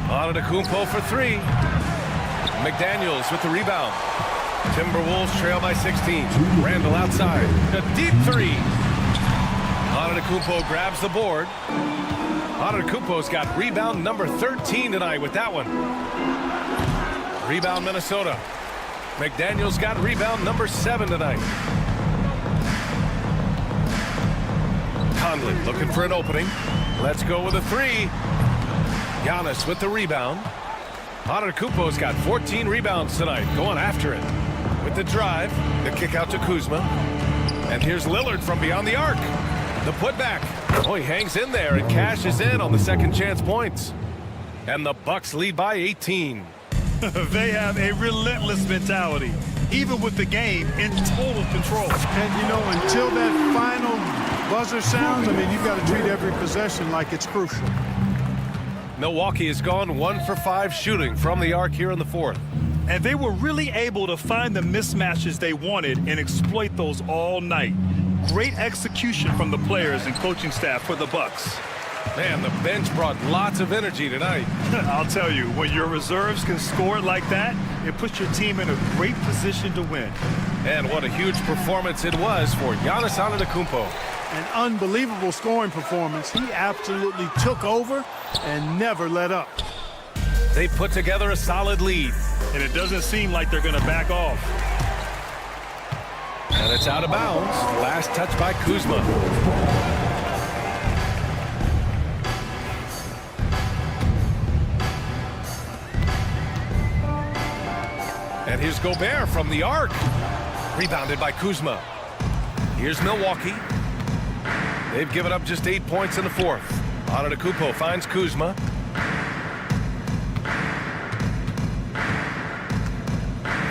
Antetokounmpo for three. McDaniels with the rebound. Timberwolves trail by 16. Randall outside. A deep three. Antetokounmpo grabs the board. Antetokounmpo's got rebound number 13 tonight with that one. Rebound Minnesota. McDaniels got rebound number 7 tonight. Conley looking for an opening. Let's go with a three. Giannis with the rebound. Antetokounmpo's got 14 rebounds tonight, going after it. With the drive, the kick out to Kuzma. And here's Lillard from beyond the arc. The putback. Oh, he hangs in there and cashes in on the second chance points. And the Bucks lead by 18. They have a relentless mentality, even with the game in total control. And, you know, until that final buzzer sounds, I mean, you've got to treat every possession like it's crucial. Milwaukee has gone 1 for 5 shooting from the arc here in the fourth. And they were really able to find the mismatches they wanted and exploit those all night. Great execution from the players and coaching staff for the Bucks. Man, the bench brought lots of energy tonight. I'll tell you, when your reserves can score like that, it puts your team in a great position to win. And what a huge performance it was for Giannis Antetokounmpo. An unbelievable scoring performance. He absolutely took over and never let up. They put together a solid lead. And it doesn't seem like they're going to back off. And it's out of bounds. Last touch by Kuzma. And here's Gobert from the arc. Rebounded by Kuzma. Here's Milwaukee. They've given up just 8 points in the fourth. Antetokounmpo finds Kuzma.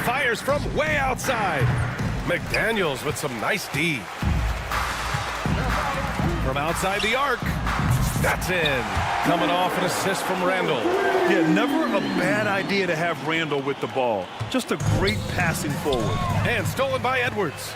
Fires from way outside. McDaniels with some nice D. From outside the arc. That's in. Coming off an assist from Randall. Yeah, never a bad idea to have Randall with the ball. Just a great passing forward. And stolen by Edwards.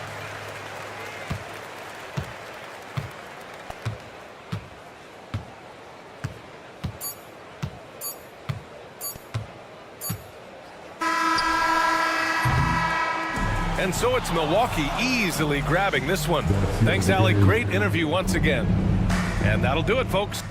And so it's Milwaukee easily grabbing this one. Thanks, Alec. Great interview once again. And that'll do it, folks.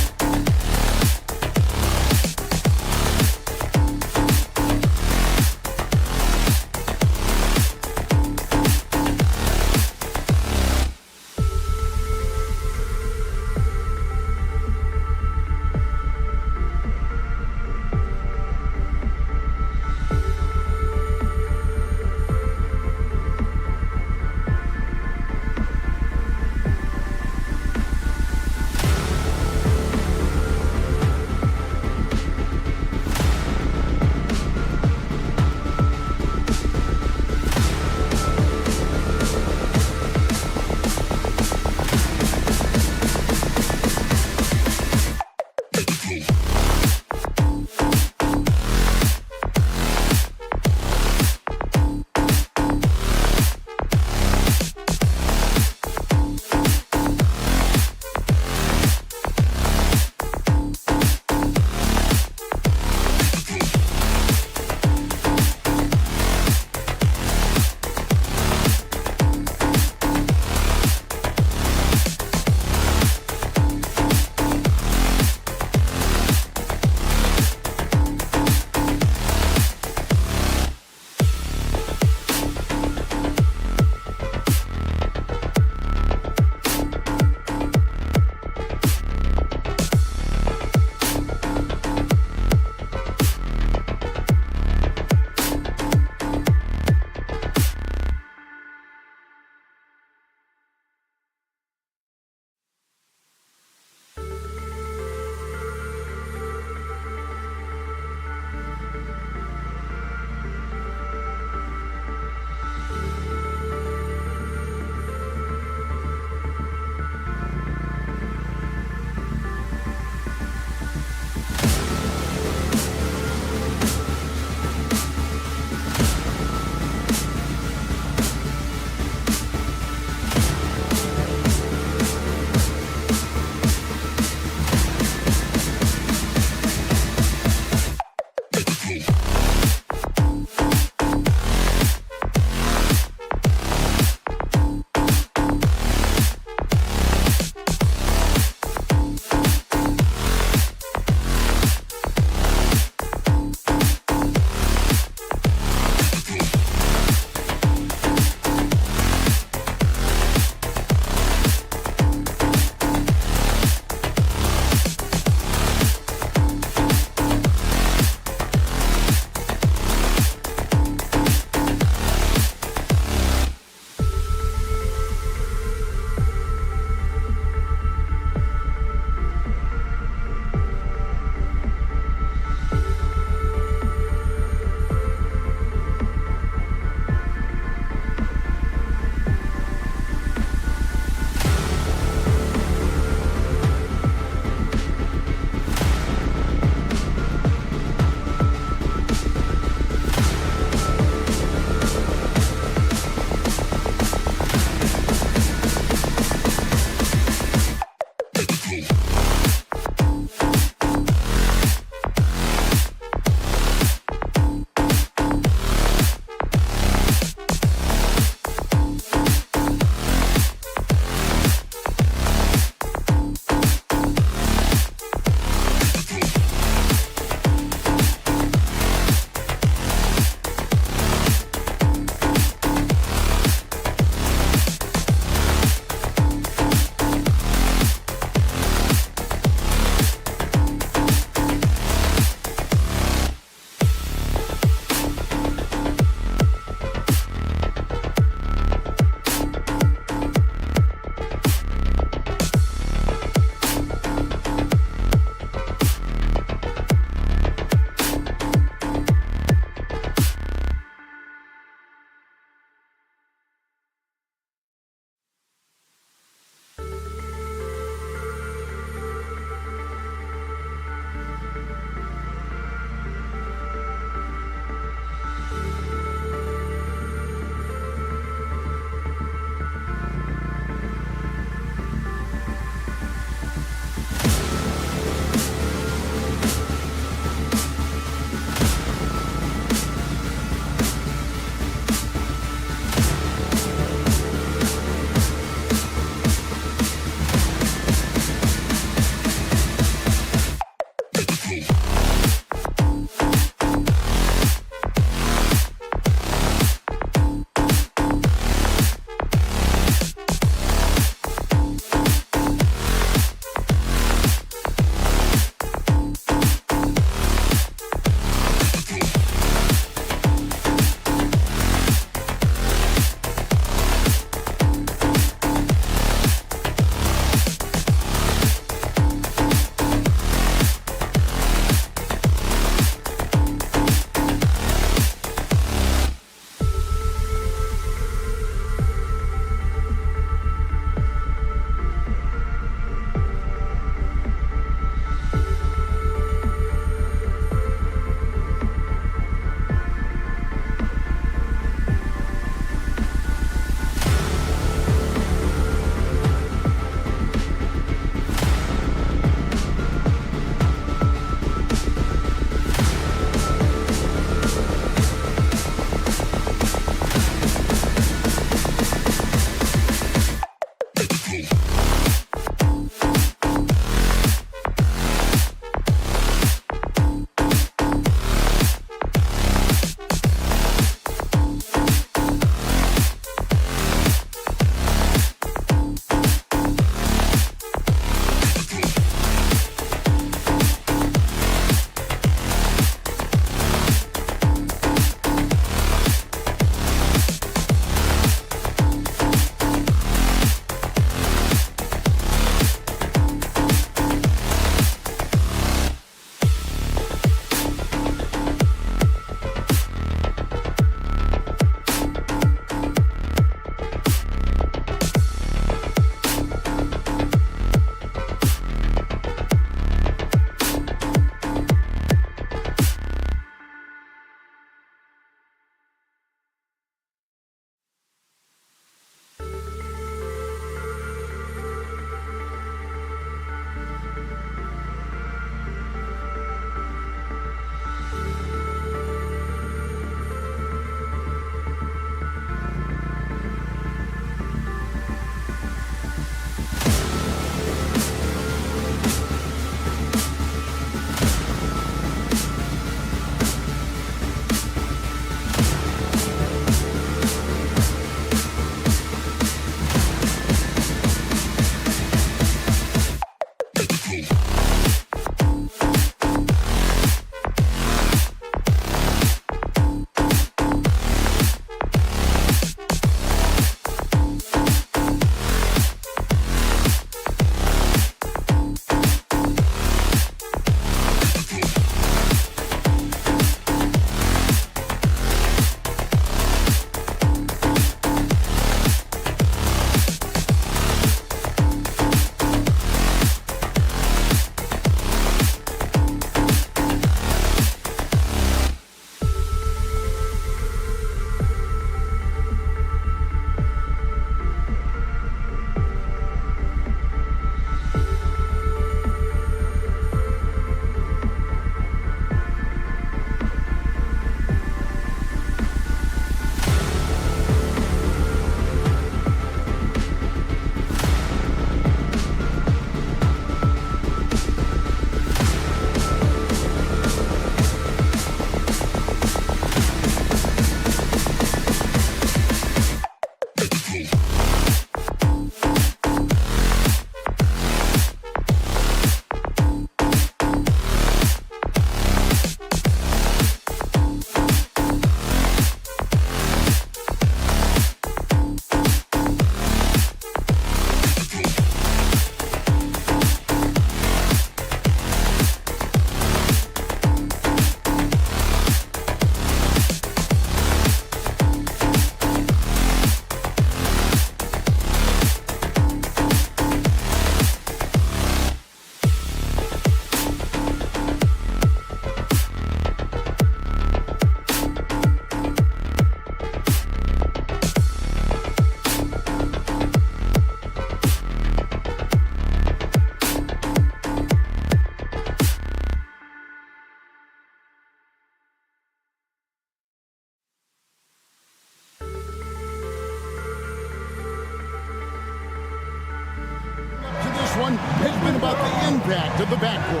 impact of the backcourt.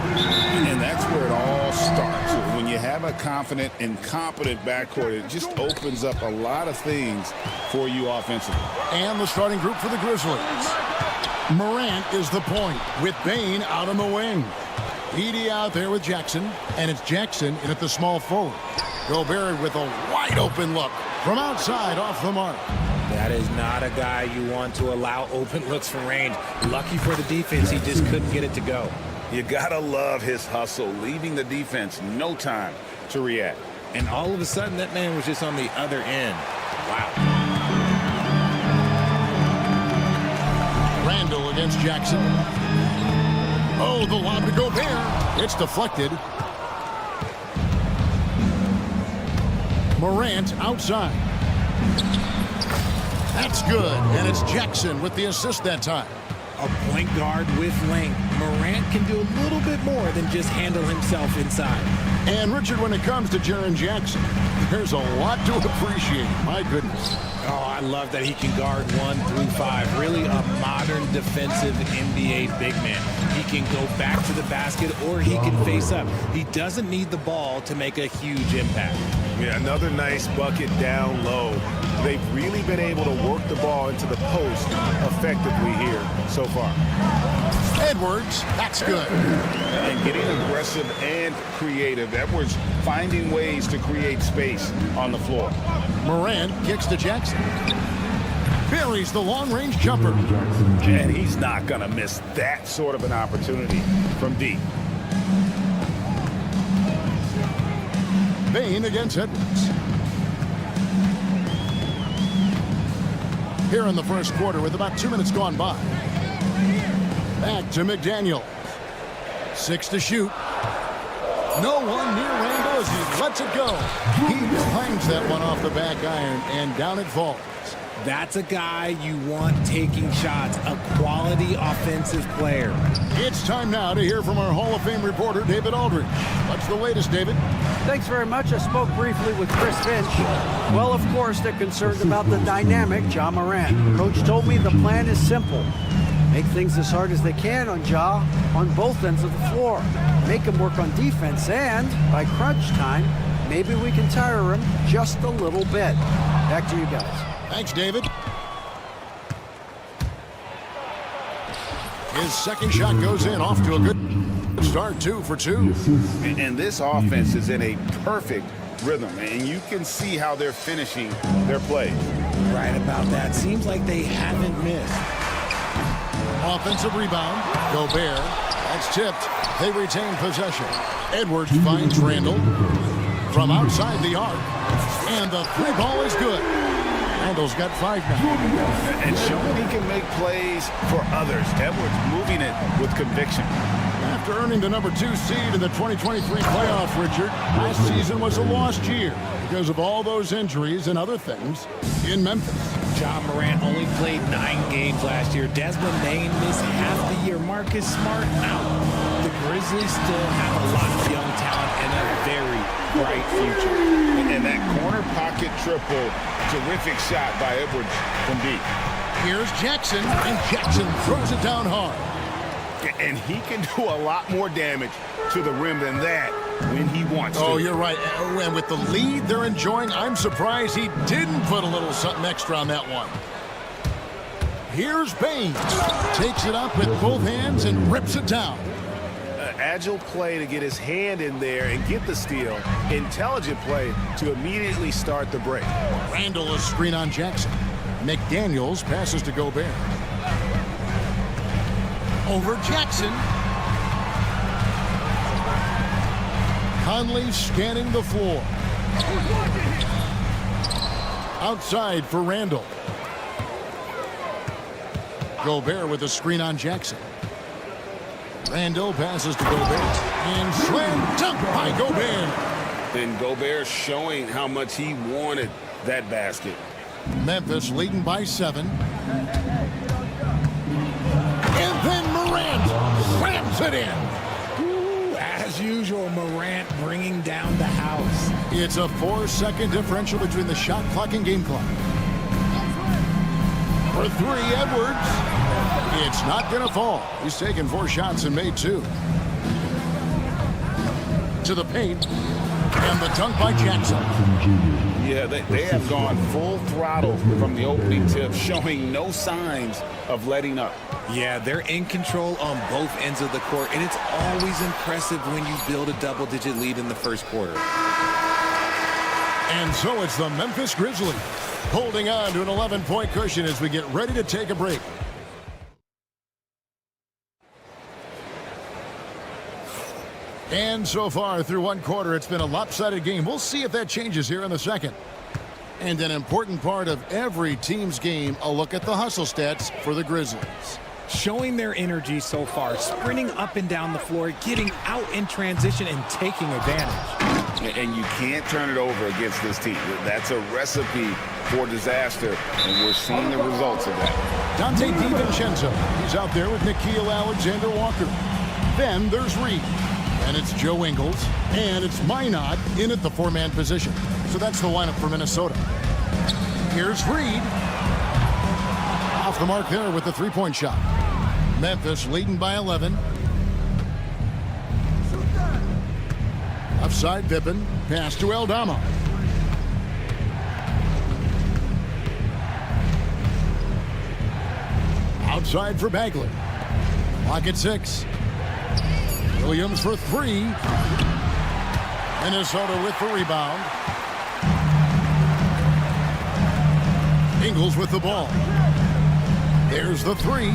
And that's where it all starts. When you have a confident and competent backcourt, it just opens up a lot of things for you offensively. And the starting group for the Grizzlies. Morant is the point with Bane out on the wing. Edey out there with Jackson, and it's Jackson in at the small forward. Gobert with a wide open look from outside off the mark. That is not a guy you want to allow open looks from range. Lucky for the defense, he just couldn't get it to go. You gotta love his hustle, leaving the defense no time to react. And all of a sudden, that man was just on the other end. Wow. Randall against Jackson. Oh, the lob to Gobert. It's deflected. Morant outside. That's good, and it's Jackson with the assist that time. A point guard with length. Morant can do a little bit more than just handle himself inside. And Richard, when it comes to Jaren Jackson, there's a lot to appreciate. My goodness. Oh, I love that he can guard 1 through 5. Really a modern defensive NBA big man. He can go back to the basket or he can face up. He doesn't need the ball to make a huge impact. Yeah, another nice bucket down low. They've really been able to work the ball into the post effectively here so far. Edwards, that's good. And getting aggressive and creative. Edwards finding ways to create space on the floor. Morant kicks to Jackson. Buries the long-range jumper. And he's not going to miss that sort of an opportunity from deep. Bane against Edwards. Here in the first quarter with about 2 minutes gone by. Back to McDaniel. 6 to shoot. No one near Randall as he lets it go. He clangs that one off the back iron, and down it falls. That's a guy you want taking shots, a quality offensive player. It's time now to hear from our Hall of Fame reporter, David Aldridge. What's the latest, David? Thanks very much. I spoke briefly with Chris Finch. Well, of course, they're concerned about the dynamic Ja Morant. Coach told me the plan is simple. Make things as hard as they can on Ja on both ends of the floor. Make him work on defense, and by crunch time, maybe we can tire him just a little bit. Back to you guys. Thanks, David. His second shot goes in, off to a good start, 2 for 2. And this offense is in a perfect rhythm, and you can see how they're finishing their play. Right about that. Seems like they haven't missed. Offensive rebound. Gobert. That's tipped. They retain possession. Edwards finds Randall from outside the arc. And the 3 ball is good. Randall's got 5 now. And showing he can make plays for others. Edwards moving it with conviction. After earning the number 2 seed in the 2023 playoff, Richard, last season was a lost year because of all those injuries and other things in Memphis. Ja Morant only played 9 games last year. Desmond Bane missed half the year. Marcus Smart out. The Grizzlies still have a lot of young talent and a very bright future. And that corner pocket triple, terrific shot by Edwards from deep. Here's Jackson, and Jackson throws it down hard. And he can do a lot more damage to the rim than that when he wants to. Oh, you're right. And with the lead they're enjoying, I'm surprised he didn't put a little something extra on that one. Here's Bane. Takes it up with both hands and rips it down. Agile play to get his hand in there and get the steal. Intelligent play to immediately start the break. Randall is screen on Jackson. McDaniels passes to Gobert. Over Jackson. Conley scanning the floor. Outside for Randall. Gobert with a screen on Jackson. Randall passes to Gobert. And slam dunk by Gobert. And Gobert showing how much he wanted that basket. Memphis leading by 7. And then Morant slams it in. Ooh, as usual, Morant bringing down the house. It's a 4-second differential between the shot clock and game clock. For 3, Edwards. It's not going to fall. He's taken 4 shots and made 2. To the paint. And the dunk by Jackson. Yeah, they have gone full throttle from the opening tip, showing no signs of letting up. Yeah, they're in control on both ends of the court, and it's always impressive when you build a double-digit lead in the first quarter. And so it's the Memphis Grizzlies holding on to an 11-point cushion as we get ready to take a break. And so far through 1 quarter, it's been a lopsided game. We'll see if that changes here in the second. And an important part of every team's game, a look at the hustle stats for the Grizzlies. Showing their energy so far, sprinting up and down the floor, getting out in transition and taking advantage. And you can't turn it over against this team. That's a recipe for disaster, and we're seeing the results of that. Dante DiVincenzo, he's out there with Nickeil Alexander-Walker. Then there's Reed. And it's Joe Ingles, and it's Minot in at the 4-man position. So that's the lineup for Minnesota. Here's Reed. Off the mark there with the 3-point shot. Memphis leading by 11. Offside Pippen. Pass to Aldama. Outside for Bagley. Clock at 6. Williams for 3. Minnesota with the rebound. Ingles with the ball. There's the 3.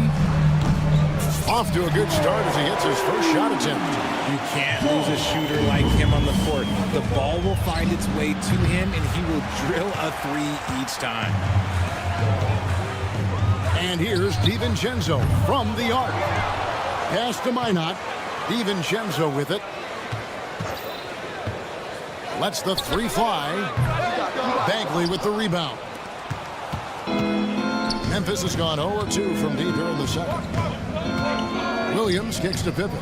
Off to a good start as he hits his first shot attempt. You can't lose a shooter like him on the court. The ball will find its way to him, and he will drill a 3 each time. And here's DiVincenzo from the arc. Pass to Minot. DiVincenzo with it. Lets the 3 fly. Bagley with the rebound. Memphis has gone 0-2 from deep here in the second. Williams kicks to Pippen.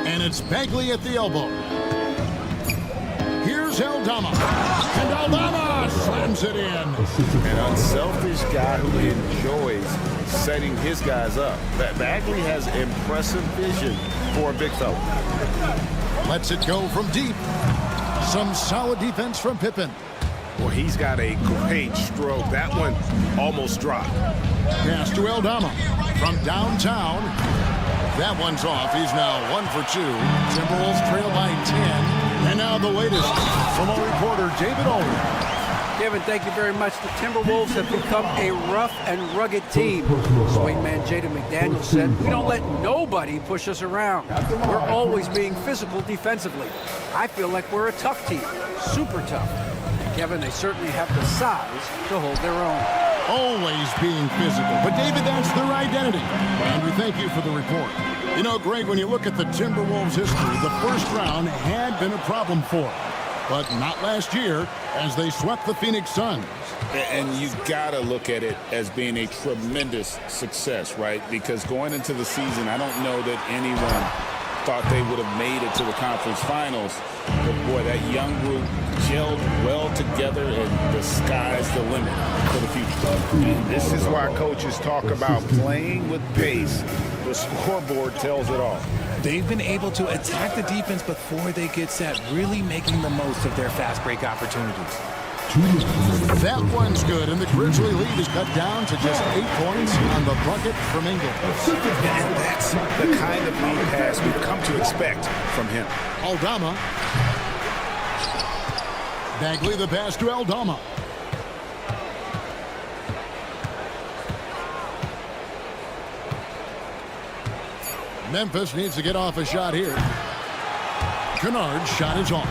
And it's Bagley at the elbow. Here's Aldama. And Aldama slams it in. An unselfish guy who enjoys setting his guys up. Bagley has impressive vision for a big fella. Lets it go from deep. Some solid defense from Pippen. Well, he's got a great stroke. That one almost dropped. Pass to Aldama from downtown. That one's off. He's now 1 for 2. Timberwolves trail by 10. And now the latest from our reporter, David Aldridge. Kevin, thank you very much. The Timberwolves have become a rough and rugged team. Swingman Jaden McDaniels said, "We don't let nobody push us around. We're always being physical defensively. I feel like we're a tough team, super tough." And Kevin, they certainly have the size to hold their own. Always being physical. But, David, that's their identity. And we thank you for the report. You know, Greg, when you look at the Timberwolves' history, the first round had been a problem for them. But not last year as they swept the Phoenix Suns. And you've got to look at it as being a tremendous success, right? Because going into the season, I don't know that anyone thought they would have made it to the conference finals. But, boy, that young group gelled well together, and the sky's the limit for the future. And this is why coaches talk about playing with pace. The scoreboard tells it all. They've been able to attack the defense before they get set, really making the most of their fast break opportunities. That one's good, and the Grizzly lead is cut down to just 8 points on the bucket from Ingles. And that's the kind of lead pass we've come to expect from him. Aldama. Bagley the pass to Aldama. Memphis needs to get off a shot here. Kennard's shot is off.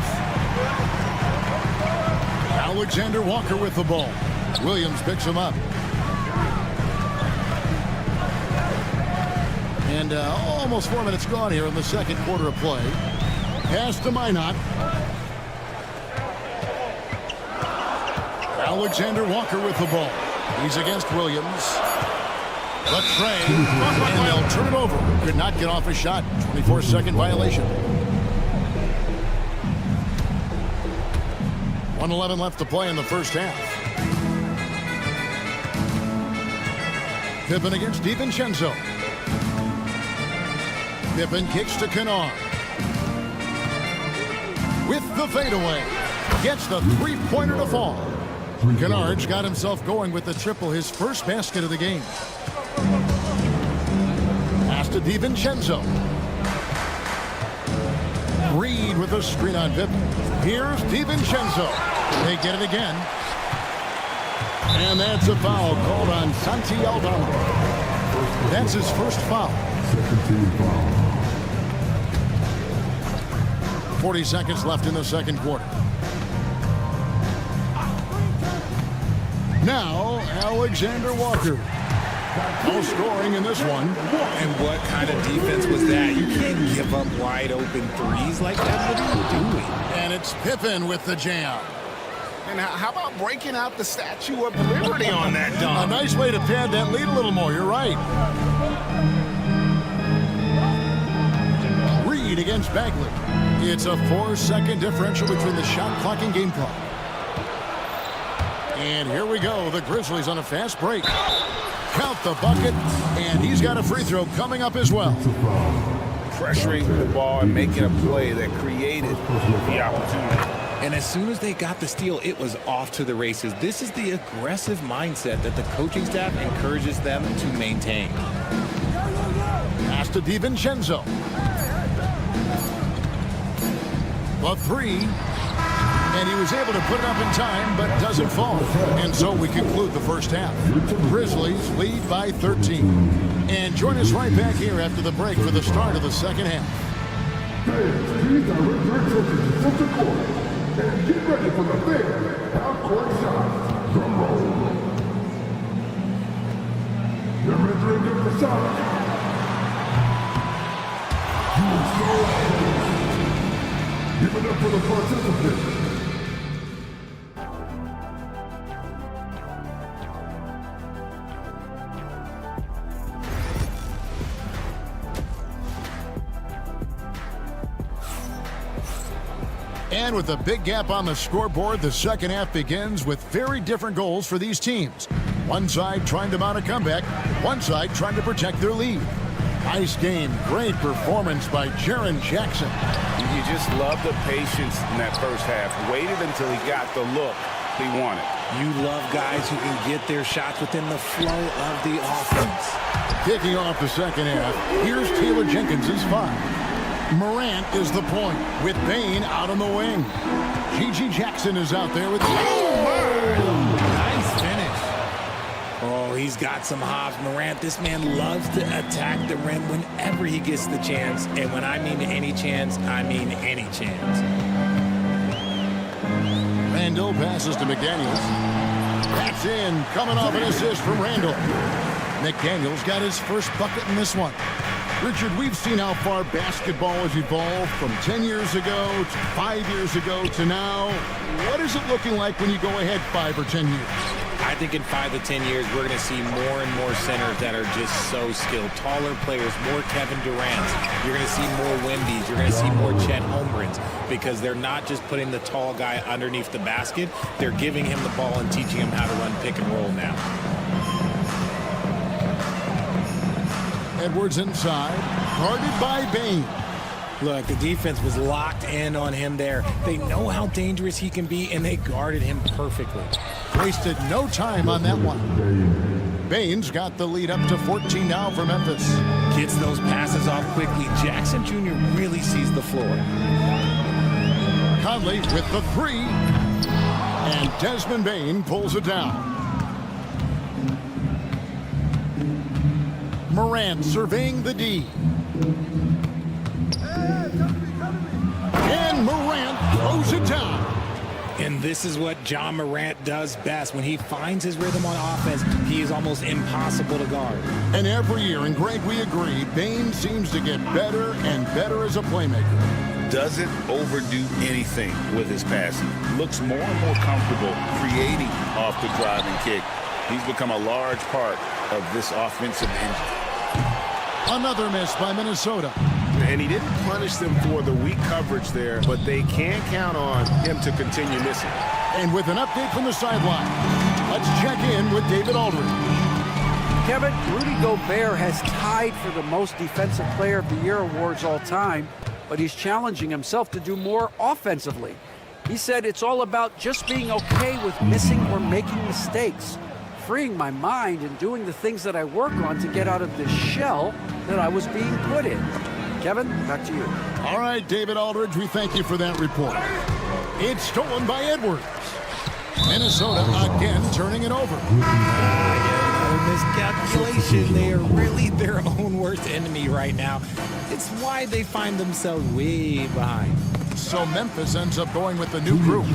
Alexander Walker with the ball. Williams picks him up. And almost 4 minutes gone here in the second quarter of play. Pass to Minot. Alexander Walker with the ball. He's against Williams. The tray, and they'll turn it over. Could not get off a shot. 24-second violation. 1:11 left to play in the first half. Pippen against DiVincenzo. Pippen kicks to Kennard. With the fadeaway. Gets the three-pointer to fall. Kennard's got himself going with the triple, his first basket of the game. Pass to DiVincenzo. Reed with a screen on Pippen. Here's DiVincenzo. They get it again. And that's a foul called on Santi Aldama. That's his first foul. 40 seconds left in the second quarter. Now, Alexander Walker. No scoring in this one. And what kind of defense was that? You can't give up wide open threes like that. What are you doing? And it's Pippen with the jam. And how about breaking out the Statue of Liberty on that dunk? A nice way to pad that lead a little more. You're right. Reed against Bagley. It's a 4-second differential between the shot clock and game clock. And here we go. The Grizzlies on a fast break. Count the bucket, and he's got a free throw coming up as well. Pressuring the ball and making a play that created the opportunity. And as soon as they got the steal, it was off to the races. This is the aggressive mindset that the coaching staff encourages them to maintain. Pass to DiVincenzo. The three. And he was able to put it up in time, but doesn't fall. And so we conclude the first half. Grizzlies lead by 13. And join us right back here after the break for the start of the second half. Please direct your attention to the court and get ready for the big half-court shot. Drum roll. They're measuring up the shot. Give it up for the participants. And with a big gap on the scoreboard, the second half begins with very different goals for these teams. One side trying to mount a comeback, one side trying to protect their lead. Nice game, great performance by Jaren Jackson. You just love the patience in that first half. Waited until he got the look he wanted. You love guys who can get their shots within the flow of the offense. Kicking off the second half, here's Taylor Jenkins' 5. Morant is the point with Bane out on the wing. G.G. Jackson is out there with Nice finish. Oh, he's got some hops. Morant, this man loves to attack the rim whenever he gets the chance. And when I mean any chance, I mean any chance. Randall passes to McDaniels. That's in, coming off an assist from Randall. McDaniels got his first bucket in this one. Richard, we've seen how far basketball has evolved from 10 years ago to 5 years ago to now. What is it looking like when you go ahead 5 or 10 years? I think in 5 to 10 years, we're going to see more and more centers that are just so skilled. Taller players, more Kevin Durant's. You're going to see more Wemby's. You're going to see more Chet Holmgrens because they're not just putting the tall guy underneath the basket. They're giving him the ball and teaching him how to run pick and roll now. Edwards inside, guarded by Bane. Look, the defense was locked in on him there. They know how dangerous he can be, and they guarded him perfectly. Wasted no time on that one. Bane's got the lead up to 14 now for Memphis. Gets those passes off quickly. Jackson Jr. really sees the floor. Conley with the 3. And Desmond Bane pulls it down. Morant surveying the D. And Morant throws it down. And this is what John Morant does best. When he finds his rhythm on offense, he is almost impossible to guard. And every year, and Greg, we agree, Bane seems to get better and better as a playmaker. Doesn't overdo anything with his passing. Looks more and more comfortable creating off the driving kick. He's become a large part of this offensive engine. Another miss by Minnesota. And he didn't punish them for the weak coverage there, but they can count on him to continue missing. And with an update from the sideline, let's check in with David Aldridge. Kevin, Rudy Gobert has tied for the most Defensive Player of the Year awards all time, but he's challenging himself to do more offensively. He said it's all about just being okay with missing or making mistakes, freeing my mind and doing the things that I work on to get out of this shell that I was being put in. Kevin, back to you. All right, David Aldridge, we thank you for that report. It's stolen by Edwards. Minnesota again turning it over. Another miscalculation. They are really their own worst enemy right now. It's why they find themselves way behind. So Memphis ends up going with the new group.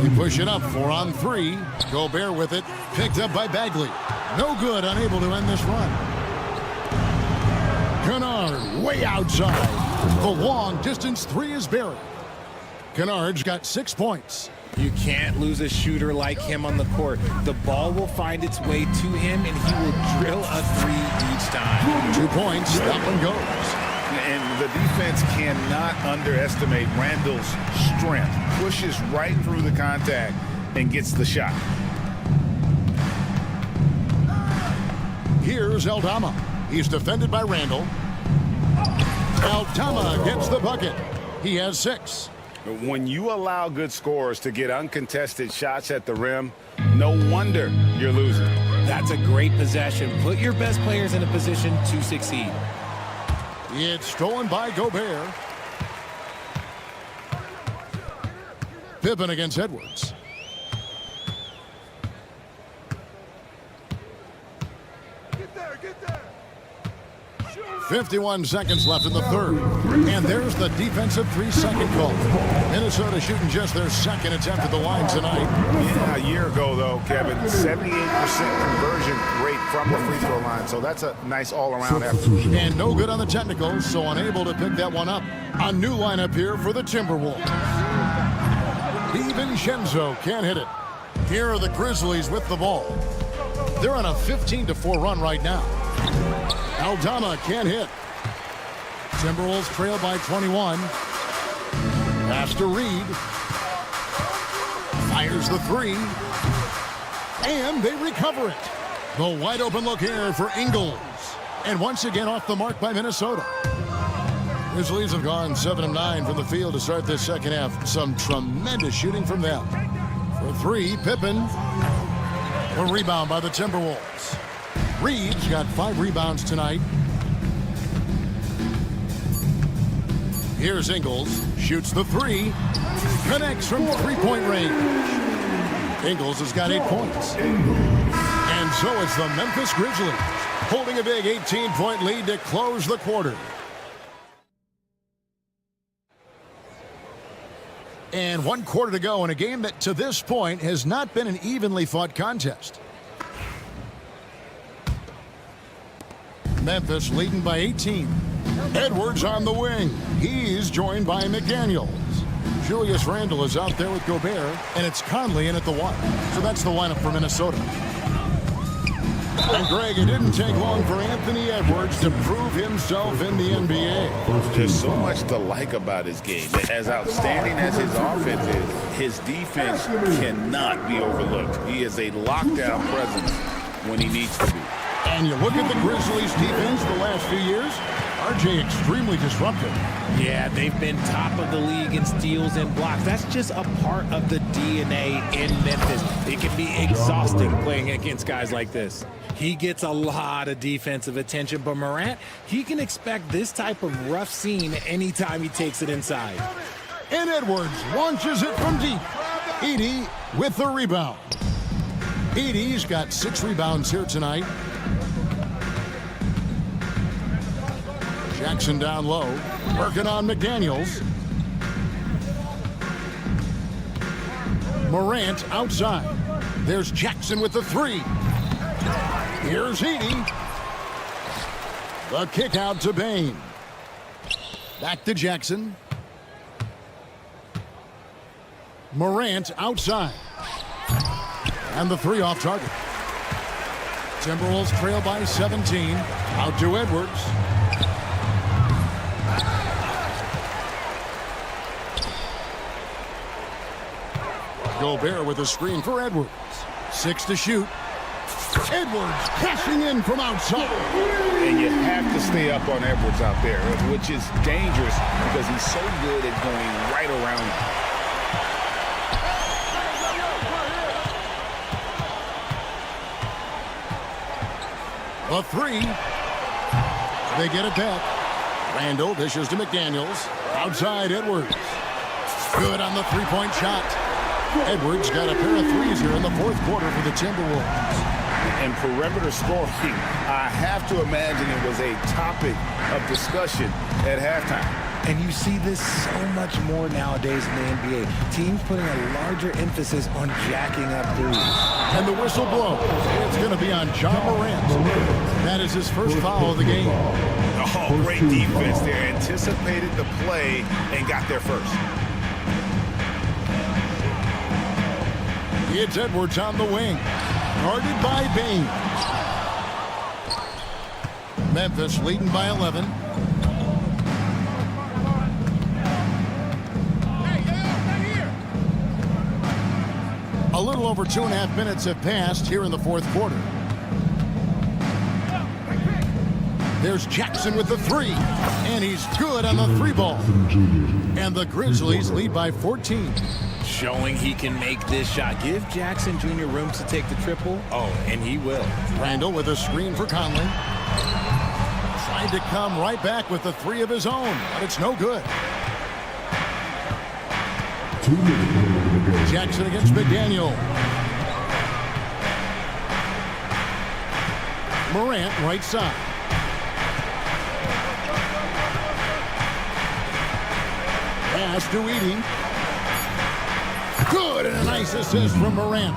They push it up 4 on 3. Gobert with it. Picked up by Bagley. No good, unable to end this run. Kennard way outside. The long distance 3 is buried. Kennard's got 6 points. You can't lose a shooter like him on the court. The ball will find its way to him, and he will drill a 3 each time. 2 points, that one goes. And the defense cannot underestimate Randall's strength. Pushes right through the contact and gets the shot. Here's Aldama. He's defended by Randall. Aldama gets the bucket. He has 6. When you allow good scorers to get uncontested shots at the rim, no wonder you're losing. That's a great possession. Put your best players in a position to succeed. It's stolen by Gobert. Pippen against Edwards. 51 seconds left in the third. And there's the defensive 3-second call. Minnesota shooting just their second attempt at the line tonight. Yeah, a year ago, though, Kevin, 78% conversion rate from the free throw line. So that's a nice all-around effort. And no good on the technicals, so unable to pick that one up. A new lineup here for the Timberwolves. DiVincenzo can't hit it. Here are the Grizzlies with the ball. They're on a 15-4 run right now. Aldama can't hit. Timberwolves trail by 21. Pass to Reed. Fires the 3. And they recover it. The wide open look here for Ingles. And once again off the mark by Minnesota. Grizzlies have gone 7 of 9 from the field to start this second half. Some tremendous shooting from them. For 3, Pippen. A rebound by the Timberwolves. Reed's got 5 rebounds tonight. Here's Ingles. Shoots the 3. Connects from 3-point range. Ingles has got 8 points. And so it's the Memphis Grizzlies holding a big 18-point lead to close the quarter. And 1 quarter to go in a game that to this point has not been an evenly fought contest. Memphis leading by 18. Edwards on the wing. He's joined by McDaniels. Julius Randle is out there with Gobert, and it's Conley in at the 1. So that's the lineup for Minnesota. And Greg, it didn't take long for Anthony Edwards to prove himself in the NBA. There's so much to like about his game. As outstanding as his offense is, his defense cannot be overlooked. He is a lockdown presence when he needs to be. And you look at the Grizzlies' defense the last few years, RJ extremely disruptive. Yeah, they've been top of the league in steals and blocks. That's just a part of the DNA in Memphis. It can be exhausting playing against guys like this. He gets a lot of defensive attention, but Morant, he can expect this type of rough scene anytime he takes it inside. And Edwards launches it from deep. Edey with the rebound. Edey's got 6 rebounds here tonight. Jackson down low, working on McDaniels. Morant outside. There's Jackson with the 3. Here's Edey. The kick out to Bain. Back to Jackson. Morant outside. And the 3 off target. Timberwolves trail by 17. Out to Edwards. Gobert with a screen for Edwards. 6 to shoot. Edwards cashing in from outside. And you have to stay up on Edwards out there, which is dangerous because he's so good at going right around you. A 3. They get it back. Randall dishes to McDaniels. Outside Edwards. Good on the three-point shot. Edwards got a pair of threes here in the fourth quarter for the Timberwolves. And perimeter scoring, I have to imagine it was a topic of discussion at halftime. And you see this so much more nowadays in the NBA. Teams putting a larger emphasis on jacking up threes. And the whistle blows. It's going to be on Ja Morant. That is his first foul of the game. Oh, great defense there. Anticipated the play and got there first. It's Edwards on the wing. Guarded by Bain. Memphis leading by 11. A little over 2.5 minutes have passed here in the fourth quarter. There's Jackson with the 3. And he's good on the 3 ball. And the Grizzlies lead by 14. Showing he can make this shot. Give Jackson Jr. room to take the triple. Oh, and he will. Randall with a screen for Conley. Tried to come right back with the 3 of his own, but it's no good. Jackson against McDaniel. Morant right side. Pass to Edey. Good, and a nice assist from Morant.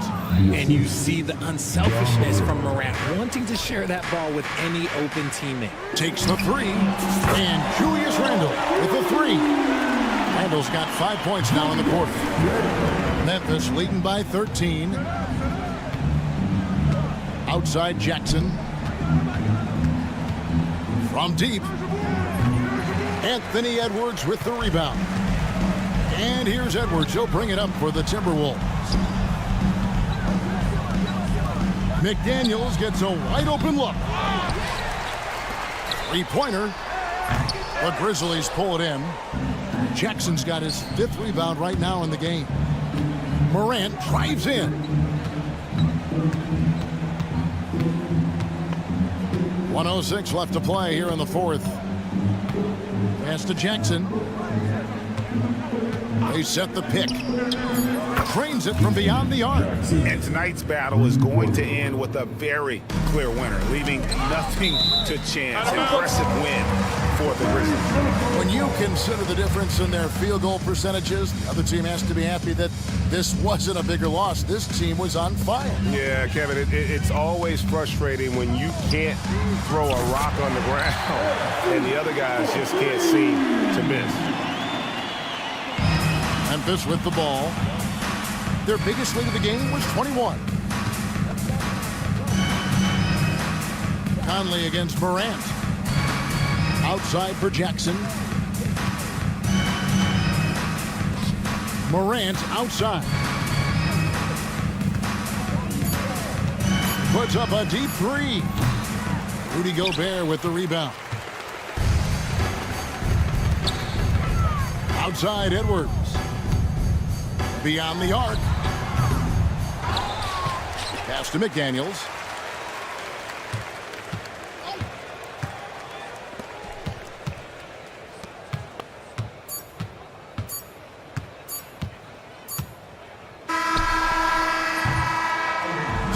And you see the unselfishness from Morant, wanting to share that ball with any open teammate. Takes the 3, and Julius Randle with the 3. Randle's got 5 points now in the quarter. Memphis leading by 13. Outside Jackson. From deep. Anthony Edwards with the rebound. And here's Edwards. He'll bring it up for the Timberwolves. McDaniels gets a wide open look. 3-pointer. The Grizzlies pull it in. Jackson's got his 5th rebound right now in the game. Morant drives in. .106 left to play here in the fourth. Pass to Jackson. They set the pick. Trains it from beyond the arc. And tonight's battle is going to end with a very clear winner, leaving nothing to chance. Impressive win for the Grizzlies. When you consider the difference in their field goal percentages, the other team has to be happy that this wasn't a bigger loss. This team was on fire. Yeah, Kevin, it's always frustrating when you can't throw a rock on the ground and the other guys just can't seem to miss. Memphis with the ball. Their biggest lead of the game was 21. Conley against Morant. Outside for Jackson. Morant outside. Puts up a deep 3. Rudy Gobert with the rebound. Outside Edwards. Beyond the arc. Pass to McDaniels.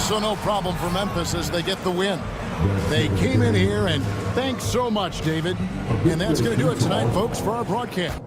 So no problem for Memphis as they get the win. They came in here, and thanks so much, David. And that's going to do it tonight, folks, for our broadcast.